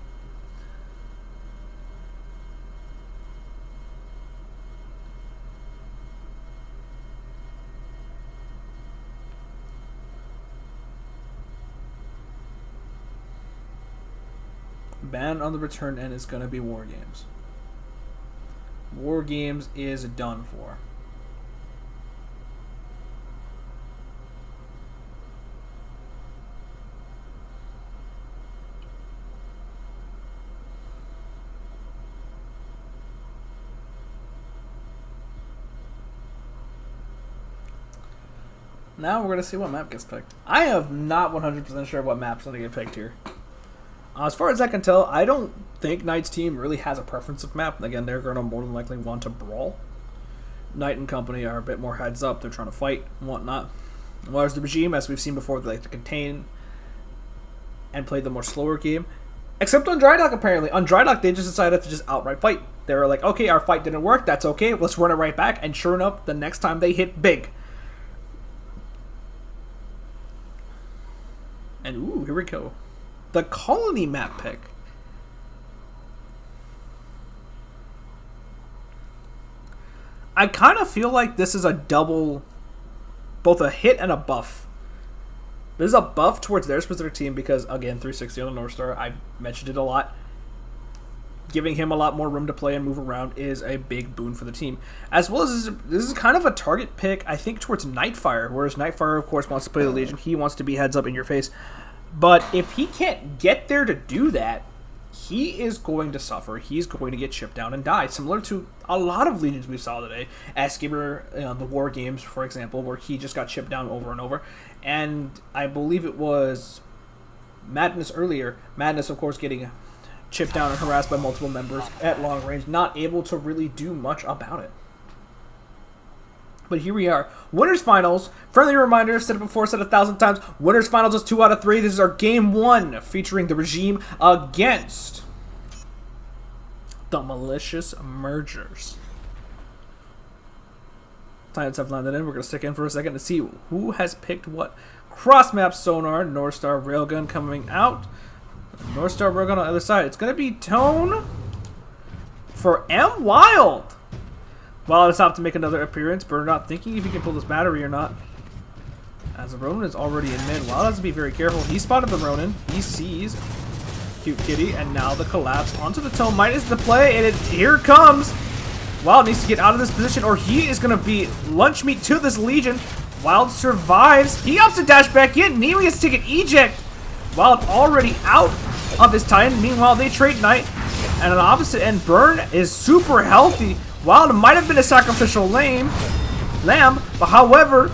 S1: Ban on the return end is going to be War Games. War Games is done for. Now we're going to see what map gets picked. I am not 100% sure what map's going to get picked here. As far as I can tell, I don't think Knight's team really has a preference of map. Again, they're going to more than likely want to brawl. Knight and company are a bit more heads up. They're trying to fight and whatnot. Whereas the regime, as we've seen before, they like to contain and play the more slower game. Except on Drydock, apparently. On Drydock, they just decided to just outright fight. They were like, okay, our fight didn't work. That's okay. Let's run it right back. And sure enough, the next time they hit big. And ooh, here we go. The Colony map pick. I kind of feel like this is a double, both a hit and a buff. This is a buff towards their specific team because, again, 360 on the North Star, I mentioned it a lot. Giving him a lot more room to play and move around is a big boon for the team. As well as this is kind of a target pick, I think, towards Nightfire, whereas Nightfire, of course, wants to play the Legion. He wants to be heads up in your face. But if he can't get there to do that, he is going to suffer. He's going to get chipped down and die, similar to a lot of Legions we saw today. Gamer, the War Games, for example, where he just got chipped down over and over. And I believe it was Madness earlier. Madness, of course, getting chipped down and harassed by multiple members at long range, not able to really do much about it. But here we are. Winners Finals. Friendly reminder, said it before, said 1,000 times. Winners Finals is 2 out of 3. This is our Game 1 featuring the Regime against the Malicious Mergers. Titans have landed in. We're going to stick in for a second to see who has picked what. Cross-map sonar, North Star Railgun coming out. North Star Railgun on the other side. It's going to be Tone for M. Wild. Wild is out to make another appearance. Burner not thinking if he can pull this battery or not. As the Ronin is already in mid. Wild has to be very careful. He spotted the Ronin. He sees Cute Kitty, and now the collapse onto the Tone. Midas the play, and here it comes. Wild needs to get out of this position, or he is going to be lunch meat to this Legion. Wild survives. He opts to dash back in. Neely has to take an eject. Wild already out of his Titan. Meanwhile, they trade Knight. And on the opposite end, Burn is super healthy. Wild might have been a sacrificial lamb, but however,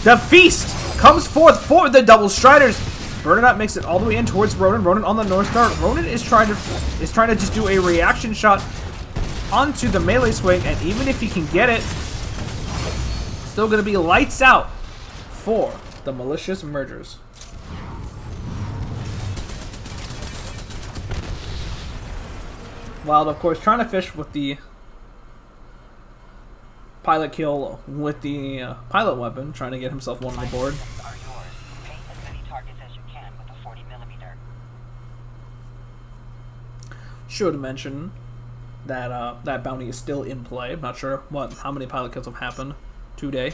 S1: the feast comes forth for the double Striders. Burnout makes it all the way in towards Ronin. Ronin on the North Star. Ronin is trying to just do a reaction shot onto the melee swing, and even if he can get it, still going to be lights out for the Malicious Mergers. Wild, of course, trying to fish with the pilot kill with the pilot weapon, trying to get himself one on the board. Should mention that that bounty is still in play. I'm not sure how many pilot kills have happened today.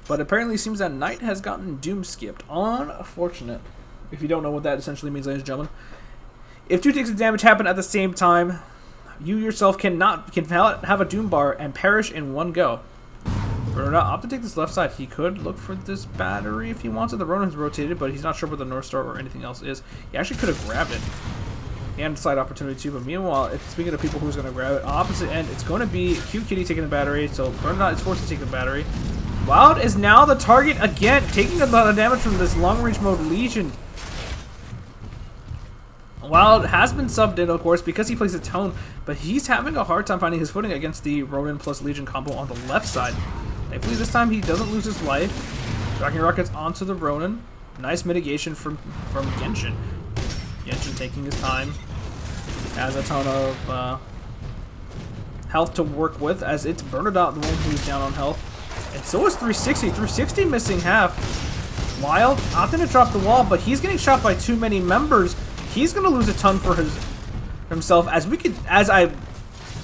S1: But apparently it seems that Knight has gotten Doom skipped. Unfortunate. If you don't know what that essentially means, ladies and gentlemen. If 2 ticks of damage happen at the same time, you yourself can have a Doom bar and perish in one go. Burner opt to take this left side. He could look for this battery if he wants it. The Ronin's rotated, but he's not sure where the North Star or anything else is. He actually could have grabbed it. And side opportunity too, but meanwhile, speaking of people who's going to grab it, opposite end, it's going to be Cute Kitty taking the battery, so Burnout is forced to take the battery. Wild is now the target again, taking a lot of damage from this long-range mode Legion. Wild has been subbed in, of course, because he plays a Tone, but he's having a hard time finding his footing against the Ronin plus Legion combo on the left side. Thankfully, this time he doesn't lose his life. Tracking rockets onto the Ronin. Nice mitigation from Genshin. Genshin taking his time. Has a ton of health to work with, as it's Bernadotte, the one who's down on health. And so is 360. 360 missing half. Wild opting to drop the wall, but he's getting shot by too many members. He's gonna lose a ton for himself.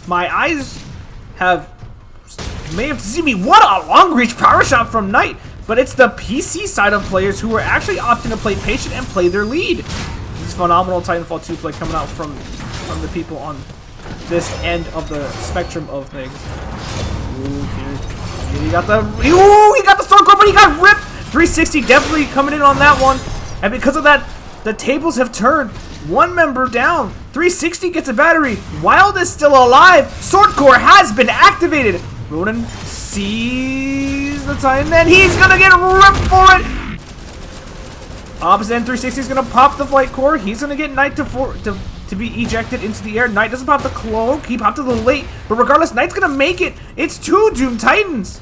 S1: My eyes may have seen me. What a long reach power shot from Knight, but it's the PC side of players who are actually opting to play patient and play their lead. This is phenomenal Titanfall 2 play coming out from the people on this end of the spectrum of things. Ooh, he got the sword core, but he got ripped. 360 definitely coming in on that one, and because of that, the tables have turned. One member down. 360 gets a battery. Wild is still alive. Sword core has been activated. Ronin sees the time, and he's gonna get ripped for it. Opposite end, 360 is gonna pop the flight core. He's gonna get Knight to be ejected into the air. Knight doesn't pop the cloak. He popped a little late, but regardless, Knight's gonna make it. It's 2 Doom Titans.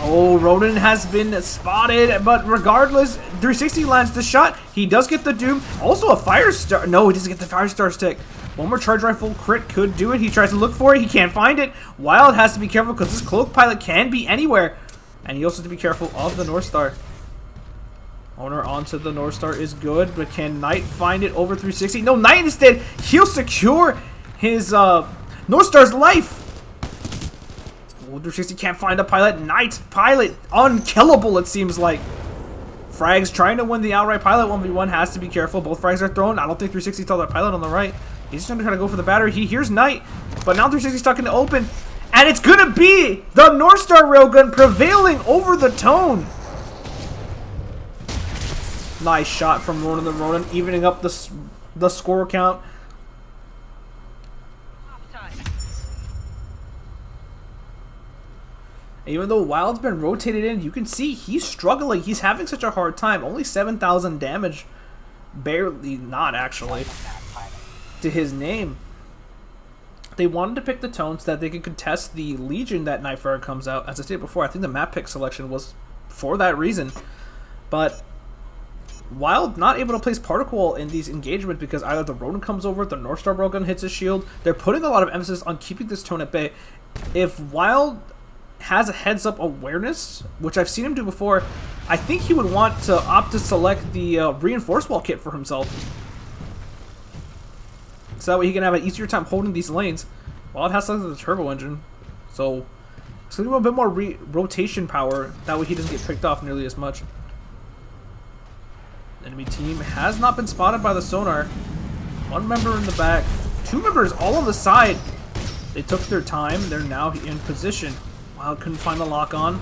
S1: Oh, Ronin has been spotted, but regardless, 360 lands the shot. He does get the Doom. Also a Fire Star. No, he doesn't get the Fire Star stick. One more Charge Rifle crit could do it. He tries to look for it. He can't find it. Wild has to be careful because this Cloak Pilot can be anywhere. And he also has to be careful of the North Star. Owner onto the North Star is good, but can Knight find it over 360? No, Knight instead, he'll secure his North Star's life. 360 can't find a pilot. Knight's pilot, unkillable it seems like. Frags trying to win the outright pilot 1v1, has to be careful. Both frags are thrown. I don't think 360 saw that pilot on the right. He's just going to try to go for the battery. He hears Knight, but now 360 stuck in the open. And it's going to be the North Star Railgun prevailing over the Tone. Nice shot from Ronin the Ronin, evening up the score count. Even though Wild's been rotated in, you can see he's struggling. He's having such a hard time. Only 7,000 damage. Barely, not actually, to his name. They wanted to pick the tone so that they could contest the Legion that Nightfire comes out. As I stated before, I think the map pick selection was for that reason. But Wild not able to place Particle in these engagements because either the Ronin comes over, the North Star Railgun hits his shield. They're putting a lot of emphasis on keeping this tone at bay. If Wild has a heads-up awareness, which I've seen him do before, I think he would want to opt to select the reinforced wall kit for himself. So that way he can have an easier time holding these lanes. Wild has something with the turbo engine, so it's going to give him a bit more rotation power. That way he doesn't get picked off nearly as much. Enemy team has not been spotted by the sonar. One member in the back, two members all on the side. They took their time. They're now in position. Wild couldn't find the lock on,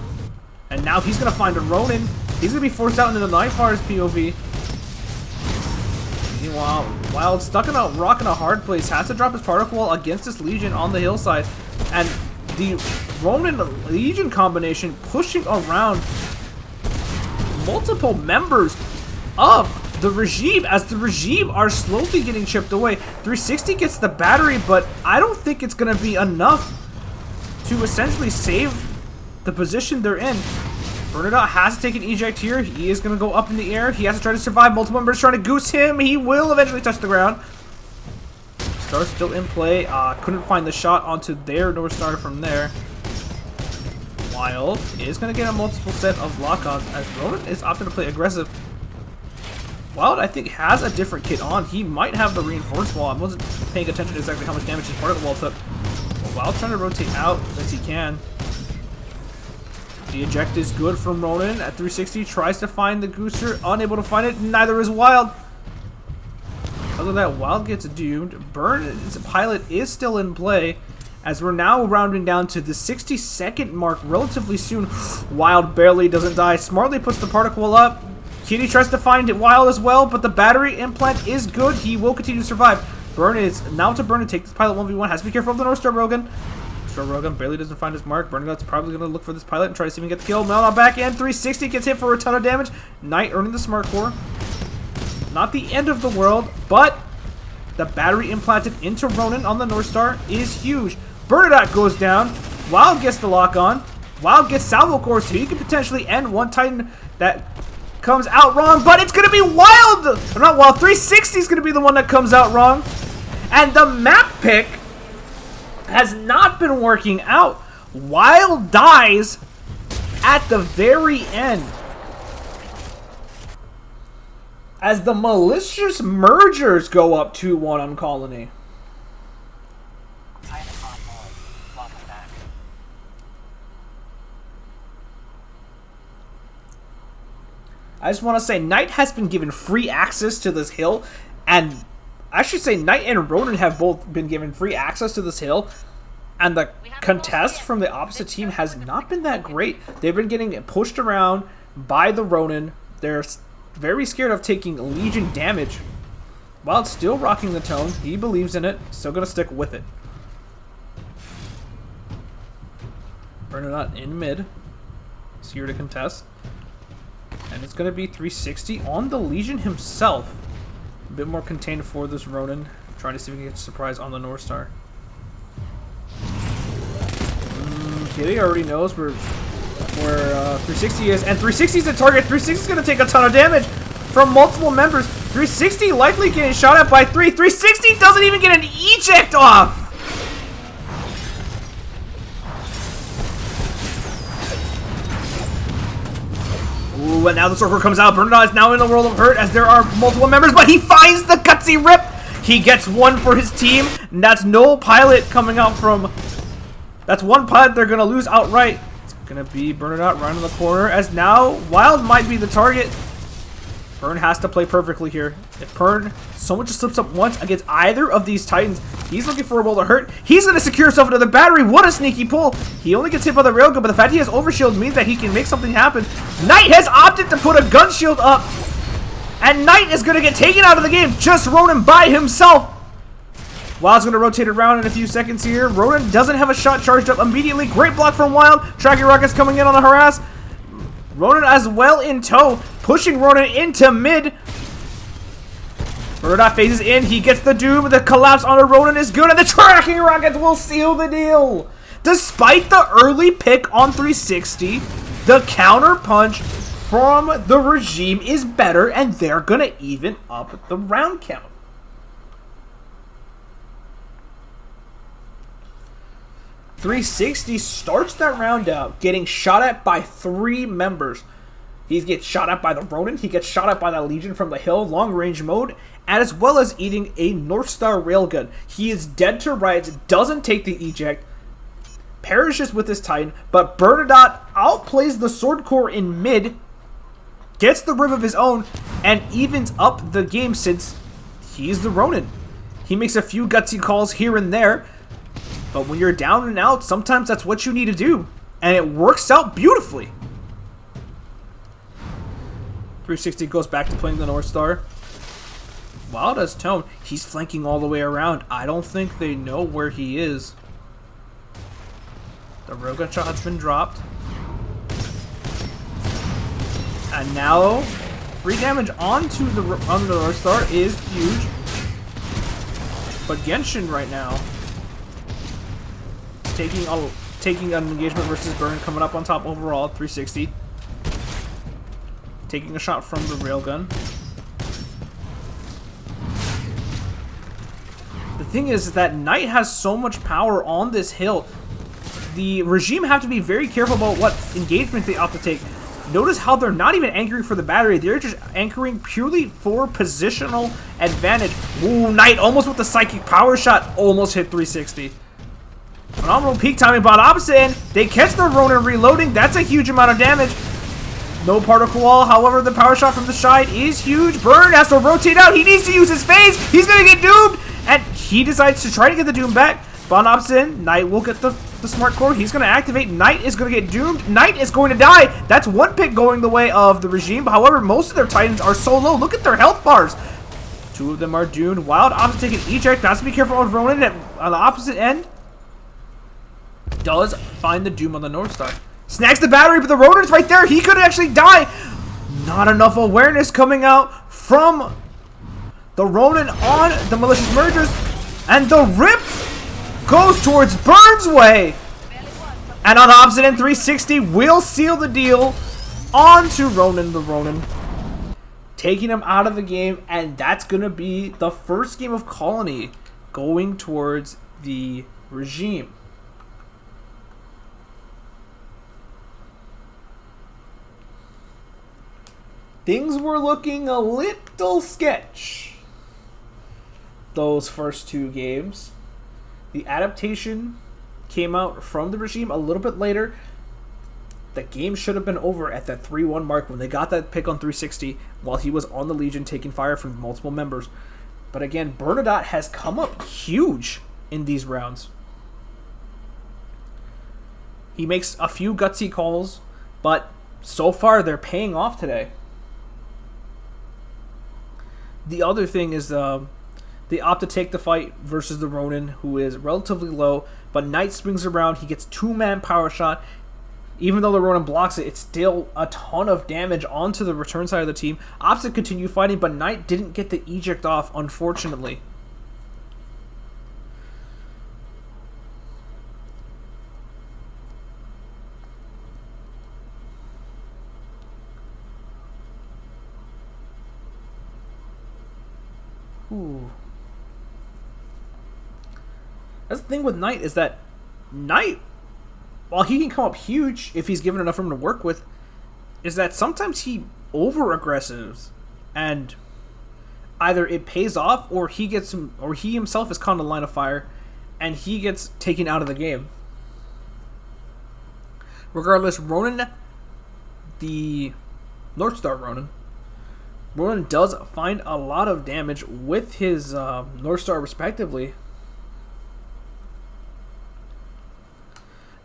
S1: and now he's going to find a Ronin. He's going to be forced out into the Nightfire's POV. Meanwhile, Wild stuck in a rock in a hard place, has to drop his particle wall against this Legion on the hillside, and the Ronin Legion combination pushing around multiple members of the regime as the regime are slowly getting chipped away. 360 gets the battery, but I don't think it's going to be enough to essentially save the position they're in. Bernadette has to take an eject here. He is going to go up in the air. He has to try to survive. Multiple members trying to goose him. He will eventually touch the ground. Star still in play. Couldn't find the shot onto their North Star from there. Wild is going to get a multiple set of lock-ons as Ronin is opting to play aggressive. Wild, I think, has a different kit on. He might have the reinforced wall. I wasn't paying attention to exactly how much damage his part of the wall took. But Wild trying to rotate out as he can. The eject is good from Ronin at 360. Tries to find the Gooser. Unable to find it. Neither is Wild. Because of that, Wild gets doomed. Burn's pilot is still in play. As we're now rounding down to the 60-second mark relatively soon. Wild barely doesn't die. Smartly puts the particle up. Kitty tries to find it Wild as well, but the battery implant is good. He will continue to survive. Burn is now to Burn to take this pilot 1v1. Has to be careful of the North Star Rogan. Star Rogan barely doesn't find his mark. Bernadette's probably going to look for this pilot and try to see if he can get the kill. Mel on back end. 360 gets hit for a ton of damage. Knight earning the smart core. Not the end of the world, but the battery implanted into Ronin on the North Star is huge. Bernadette goes down. Wild gets the lock on. Wild gets salvo core, so he could potentially end one Titan that comes out wrong, but it's going to be Wild! Or not Wild, 360 is going to be the one that comes out wrong. And the map pick has not been working out. Wild dies at the very end. As the malicious mergers go up 2-1 on Colony. I just want to say, Knight has been given free access to this hill, and I should say Knight and Ronin have both been given free access to this hill, and the contest from the opposite team has not been that great. They've been getting pushed around by the Ronin. They're very scared of taking Legion damage. Wild still rocking the tone. He believes in it. Still going to stick with it. Bernadette in mid. He's here to contest. And it's going to be 360 on the Legion himself. A bit more contained for this Ronin. Trying to see if he can get a surprise on the North Star. Kitty already knows where 360 is. And 360 is the target. 360 is going to take a ton of damage from multiple members. 360 likely getting shot at by 3. 360 doesn't even get an eject off. Ooh, and now the Sorcerer comes out. Bernadette is now in the world of hurt as there are multiple members, but he finds the gutsy rip. He gets one for his team, and that's no pilot coming out from... That's one pilot they're going to lose outright. It's going to be Bernadette right in the corner, as now Wild might be the target. Pern has to play perfectly here. If Pern so much just slips up once against either of these Titans, he's looking for a world of hurt. He's going to secure himself another battery. What a sneaky pull. He only gets hit by the railgun, but the fact he has overshield means that he can make something happen. Knight has opted to put a gun shield up, and Knight is going to get taken out of the game. Just Ronin by himself. Wild's going to rotate around in a few seconds here. Ronan doesn't have a shot charged up immediately. Great block from Wild. Tracking Rockets coming in on the harass. Ronan as well in tow, pushing Ronan into mid. Bernadot phases in. He gets the Doom. The collapse onto Ronan is good, and the Tracking Rockets will seal the deal. Despite the early pick on 360, the counter punch from the Regime is better, and they're going to even up the round count. .360 starts that round out getting shot at by 3 members. He gets shot at by the Ronin, he gets shot at by the Legion from the hill, long range mode, and as well as eating a North Star railgun. He is dead to rights, doesn't take the eject, perishes with his Titan, but Bernadot outplays the Sword Core in mid, gets the Riv of his own, and evens up the game since he's the Ronin. He makes a few gutsy calls here and there, but when you're down and out, sometimes that's what you need to do. And it works out beautifully. 360 goes back to playing the North Star. Wild as Tone. He's flanking all the way around. I don't think they know where he is. The railgun shot has been dropped. And now, free damage onto the North Star is huge. But Genshin right now, taking an engagement versus Burn, coming up on top overall, 360. Taking a shot from the railgun. The thing is that Knight has so much power on this hill. The Regime have to be very careful about what engagement they opt to take. Notice how they're not even anchoring for the battery. They're just anchoring purely for positional advantage. Ooh, Knight almost with the psychic power shot. Almost hit 360. Phenomenal peak timing, but on opposite end, they catch the Ronin reloading. That's a huge amount of damage. No particle wall. However, the power shot from the side is huge. Burn has to rotate out. He needs to use his phase. He's going to get doomed. And he decides to try to get the Doom back. But on opposite end, Knight will get the smart core. He's going to activate. Knight is going to get doomed. Knight is going to die. That's one pick going the way of the Regime. However, most of their Titans are so low. Look at their health bars. 2 of them are doomed. Wild opposite taking eject. Has to be careful of Ronin on the opposite end. Does find the Doom on the North Star. Snacks the battery, but the Ronin's right there. He could actually die. Not enough awareness coming out from the Ronin on the Malicious Mergers. And the rip goes towards Burn's way. And on opposite end, 360 will seal the deal onto Ronin, the Ronin. Taking him out of the game, and that's going to be the first game of Colony going towards the Regime. Things were looking a little sketch those first 2 games. The adaptation came out from the Regime a little bit later. The game should have been over at that 3-1 mark when they got that pick on 360 while he was on the Legion taking fire from multiple members. But again, Bernadot has come up huge in these rounds. He makes a few gutsy calls, but so far they're paying off today. The other thing is they opt to take the fight versus the Ronin, who is relatively low, but Knight swings around. He gets 2-man power shot. Even though the Ronin blocks it, it's still a ton of damage onto the return side of the team. Opposite continue fighting, but Knight didn't get the eject off, unfortunately. Ooh. That's the thing with Knight, is that Knight, while he can come up huge if he's given enough room to work with, is that sometimes he over-aggressives, and either it pays off or he gets him, or he himself is caught in the line of fire and he gets taken out of the game. Regardless, Ronin, the North Star Ronin does find a lot of damage with his North Star respectively.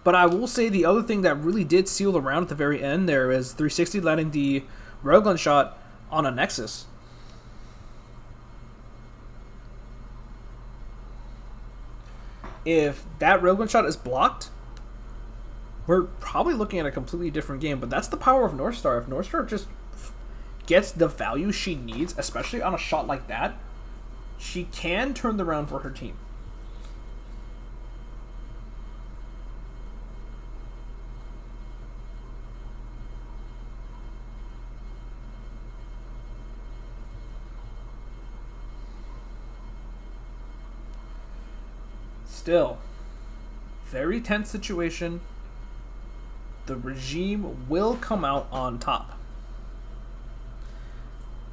S1: But I will say the other thing that really did seal the round at the very end there is 360 landing the railgun shot on a Nexus. if that railgun shot is blocked, we're probably looking at a completely different game. But that's the power of Northstar. If Northstar just gets the value she needs, especially on a shot like that, she can turn the round for her team. Still, very tense situation. The regime will come out on top.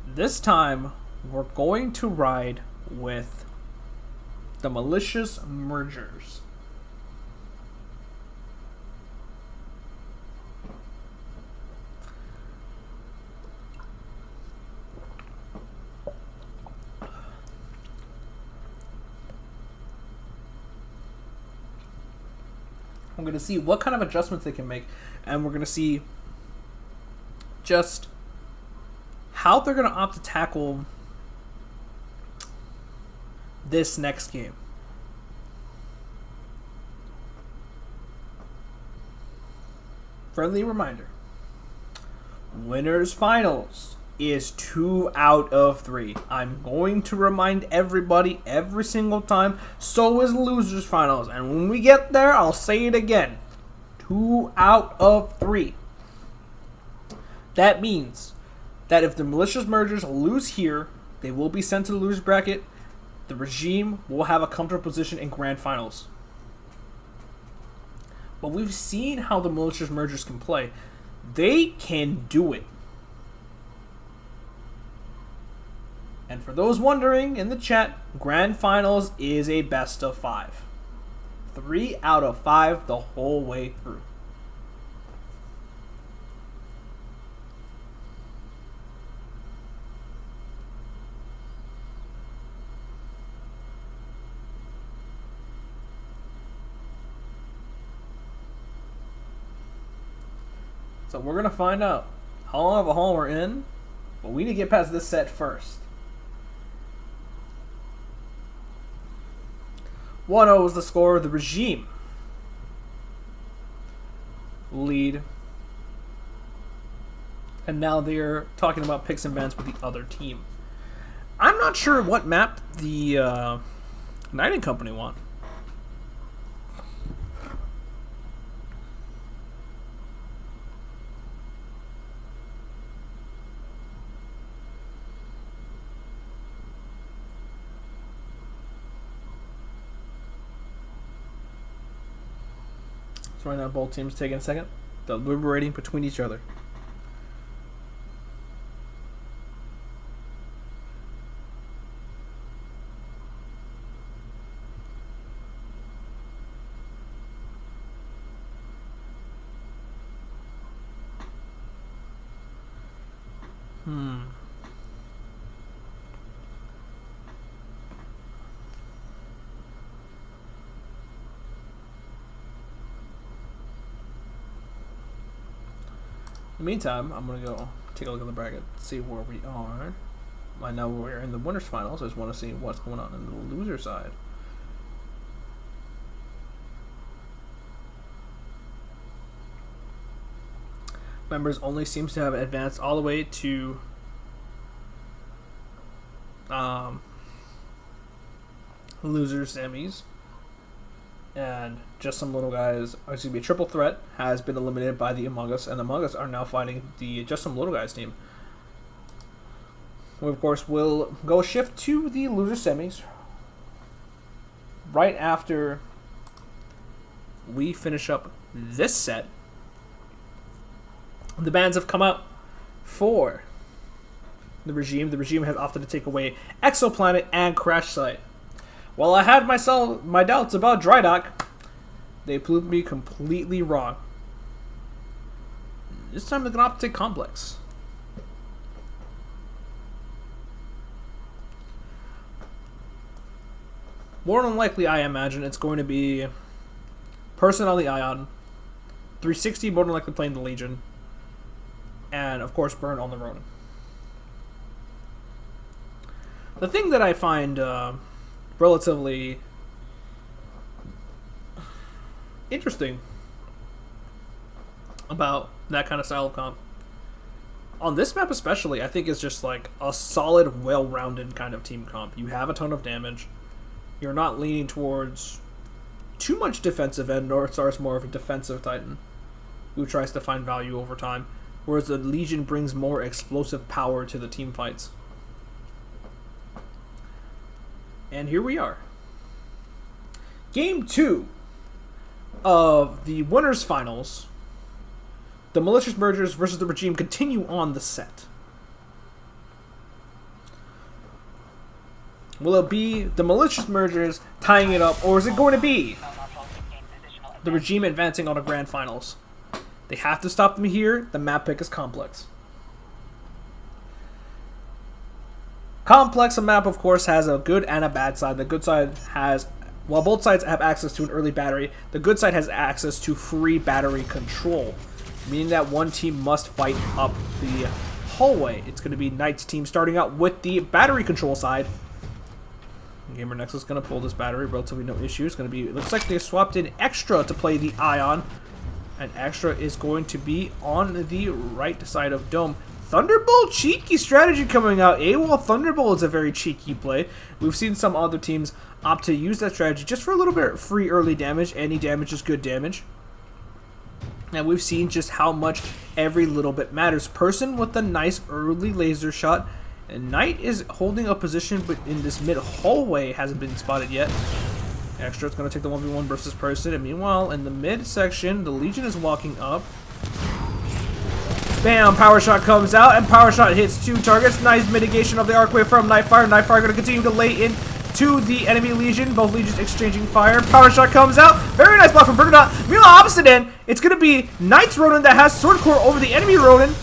S1: This time, we're going to ride with the malicious mergers. I'm going to see what kind of adjustments they can make, and we're going to see just how they're going to opt to tackle this next game. Friendly reminder, winners finals is 2 out of 3. I'm going to remind everybody every single time. So is losers finals, and when we get there, I'll say it again. 2 out of 3. That means that if the malicious mergers lose here, they will be sent to the losers bracket. The regime will have a comfortable position in grand finals. But we've seen how the malicious mergers can play. They can do it. And for those wondering in the chat, grand finals is a best of 5. 3 out of 5 the whole way through. So we're going to find out how long of a haul we're in, but we need to get past this set first. 1-0 is the score. The regime lead. And now they're talking about picks and bans with the other team. I'm not sure what map the Knighting Company want. So right now both teams taking a second, deliberating between each other. In the meantime, I'm going to go take a look at the bracket, see where we are. I know we're in the winners finals. I just want to see what's going on in the loser side. Members only seems to have advanced all the way to loser semis. And just some little guys, excuse me, Triple Threat has been eliminated by the Among Us, and the Among Us are now fighting the Just Some Little Guys team. We, of course, will go shift to the loser semis right after we finish up this set. The bans have come out for the regime. The regime has opted to take away Exoplanet and Crash Site. While I had my doubts about Dry Dock, they proved me completely wrong. This time they're going to opt to take Complex. More than likely, I imagine it's going to be Person on the Ion, 360 more than likely playing the Legion, and of course Burn on the Ronin. The thing that I find relatively interesting about that kind of style of comp. On this map especially, I think it's just like a solid, well-rounded kind of team comp. You have a ton of damage. You're not leaning towards too much defensive end, nor it's more of a defensive Titan who tries to find value over time, whereas the Legion brings more explosive power to the team fights. And here we are. Game 2 of the winners finals. The Malicious Mergers versus the Regime continue on the set. Will it be the Malicious Mergers tying it up, or is it going to be the Regime advancing on the Grand Finals? They have to stop them here. The map pick is complex. Complex, a map, of course, has a good and a bad side. The good side has, while both sides have access to an early battery, the good side has access to free battery control, meaning that one team must fight up the hallway. It's going to be Knight's team starting out with the battery control side. Gamer Nexus is going to pull this battery, relatively no issue. It's going to be, it looks like they swapped in Extra to play the Ion, and Extra is going to be on the right side of Dome. Thunderbolt, cheeky strategy coming out. AWOL Thunderbolt is a very cheeky play. We've seen some other teams opt to use that strategy just for a little bit of free early damage. Any damage is good damage. And we've seen just how much every little bit matters. Person with a nice early laser shot. And Knight is holding a position, but in this mid hallway hasn't been spotted yet. Extra is going to take the 1v1 versus Person. And meanwhile, in the mid section, the Legion is walking up. Bam! Power Shot comes out, and Power Shot hits 2 targets. Nice mitigation of the arc wave from Nightfire. Nightfire going to continue to lay in to the enemy Legion. Both Legions exchanging fire. Power Shot comes out. Very nice block from Bergadot. Meanwhile, opposite end, it's going to be Knight's Ronin that has Sword Core over the enemy Ronin.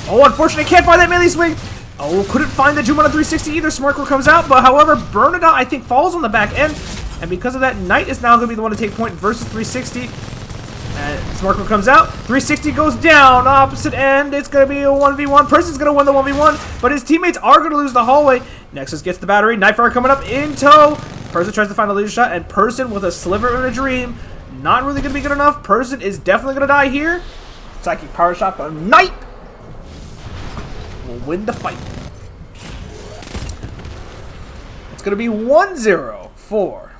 S1: Oh, unfortunately, can't find that melee swing. Oh, couldn't find the Doom on a 360 either. Smart Core comes out, but however, Bergadot, I think, falls on the back end. And because of that, Knight is now going to be the one to take point versus 360. And Smart Core comes out. 360 goes down. Opposite end, it's going to be a 1v1. Person's going to win the 1v1, but his teammates are going to lose the hallway. Nexus gets the battery. Nightfire coming up in tow. Person tries to find a laser shot, and Person with a sliver of a dream. Not really going to be good enough. Person is definitely going to die here. Psychic Power Shot from Knight will win the fight. It's going to be 1-0 for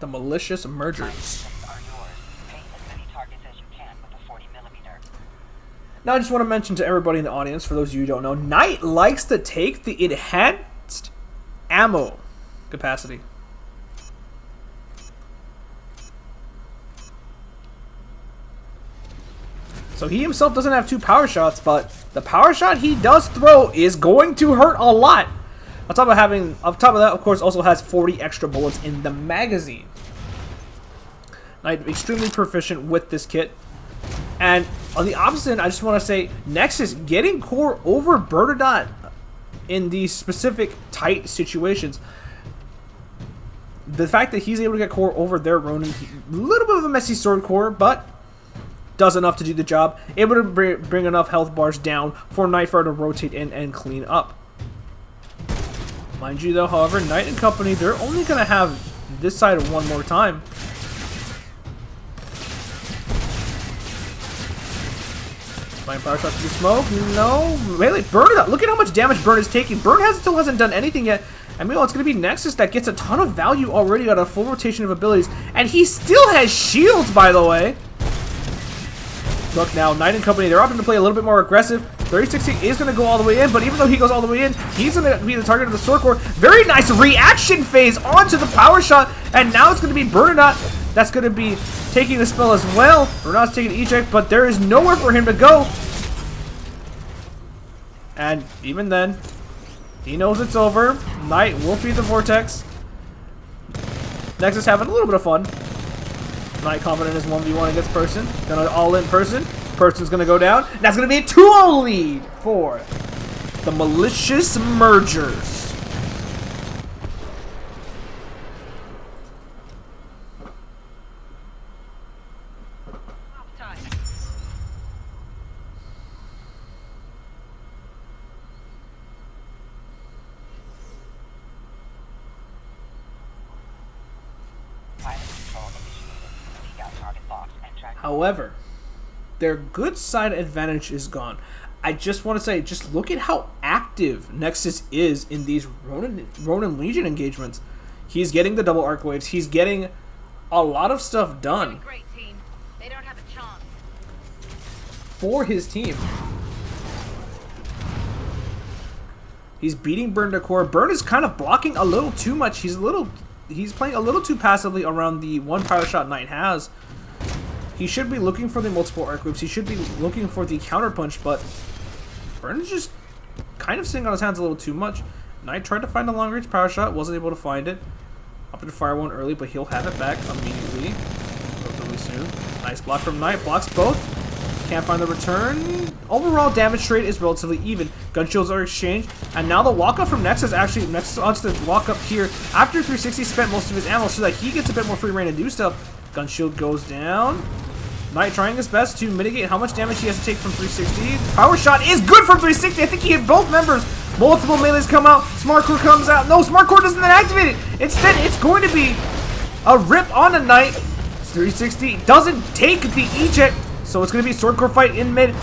S1: the Malicious Mergers. Now I just want to mention to everybody in the audience, for those of you who don't know, Knight likes to take the enhanced ammo capacity. So he himself doesn't have 2 power shots, but the power shot he does throw is going to hurt a lot. On top of that, of course, also has 40 extra bullets in the magazine. Knight extremely proficient with this kit. And on the opposite end, I just want to say, Nexus getting core over Bergadot in these specific tight situations. The fact that he's able to get core over their Ronin, a little bit of a messy sword core, but does enough to do the job. Able to bring enough health bars down for Nightfire to rotate in and clean up. Mind you though, however, Knight and company, they're only going to have this side one more time. Flying power shot to the smoke. No. Really, Burn it up. Look at how much damage Burn is taking. Burn still hasn't done anything yet. And meanwhile, it's going to be Nexus that gets a ton of value already out of full rotation of abilities. And he still has shields, by the way. Look now, Knight and company, they're opting to play a little bit more aggressive. 3060 is going to go all the way in, but even though he goes all the way in, he's going to be the target of the Sword Core. Very nice reaction phase onto the power shot, and now it's going to be Bergadot that's going to be taking the spell as well. Bernard's taking the eject, but there is nowhere for him to go. And even then, he knows it's over. Knight will feed the Vortex. Nexus having a little bit of fun. Knight confident in his 1v1 against Person. Gonna all-in Person. Person's gonna go down. That's gonna be a 2-0 lead for the Malicious Mergers. However, their good side advantage is gone. I just want to say, just look at how active Nexus is in these Ronin Legion engagements. He's getting the double arc waves. He's getting a lot of stuff done for his team. He's beating Burn Decor. Burn is kind of blocking a little too much. He's playing a little too passively around the one power shot Knight has. He should be looking for the multiple arc waves. He should be looking for the counter punch, but Burn is just kind of sitting on his hands a little too much. Knight tried to find a long range power shot, wasn't able to find it. Opted to fire one early, but he'll have it back immediately. Relatively soon. Nice block from Knight. Blocks both. Can't find the return. Overall damage rate is relatively even. Gun shields are exchanged. And now the walk-up from Nexus actually, Nexus wants to walk up here after 360 spent most of his ammo so that he gets a bit more free reign to do stuff. Gun shield goes down. Knight trying his best to mitigate how much damage he has to take from 360. Power shot is good from 360. I think he hit both members. Multiple melees come out. Smart Core comes out. No, Smart Core doesn't activate it. Instead, it's going to be a rip on a Knight. 360 doesn't take the eject, so it's going to be Sword Core fight in mid.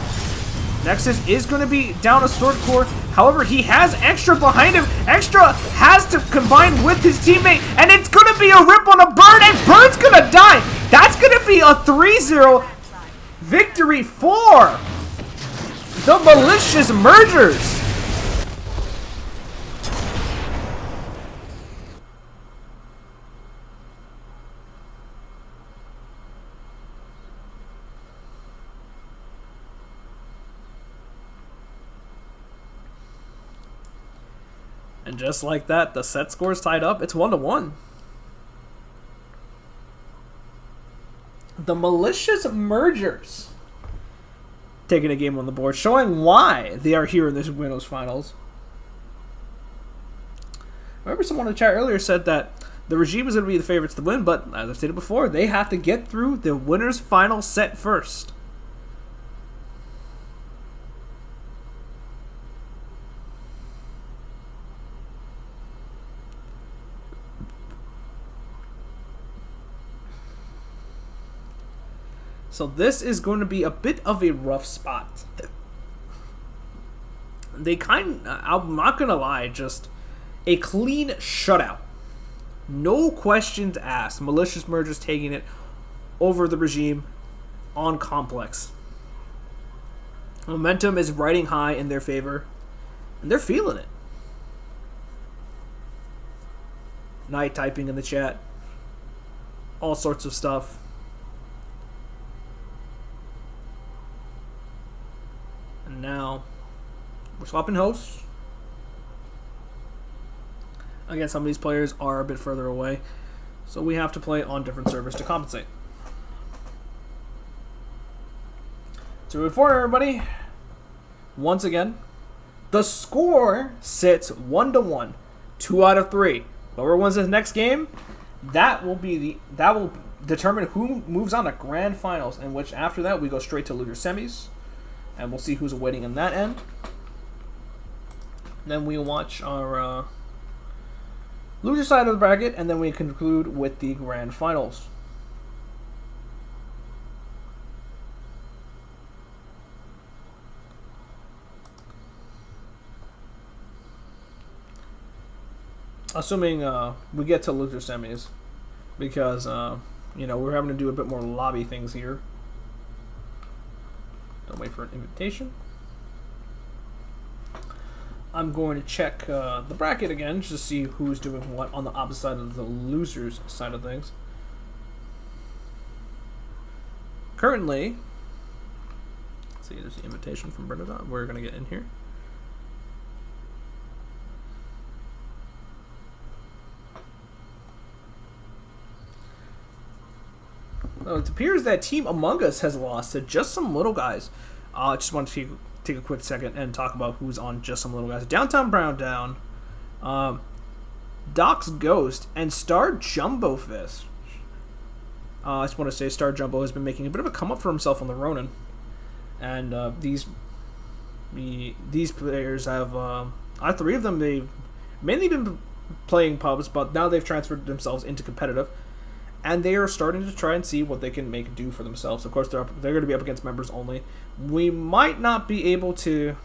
S1: Nexus is going to be down a Sword Core. However, he has Extra behind him. Extra has to combine with his teammate, and it's going to be a rip on a Burn, and Burn's going to die. That's going to be a 3-0 victory for the Malicious Mergers. And just like that, the set score is tied up. It's 1-1. The Malicious Mergers taking a game on the board, showing why they are here in this Winners Finals. I remember someone in the chat earlier said that the regime is going to be the favorites to win, but as I've stated before, they have to get through the Winners Final set first. So this is going to be a bit of a rough spot. I'm not going to lie, just a clean shutout. No questions asked. Malicious Mergers taking it over the regime on Complex. Momentum is riding high in their favor, and they're feeling it. Knight typing in the chat. All sorts of stuff. And now we're swapping hosts. Again, some of these players are a bit further away, so we have to play on different servers to compensate. To inform everybody, once again, the score sits 1-1, 2 out of 3. Whoever wins the next game, that will determine who moves on to grand finals, in which after that we go straight to loser semis. And we'll see who's waiting in that end. Then we'll watch our loser side of the bracket, and then we conclude with the grand finals. Assuming we get to loser semis, because we're having to do a bit more lobby things here. Don't wait for an invitation. I'm going to check the bracket again just to see who's doing what on the opposite side of the losers side of things. Currently, let's see, there's the invitation from Bernadette. We're going to get in here. So it appears that Team Among Us has lost to Just Some Little Guys. I just want to take a quick second and talk about who's on Just Some Little Guys. Downtown Brown Down, Doc's Ghost, and Star Jumbo Fist. I just want to say Star Jumbo has been making a bit of a come up for himself on the Ronin. And these players have, out of 3 of them, they've mainly been playing pubs, but now they've transferred themselves into competitive. and they are starting to try and see what they can make do for themselves. Of course, they're going to be up against members only. We might not be able to.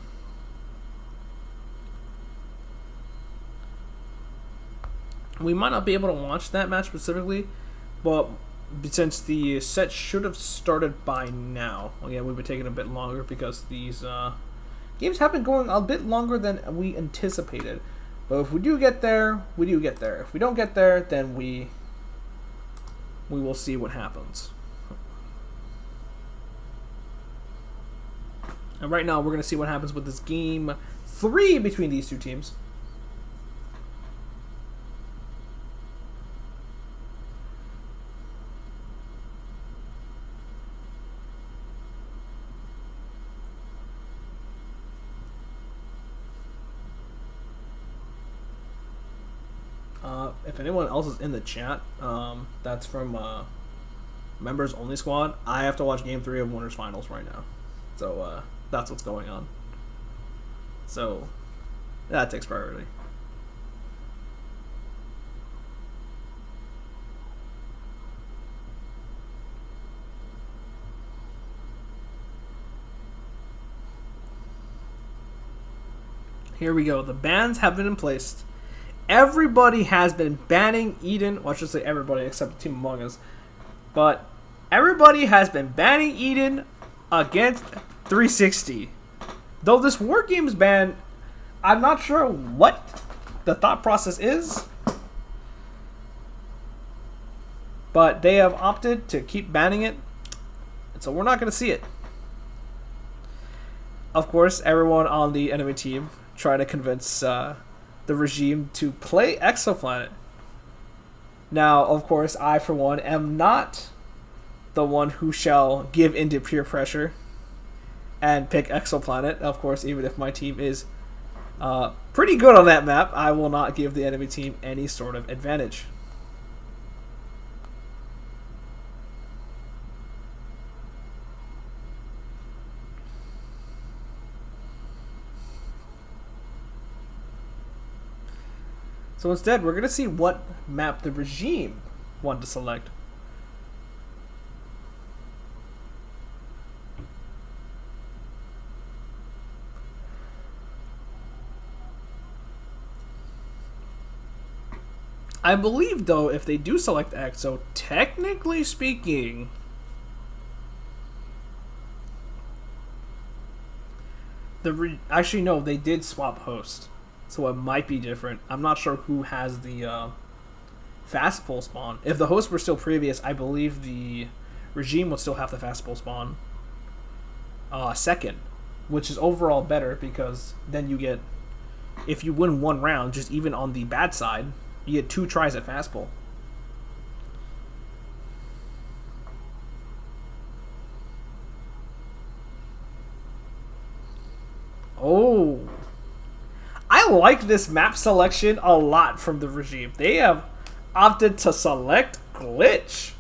S1: We might not be able to watch that match specifically, but since the set should have started by now, again, we've been taking a bit longer because these games have been going a bit longer than we anticipated. But if we do get there, we do get there. If we don't get there, then we will see what happens. And right now, we're going to see what happens with this game 3 between these two teams. If anyone else is in the chat, that's from members only squad. I have to watch game 3 of winners finals right now, so that's what's going on. So that takes priority. Here we go. The bans have been in place. Everybody has been banning Eden. Well, I should say everybody except Team Among Us. But everybody has been banning Eden against 360. Though this War Games ban, I'm not sure what the thought process is. But they have opted to keep banning it. And so we're not going to see it. Of course, everyone on the enemy team trying to convince the regime to play Exoplanet. Now, of course, I, for one, am not the one who shall give into peer pressure and pick Exoplanet. Of course, even if my team is pretty good on that map, I will not give the enemy team any sort of advantage. So instead, we're going to see what map the regime want to select. I believe, though, if they do select EXO, technically speaking, actually, no, they did swap host. So it might be different. I'm not sure who has the fast pull spawn. If the hosts were still previous, I believe the regime would still have the fast pull spawn second, which is overall better because then you get, if you win one round, just even on the bad side, you get 2 tries at fast pull. Oh. I like this map selection a lot from the regime. They have opted to select Glitch.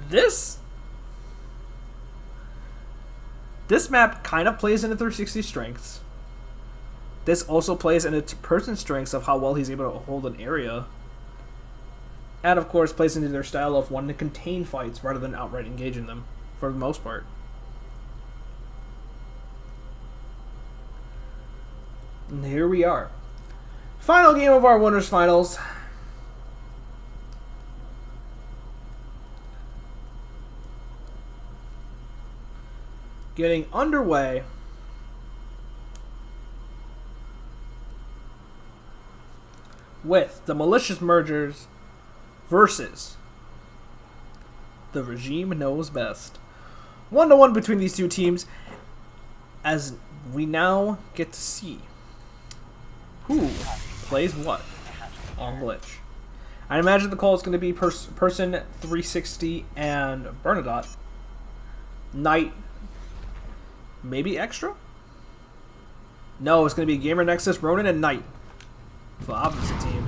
S1: This map kind of plays into 360 strengths. This also plays into person's strengths of how well he's able to hold an area. And of course plays into their style of wanting to contain fights rather than outright engaging them, for the most part. And here we are. Final game of our winners finals. Getting underway. With the malicious mergers versus the regime knows best. 1-1 between these two teams, as we now get to see who plays what on Glitch. I imagine the call is going to be Person 360 and Bernadotte. Knight, maybe Extra? No, it's going to be Gamer Nexus, Ronin, and Knight. For the opposite team.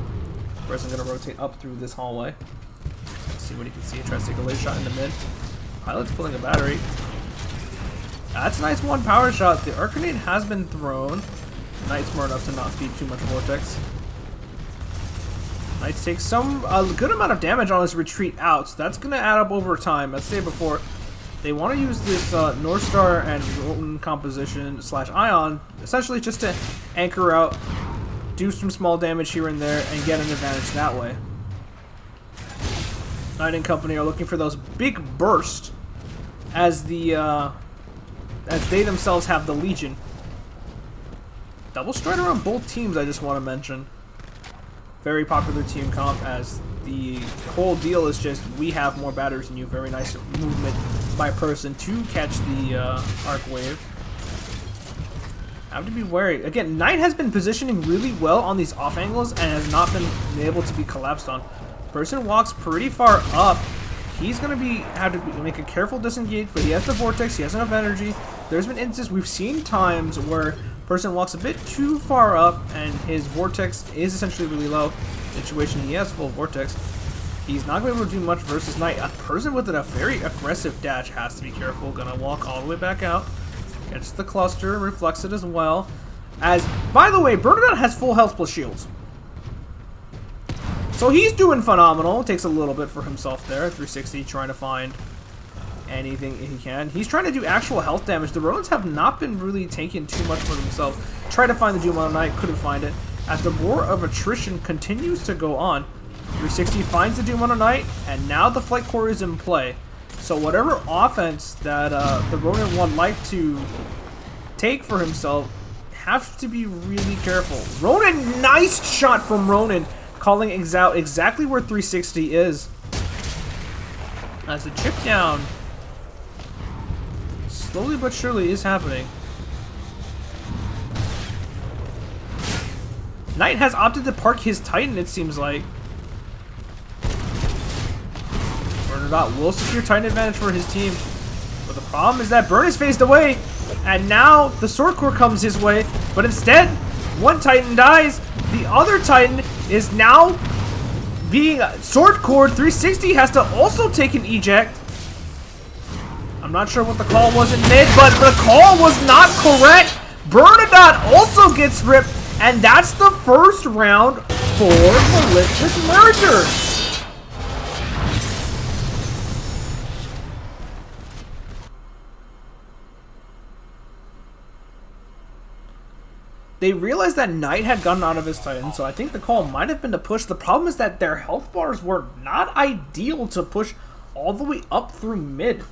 S1: Person's going to rotate up through this hallway. Let's see what he can see. Try to take a late shot in the mid. Pilot's pulling a battery. That's a nice one power shot. The arc grenade has been thrown. Knight smart enough to not feed too much vortex. Knight takes a good amount of damage on his retreat out, so that's going to add up over time. As stated before, they want to use this North Star and Ronin composition / Ion, essentially just to anchor out, do some small damage here and there, and get an advantage that way. Knight and company are looking for those big bursts as they themselves have the Legion. Double Strider on both teams, I just want to mention. Very popular team comp, as the whole deal is just we have more batteries than you. Very nice movement by person to catch the arc wave. Have to be wary. Again, Knight has been positioning really well on these off angles and has not been able to be collapsed on. Person walks pretty far up. He's going to have to make a careful disengage, but he has the vortex, he has enough energy. There's been instances, we've seen times where person walks a bit too far up and his vortex is essentially really low. Situation, he has full vortex. He's not going to be able to do much versus Knight. A person with a very aggressive dash has to be careful. Gonna walk all the way back out. Gets the cluster, reflects it as well. As, by the way, Bernadette has full health plus shields. So he's doing phenomenal. Takes a little bit for himself there. 360, trying to find anything he can. He's trying to do actual health damage. The Ronins have not been really taking too much for themselves. Tried to find the Doom on Knight, couldn't find it. As the war of attrition continues to go on, 360 finds the Doom on Knight, and now the Flight Core is in play. So whatever offense that the Ronin would like to take for himself, have to be really careful. Ronin, nice shot from Ronin, calling out exactly where 360 is. As the chip down slowly but surely is happening. Knight has opted to park his Titan, it seems like. Bernadette will secure Titan advantage for his team. But the problem is that Burn is phased away. And now the Sword Core comes his way. But instead, one Titan dies. The other Titan is now being Sword Core. 360 has to also take an eject. I'm not sure what the call was in mid, but the call was not correct. Bernadette also gets ripped. And that's the first round for Malicious Merger. They realized that Knight had gotten out of his Titan, so I think the call might have been to push. The problem is that their health bars were not ideal to push all the way up through mid.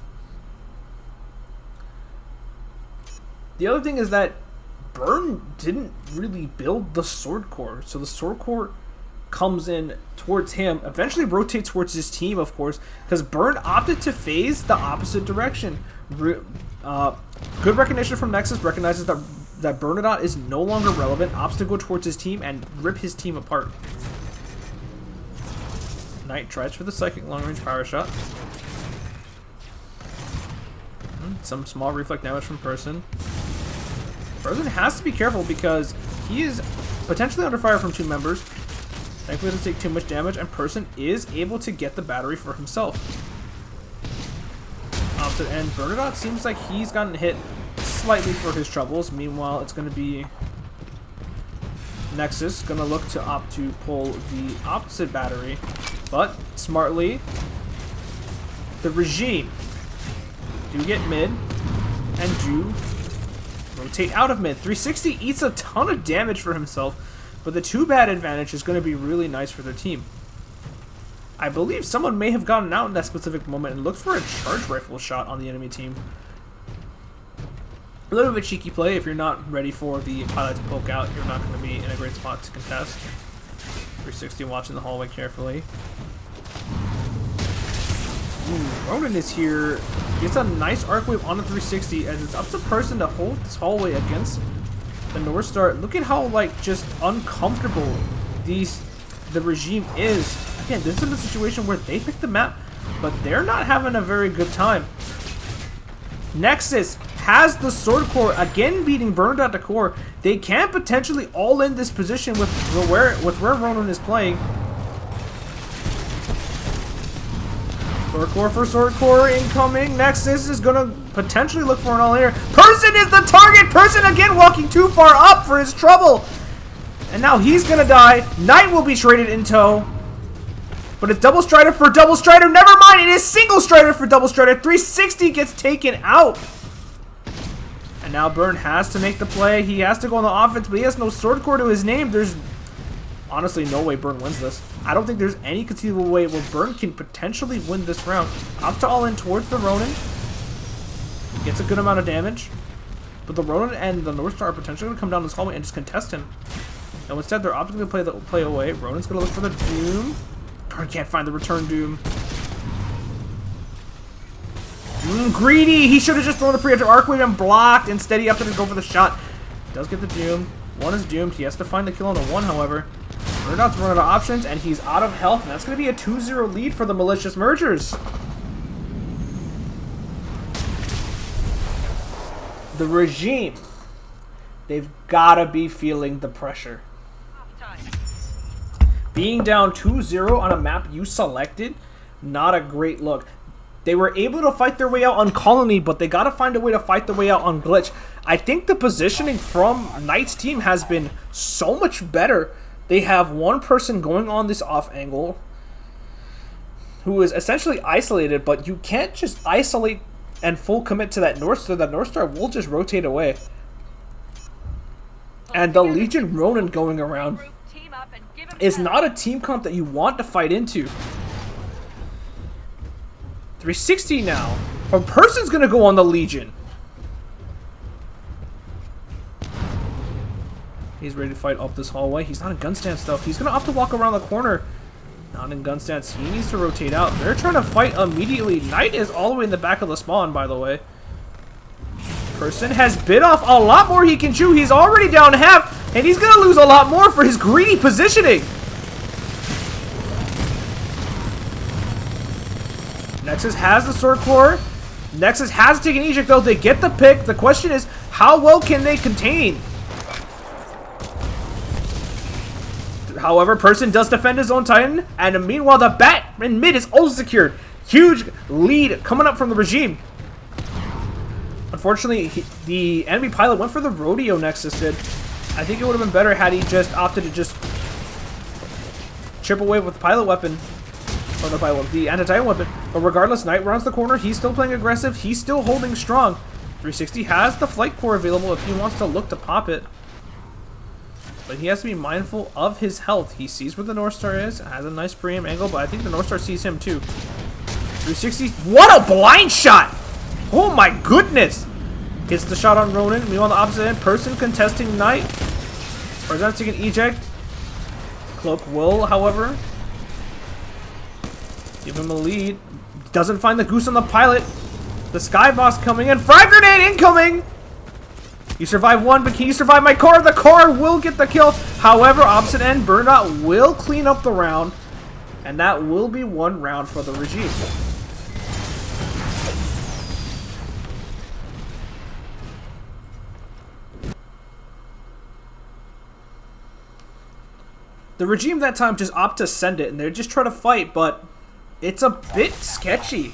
S1: The other thing is that Burn didn't really build the Sword Core, so the Sword Core comes in towards him, eventually rotates towards his team, of course, because Burn opted to phase the opposite direction. Good recognition from Nexus, recognizes that Bernadette is no longer relevant, opts to go towards his team and rip his team apart. Knight tries for the Psychic long-range power shot. Some small reflect damage from Person. Person has to be careful because he is potentially under fire from two members. Thankfully, doesn't take too much damage, and Person is able to get the battery for himself. Opposite end, Bernadette seems like he's gotten hit slightly for his troubles. Meanwhile, it's going to be Nexus going to look to opt to pull the opposite battery, but smartly, the Regime do get mid and do rotate out of mid. 360 eats a ton of damage for himself, but the 2-bat advantage is going to be really nice for their team. I believe someone may have gotten out in that specific moment and looked for a charge rifle shot on the enemy team. A little bit cheeky play. If you're not ready for the pilot to poke out, you're not going to be in a great spot to contest. 360 watching the hallway carefully. Ooh, Ronin is here. Gets a nice arc wave on the 360 as it's up to Person to hold this hallway against the North Star. Look at how, like, just uncomfortable the Regime is. Again, this is a situation where they picked the map, but they're not having a very good time. Nexus has the Sword Core, again beating Bernadette to core. They can potentially all in this position with where Ronin is playing. Sword Core for Sword Core incoming. Nexus is gonna potentially look for an all-in. Person is the target. Person again walking too far up for his trouble. And now he's gonna die. Knight will be traded in tow. But it's Double Strider for Double Strider. Never mind, it is Single Strider for Double Strider. 360 gets taken out. And now Burn has to make the play. He has to go on the offense, but he has no Sword Core to his name. There's honestly no way Burn wins this. I don't think there's any conceivable way where Burn can potentially win this round. Up to all in towards the Ronin. Gets a good amount of damage. But the Ronin and the North Star are potentially going to come down this hallway and just contest him. No, instead they're opting to play away. Ronin's going to look for the Doom. Burn can't find the return Doom. Greedy! He should have just thrown the preemptive arc wave and blocked. Instead he opted to go for the shot. Does get the Doom. One is doomed. He has to find the kill on the one, however. Burnouts run out of options, and he's out of health, and that's going to be a 2-0 lead for the Malicious Mergers. The Regime. They've got to be feeling the pressure. Being down 2-0 on a map you selected, not a great look. They were able to fight their way out on Colony, but they got to find a way to fight their way out on Glitch. I think the positioning from Knight's team has been so much better. They have one person going on this off angle who is essentially isolated, but you can't just isolate and full commit to that North Star. That North Star will just rotate away. And the Legion Ronin going around is not a team comp that you want to fight into. 360 now. A person's gonna go on the Legion. He's ready to fight up this hallway. He's not in gun stance though. He's gonna opt to walk around the corner. Not in gun stance. He needs to rotate out. They're trying to fight immediately. Knight is all the way in the back of the spawn, by the way. Person has bit off a lot more he can chew. He's already down half, and he's gonna lose a lot more for his greedy positioning. Nexus has the Sword Core. Nexus has to take an eject though. They get the pick. The question is, how well can they contain? However, Person does defend his own Titan, and meanwhile the bat in mid is also secured. Huge lead coming up from the Regime. Unfortunately, the enemy pilot went for the Rodeo. Nexus did. I think it would have been better had he just opted to just chip away with the pilot weapon. Or the anti-Titan weapon. But regardless, Knight runs the corner. He's still playing aggressive. He's still holding strong. 360 has the flight core available if he wants to look to pop it. But he has to be mindful of his health. He sees where the North Star is. Has a nice pre-aim angle, but I think the North Star sees him too. 360. What a blind shot! Oh my goodness! Gets the shot on Ronin. Meanwhile, on the opposite end, Person contesting Knight. Person's taking eject. Cloak will, however, give him a lead. Doesn't find the goose on the pilot. The Sky Boss coming in. Frag grenade incoming! You survive one, but can you survive my car? The car will get the kill. However, opposite end, Burnout will clean up the round. And that will be one round for the Regime. The Regime that time just opt to send it, and they're just trying to fight, but it's a bit sketchy.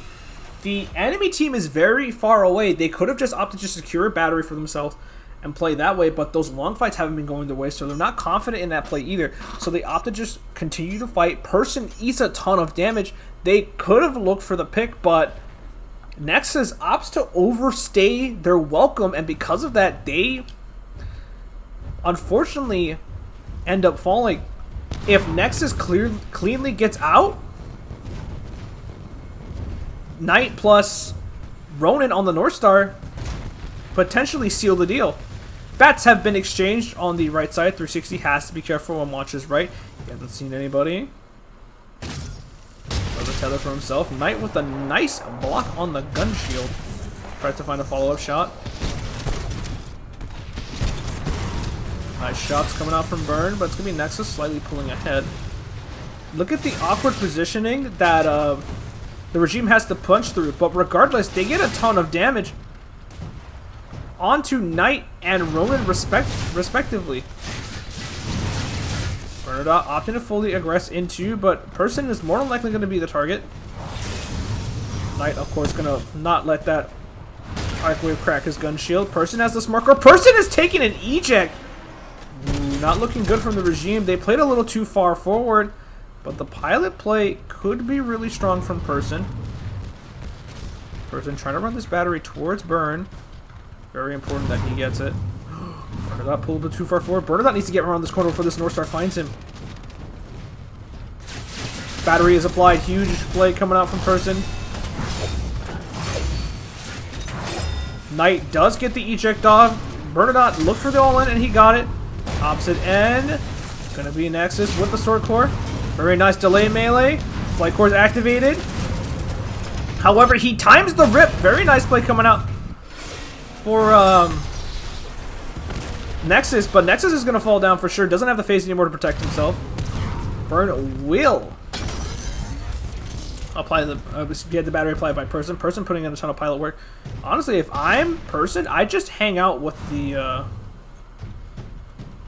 S1: The enemy team is very far away. They could have just opted to secure a battery for themselves and play that way, but those long fights haven't been going their way, so they're not confident in that play either. So they opt to just continue to fight. Person eats a ton of damage. They could have looked for the pick, but Nexus opts to overstay their welcome, and because of that, they unfortunately end up falling. If Nexus cleanly gets out, Knight plus Ronin on the North Star potentially seal the deal. Bats have been exchanged on the right side. 360 has to be careful when watches right. He hasn't seen anybody. Another tether for himself. Knight with a nice block on the gun shield. Tries to find a follow-up shot. Nice shots coming out from Burn, but it's going to be Nexus slightly pulling ahead. Look at the awkward positioning that the Regime has to punch through, but regardless, they get a ton of damage onto Knight and Ronin respectively. Bernadette opting to fully aggress into, but Person is more than likely going to be the target. Knight, of course, gonna not let that Arc Wave crack his gun shield. Person has the Smirker. Person is taking an eject. Ooh, not looking good from the regime. They played a little too far forward, but the pilot play could be really strong from Person. Person trying to run this battery towards Burn. Very important that he gets it. Bernadette pulled a bit too far forward. Bernadette needs to get around this corner before this North Star finds him. Battery is applied. Huge play coming out from Person. Knight does get the eject off. Bernadette looked for the all-in and he got it. Opposite end. Gonna be Nexus with the Sword Core. Very nice delay melee. Flight Core is activated. However, he times the rip. Very nice play coming out for Nexus, but Nexus is going to fall down for sure. Doesn't have the phase anymore to protect himself. Burn will apply the get the battery applied by Person. Person putting in a ton of pilot work. Honestly, if I'm Person, I just hang out with the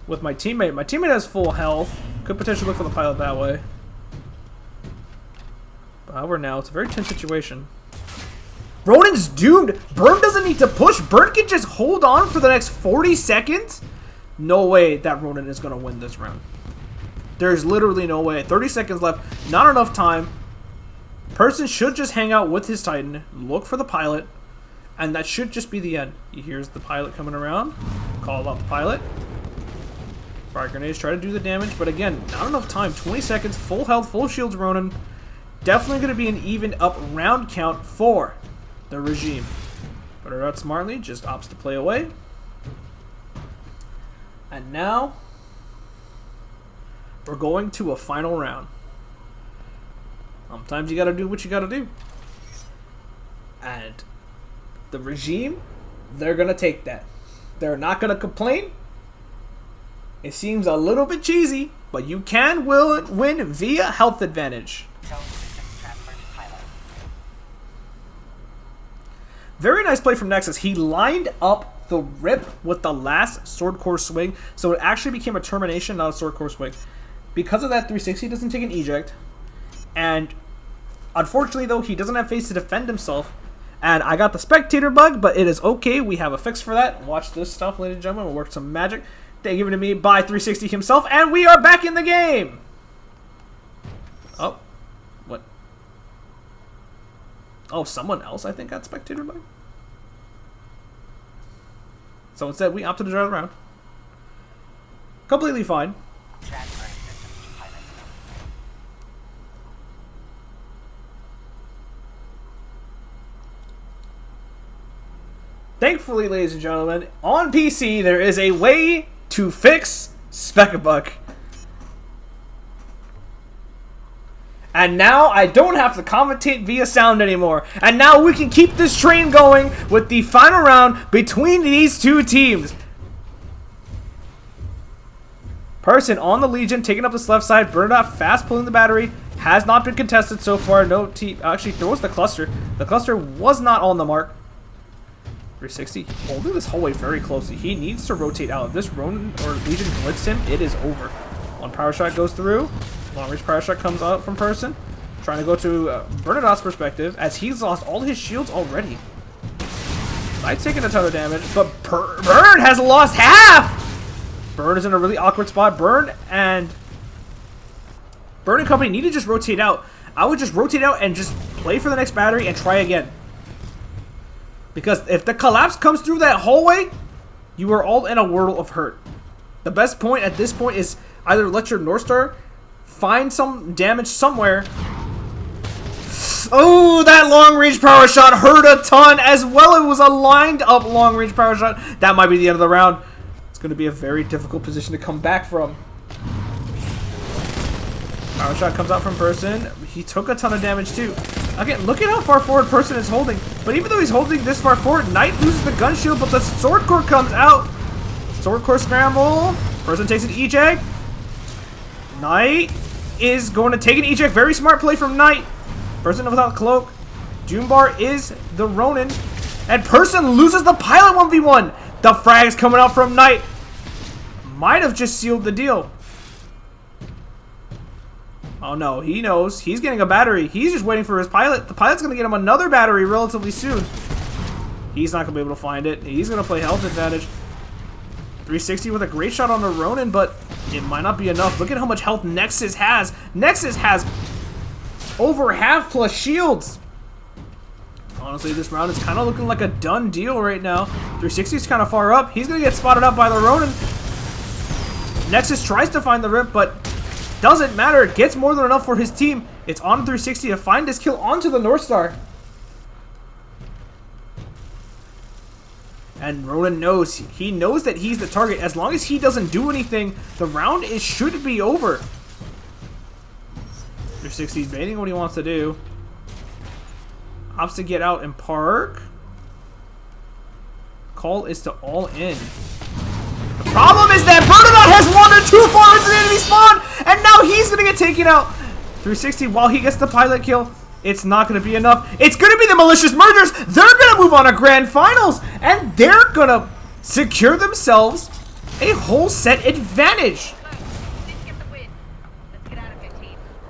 S1: with my teammate. My teammate has full health. Could potentially look for the pilot that way. However, now it's a very tense situation. Ronin's doomed. Burn doesn't need to push. Burn can just hold on for the next 40 seconds. No way that Ronin is going to win this round. There's literally no way. 30 seconds left. Not enough time. Person should just hang out with his Titan. Look for the pilot. And that should just be the end. He hears the pilot coming around. Call out the pilot. Fire grenades. Try to do the damage. But again, not enough time. 20 seconds. Full health. Full shields Ronin. Definitely going to be an even up round count for the regime. But out smartly, just opts to play away. And now, we're going to a final round. Sometimes you got to do what you got to do. And the regime, they're going to take that. They're not going to complain. It seems a little bit cheesy, but you can win via health advantage. Very nice play from Nexus. He lined up the rip with the last Sword Core swing, so it actually became a termination, not a Sword Core swing. Because of that, 360 doesn't take an eject, and unfortunately, though, he doesn't have phase to defend himself. And I got the spectator bug, but it is okay. We have a fix for that. Watch this stuff, ladies and gentlemen. We'll work some magic. They given to me by 360 himself, and we are back in the game. Oh, what? Oh, someone else, I think, got spectator bug. So instead, we opted to drive around. Completely fine. Thankfully, ladies and gentlemen, on PC, there is a way to fix spec-a-bug. And now I don't have to commentate via sound anymore. And now we can keep this train going with the final round between these two teams. Person on the Legion, taking up this left side. Bernadette fast pulling the battery. Has not been contested so far. No team actually throws the cluster. The cluster was not on the mark. 360 holding this hallway very closely. He needs to rotate out. If this Ronin or Legion blitz him, it is over. One power shot goes through. Long range power shot comes out from Person. Trying to go to Bernadette's perspective as he's lost all his shields already. Knight's taking a ton of damage, but Burn has lost half! Burn is in a really awkward spot. Burn and Company need to just rotate out. I would just rotate out and just play for the next battery and try again. Because if the collapse comes through that hallway, you are all in a whirl of hurt. The best point at this point is either let your North Star find some damage somewhere. Oh, that long-range power shot hurt a ton as well. It was a lined-up long-range power shot. That might be the end of the round. It's going to be a very difficult position to come back from. Power shot comes out from Person. He took a ton of damage too. Again, look at how far forward Person is holding. But even though he's holding this far forward, Knight loses the gun shield, but the Sword Core comes out. Sword Core scramble. Person takes an eject. Knight is going to take an eject. Very smart play from Knight. Person without cloak. Doombar is the Ronin. And Person loses the pilot 1v1. The frags coming out from Knight. Might have just sealed the deal. Oh no, he knows. He's getting a battery. He's just waiting for his pilot. The pilot's going to get him another battery relatively soon. He's not going to be able to find it. He's going to play health advantage. 360 with a great shot on the Ronin, but it might not be enough. Look at how much health Nexus has. Nexus has over half plus shields. Honestly, this round is kind of looking like a done deal right now. 360 is kind of far up. He's going to get spotted up by the Ronin. Nexus tries to find the rip, but doesn't matter. It gets more than enough for his team. It's on 360 to find this kill onto the North Star. And Ronin knows. He knows that he's the target. As long as he doesn't do anything, the round should be over. 360 is baiting what he wants to do. Opts to get out and park. Call is to all in. The problem is that Bernadotte has wandered too far into the enemy spawn, and now he's going to get taken out. 360, while he gets the pilot kill, it's not going to be enough. It's going to be the Malicious Mergers. They're going to move on to Grand Finals, and they're going to secure themselves a whole set advantage.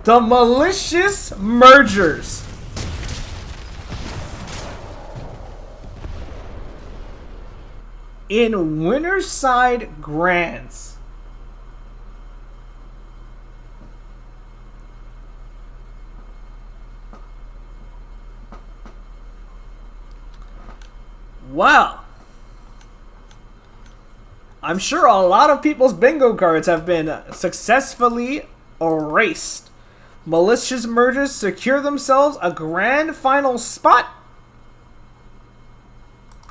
S1: The Malicious Mergers. In winner's side grands. Wow. I'm sure a lot of people's bingo cards have been successfully erased. Malicious Mergers secure themselves a grand final spot.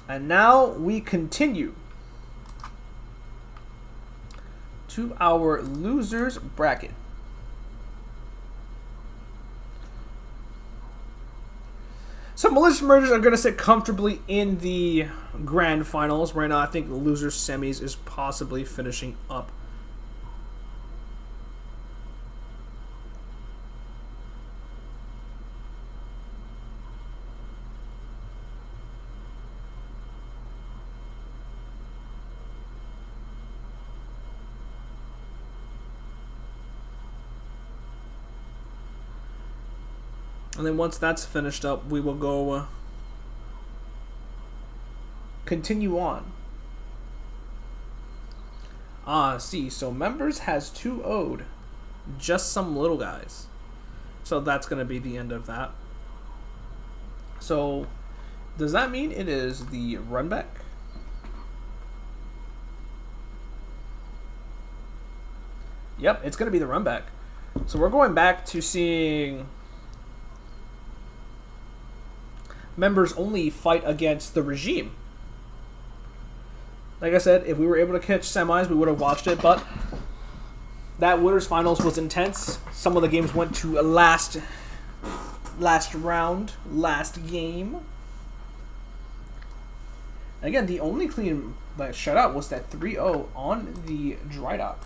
S1: And now we continue to our losers bracket. So Malicious Mergers are going to sit comfortably in the grand finals. Right now, I think the losers semis is possibly finishing up. And then once that's finished up, we will go continue on. See, so members has 2-0'd just some little guys. So that's going to be the end of that. So does that mean it is the run back? Yep, it's going to be the run back. So we're going back to seeing members only fight against the regime. Like I said, if we were able to catch semis, we would have watched it, but that winners finals was intense. Some of the games went to a last round, last game. Again, the only clean shutout was that 3-0 on the dry dock.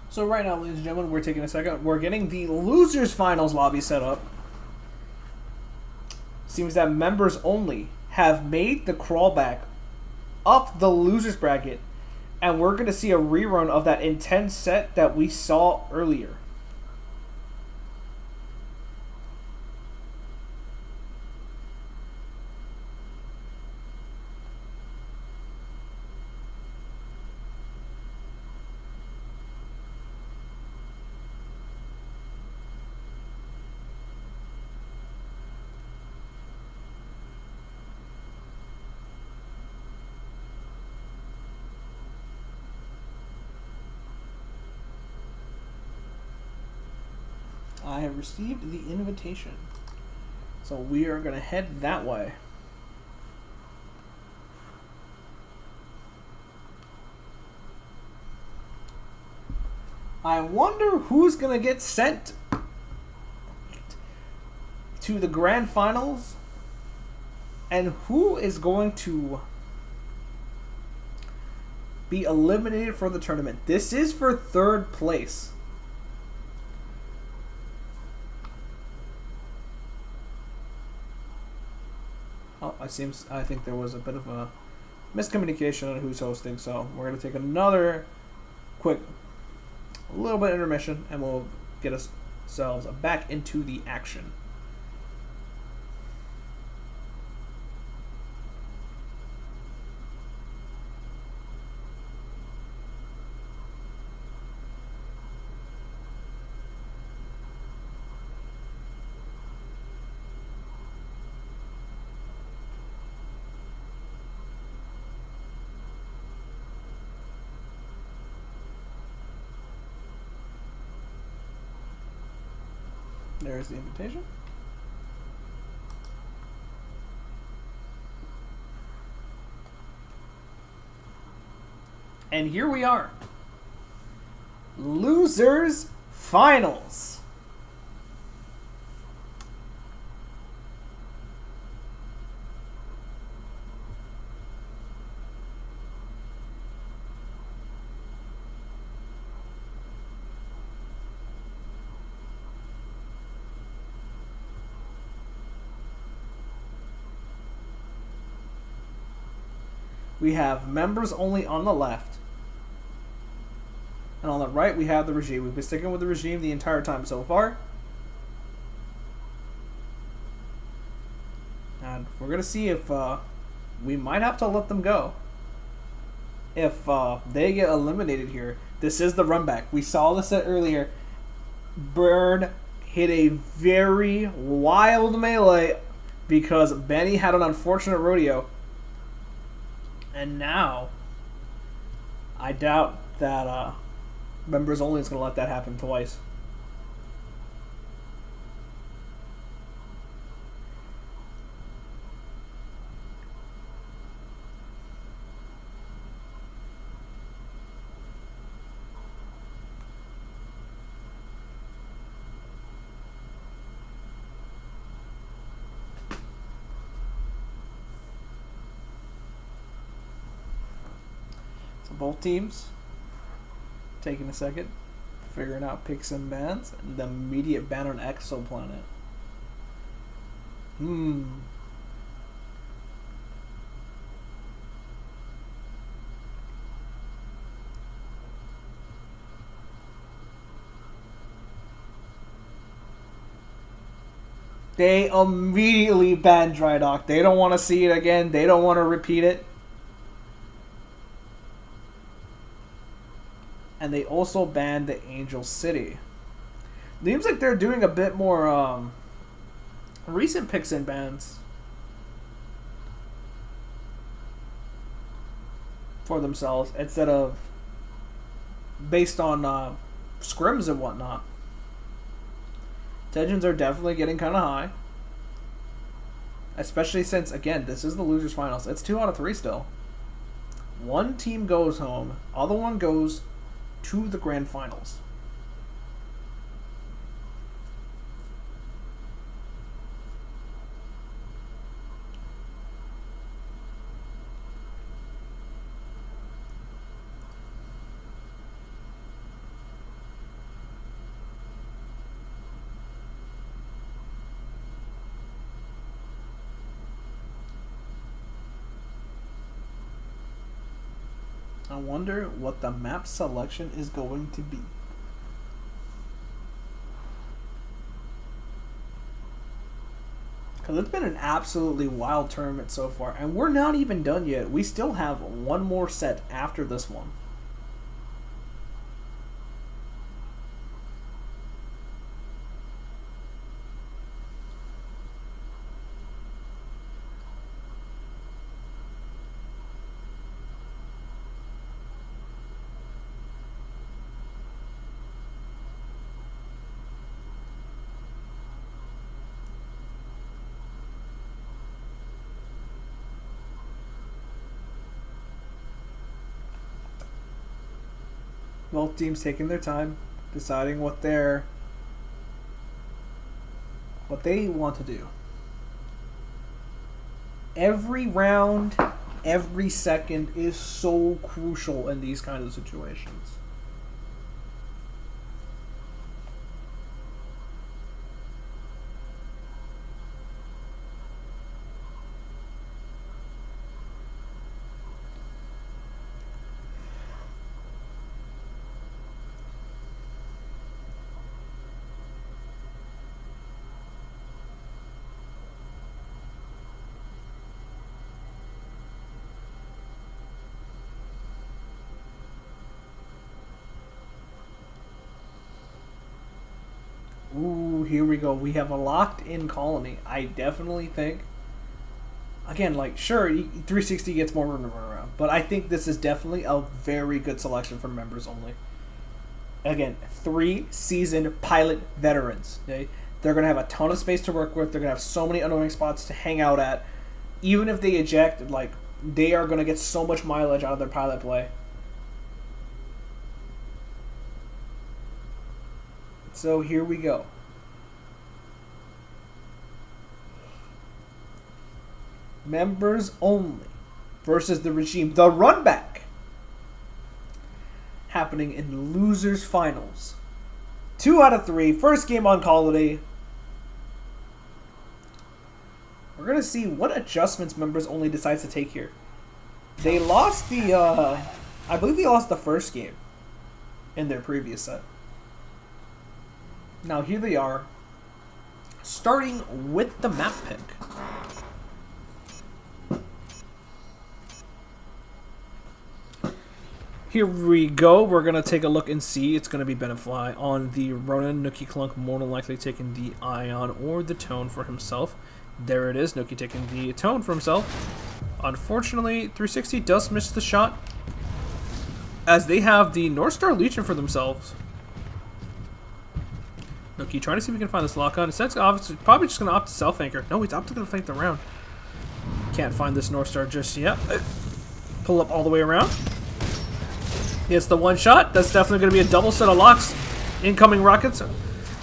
S1: So right now, ladies and gentlemen, we're taking a second. We're getting the losers finals lobby set up. Seems that members only have made the crawlback up the losers bracket, and we're going to see a rerun of that intense set that we saw earlier. I have received the invitation. So we are going to head that way. I wonder who's going to get sent to the grand finals and who is going to be eliminated from the tournament. This is for third place. Oh, I think there was a bit of a miscommunication on who's hosting, so we're going to take another quick, a little bit of intermission, and we'll get ourselves back into the action. There's the invitation. And here we are. Losers Finals. We have members only on the left. And on the right, we have the regime. We've been sticking with the regime the entire time so far. And we're going to see if we might have to let them go. If they get eliminated here. This is the run back. We saw this earlier. Bird hit a very wild melee because Benny had an unfortunate rodeo. And now, I doubt that members only is going to let that happen twice. Both teams taking a second, figuring out picks and bans, and the immediate ban on Exoplanet. They immediately banned Drydock. They don't want to see it again. They don't want to repeat it. And they also banned the Angel City. Seems like they're doing a bit more recent picks and bans for themselves instead of based on scrims and whatnot. Tensions are definitely getting kind of high. Especially since, again, this is the losers finals. It's 2 out of 3 still. One team goes home. Other one goes to the grand finals. I wonder what the map selection is going to be. Because it's been an absolutely wild tournament so far. And we're not even done yet. We still have one more set after this one. Both teams taking their time, deciding what they want to do. Every round, every second is so crucial in these kinds of situations. Ooh, here we go. We have a locked-in colony. I definitely think, again, like, sure, 360 gets more room to run around, but I think this is definitely a very good selection for members only. Again, 3 seasoned pilot veterans. Okay? They're going to have a ton of space to work with. They're going to have so many annoying spots to hang out at. Even if they eject, like, they are going to get so much mileage out of their pilot play. So here we go. Members only versus the regime. The run back. Happening in losers finals. 2 out of 3. First game on Holiday. We're going to see what adjustments members only decides to take here. They lost the, I believe they lost the first game in their previous set. Now here they are, starting with the map pick. Here we go. We're going to take a look and see. It's going to be Benefly on the Ronin. Nookie Clunk more than likely taking the Ion or the Tone for himself. There it is. Nookie taking the Tone for himself. Unfortunately, 360 does miss the shot, as they have the North Star Legion for themselves. Nookie trying to see if we can find this lock on. Instead, it's probably just going to opt to self-anchor. No, he's opting to flank the round. Can't find this North Star just yet. Pull up all the way around. It's the one shot. That's definitely going to be a double set of locks. Incoming rockets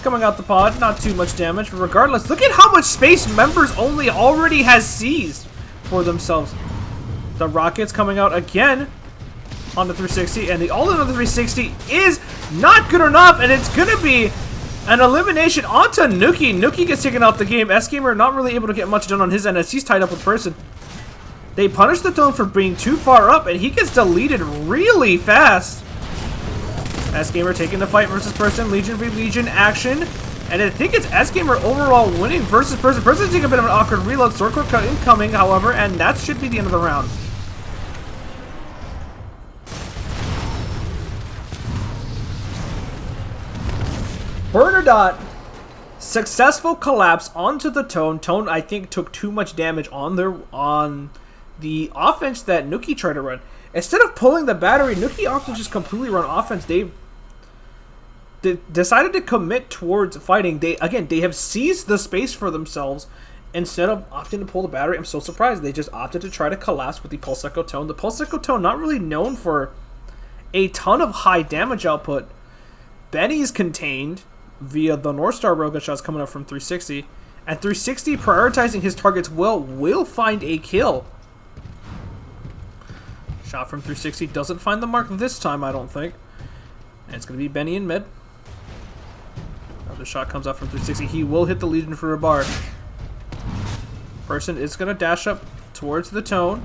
S1: coming out the pod. Not too much damage. But regardless, look at how much space members only already has seized for themselves. The rockets coming out again on the 360. And the all-in on the 360 is not good enough. And it's going to be an elimination onto Nookie. Nookie gets taken out the game. S-Gamer not really able to get much done on his end as he's tied up with Person. They punish the Tone for being too far up, and he gets deleted really fast. S-Gamer taking the fight versus Person. Legion v Legion action. And I think it's S-Gamer overall winning versus Person. Person's taking a bit of an awkward reload. Sword Court cut incoming, however, and that should be the end of the round. Bernadette, successful collapse onto the Tone. Tone, I think, took too much damage on the offense that Nookie tried to run. Instead of pulling the battery, Nookie opted to just completely run offense. They decided to commit towards fighting. They have seized the space for themselves instead of opting to pull the battery. I'm so surprised. They just opted to try to collapse with the Pulse Echo Tone. The Pulse Echo Tone not really known for a ton of high damage output. Benny's contained via the North Star rocket shots coming up from 360. And 360 prioritizing his targets will find a kill. Shot from 360 doesn't find the mark this time, I don't think. And it's going to be Benny in mid. Another shot comes out from 360. He will hit the Legion for a bar. Person is going to dash up towards the Tone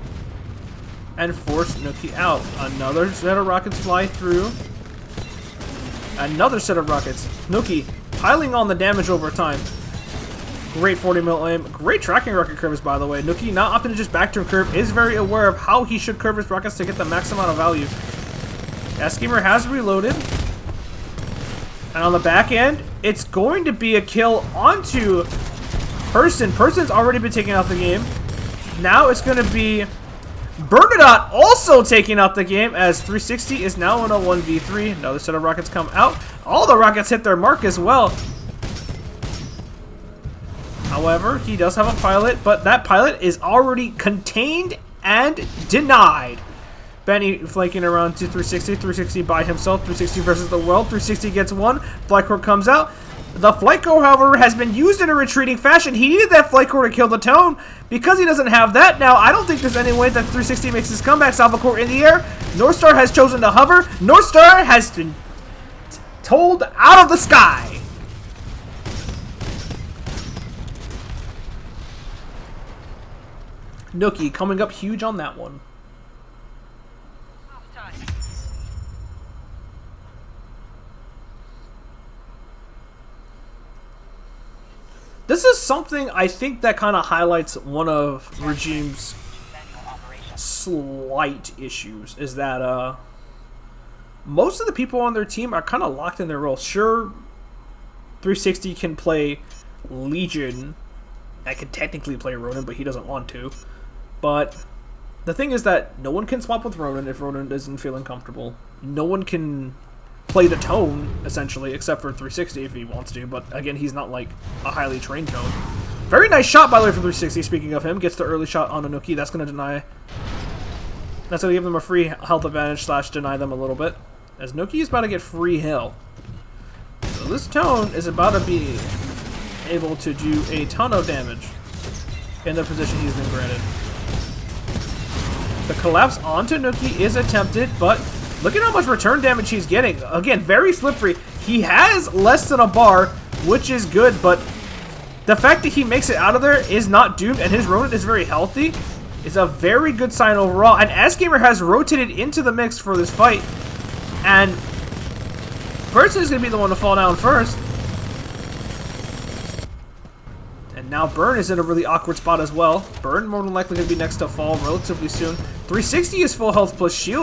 S1: and force Nookie out. Another set of rockets fly through. Another set of rockets. Nookie piling on the damage over time. Great 40 mil aim. Great tracking rocket curves, by the way. Nookie, not opting to just back turn curve, is very aware of how he should curve his rockets to get the max amount of value. S-Gamer has reloaded. And on the back end, it's going to be a kill onto Person. Person's already been taken out the game. Now it's going to be Bernadette also taking out the game as 360 is now in a 1v3. Another set of rockets come out. All the rockets hit their mark as well. However, he does have a pilot, but that pilot is already contained and denied. Benny flanking around to 360. 360 by himself. 360 versus the world. 360 gets one. Flight core comes out. The flight core, however, has been used in a retreating fashion. He needed that flight core to kill the tone. Because he doesn't have that now, I don't think there's any way that 360 makes his comeback. Salva core in the air. Northstar has chosen to hover. Northstar has been told out of the sky. Nookie coming up huge on that one. This is something I think that kind of highlights one of Regime's slight issues, is that most of the people on their team are kind of locked in their roles. Sure, 360 can play Legion. I could technically play Ronin, but he doesn't want to. But the thing is that no one can swap with Ronin if Ronin isn't feeling comfortable. No one can play the tone, essentially, except for 360 if he wants to. But again, he's not like a highly trained tone. Very nice shot, by the way, from 360. Speaking of him, gets the early shot on Anuki. That's going to deny. That's going to give them a free health advantage / deny them a little bit. As Nuki is about to get free heal. So this tone is about to be able to do a ton of damage in the position he's been granted. The collapse onto Nuki is attempted, but look at how much return damage he's getting. Again, very slippery. He has less than a bar, which is good, but the fact that he makes it out of there is not doomed, and his Ronin is very healthy, is a very good sign overall. And S-Gamer has rotated into the mix for this fight, and Burton is going to be the one to fall down first. And now Burn is in a really awkward spot as well. Burn more than likely going to be next to fall relatively soon. 360 is full health plus shield.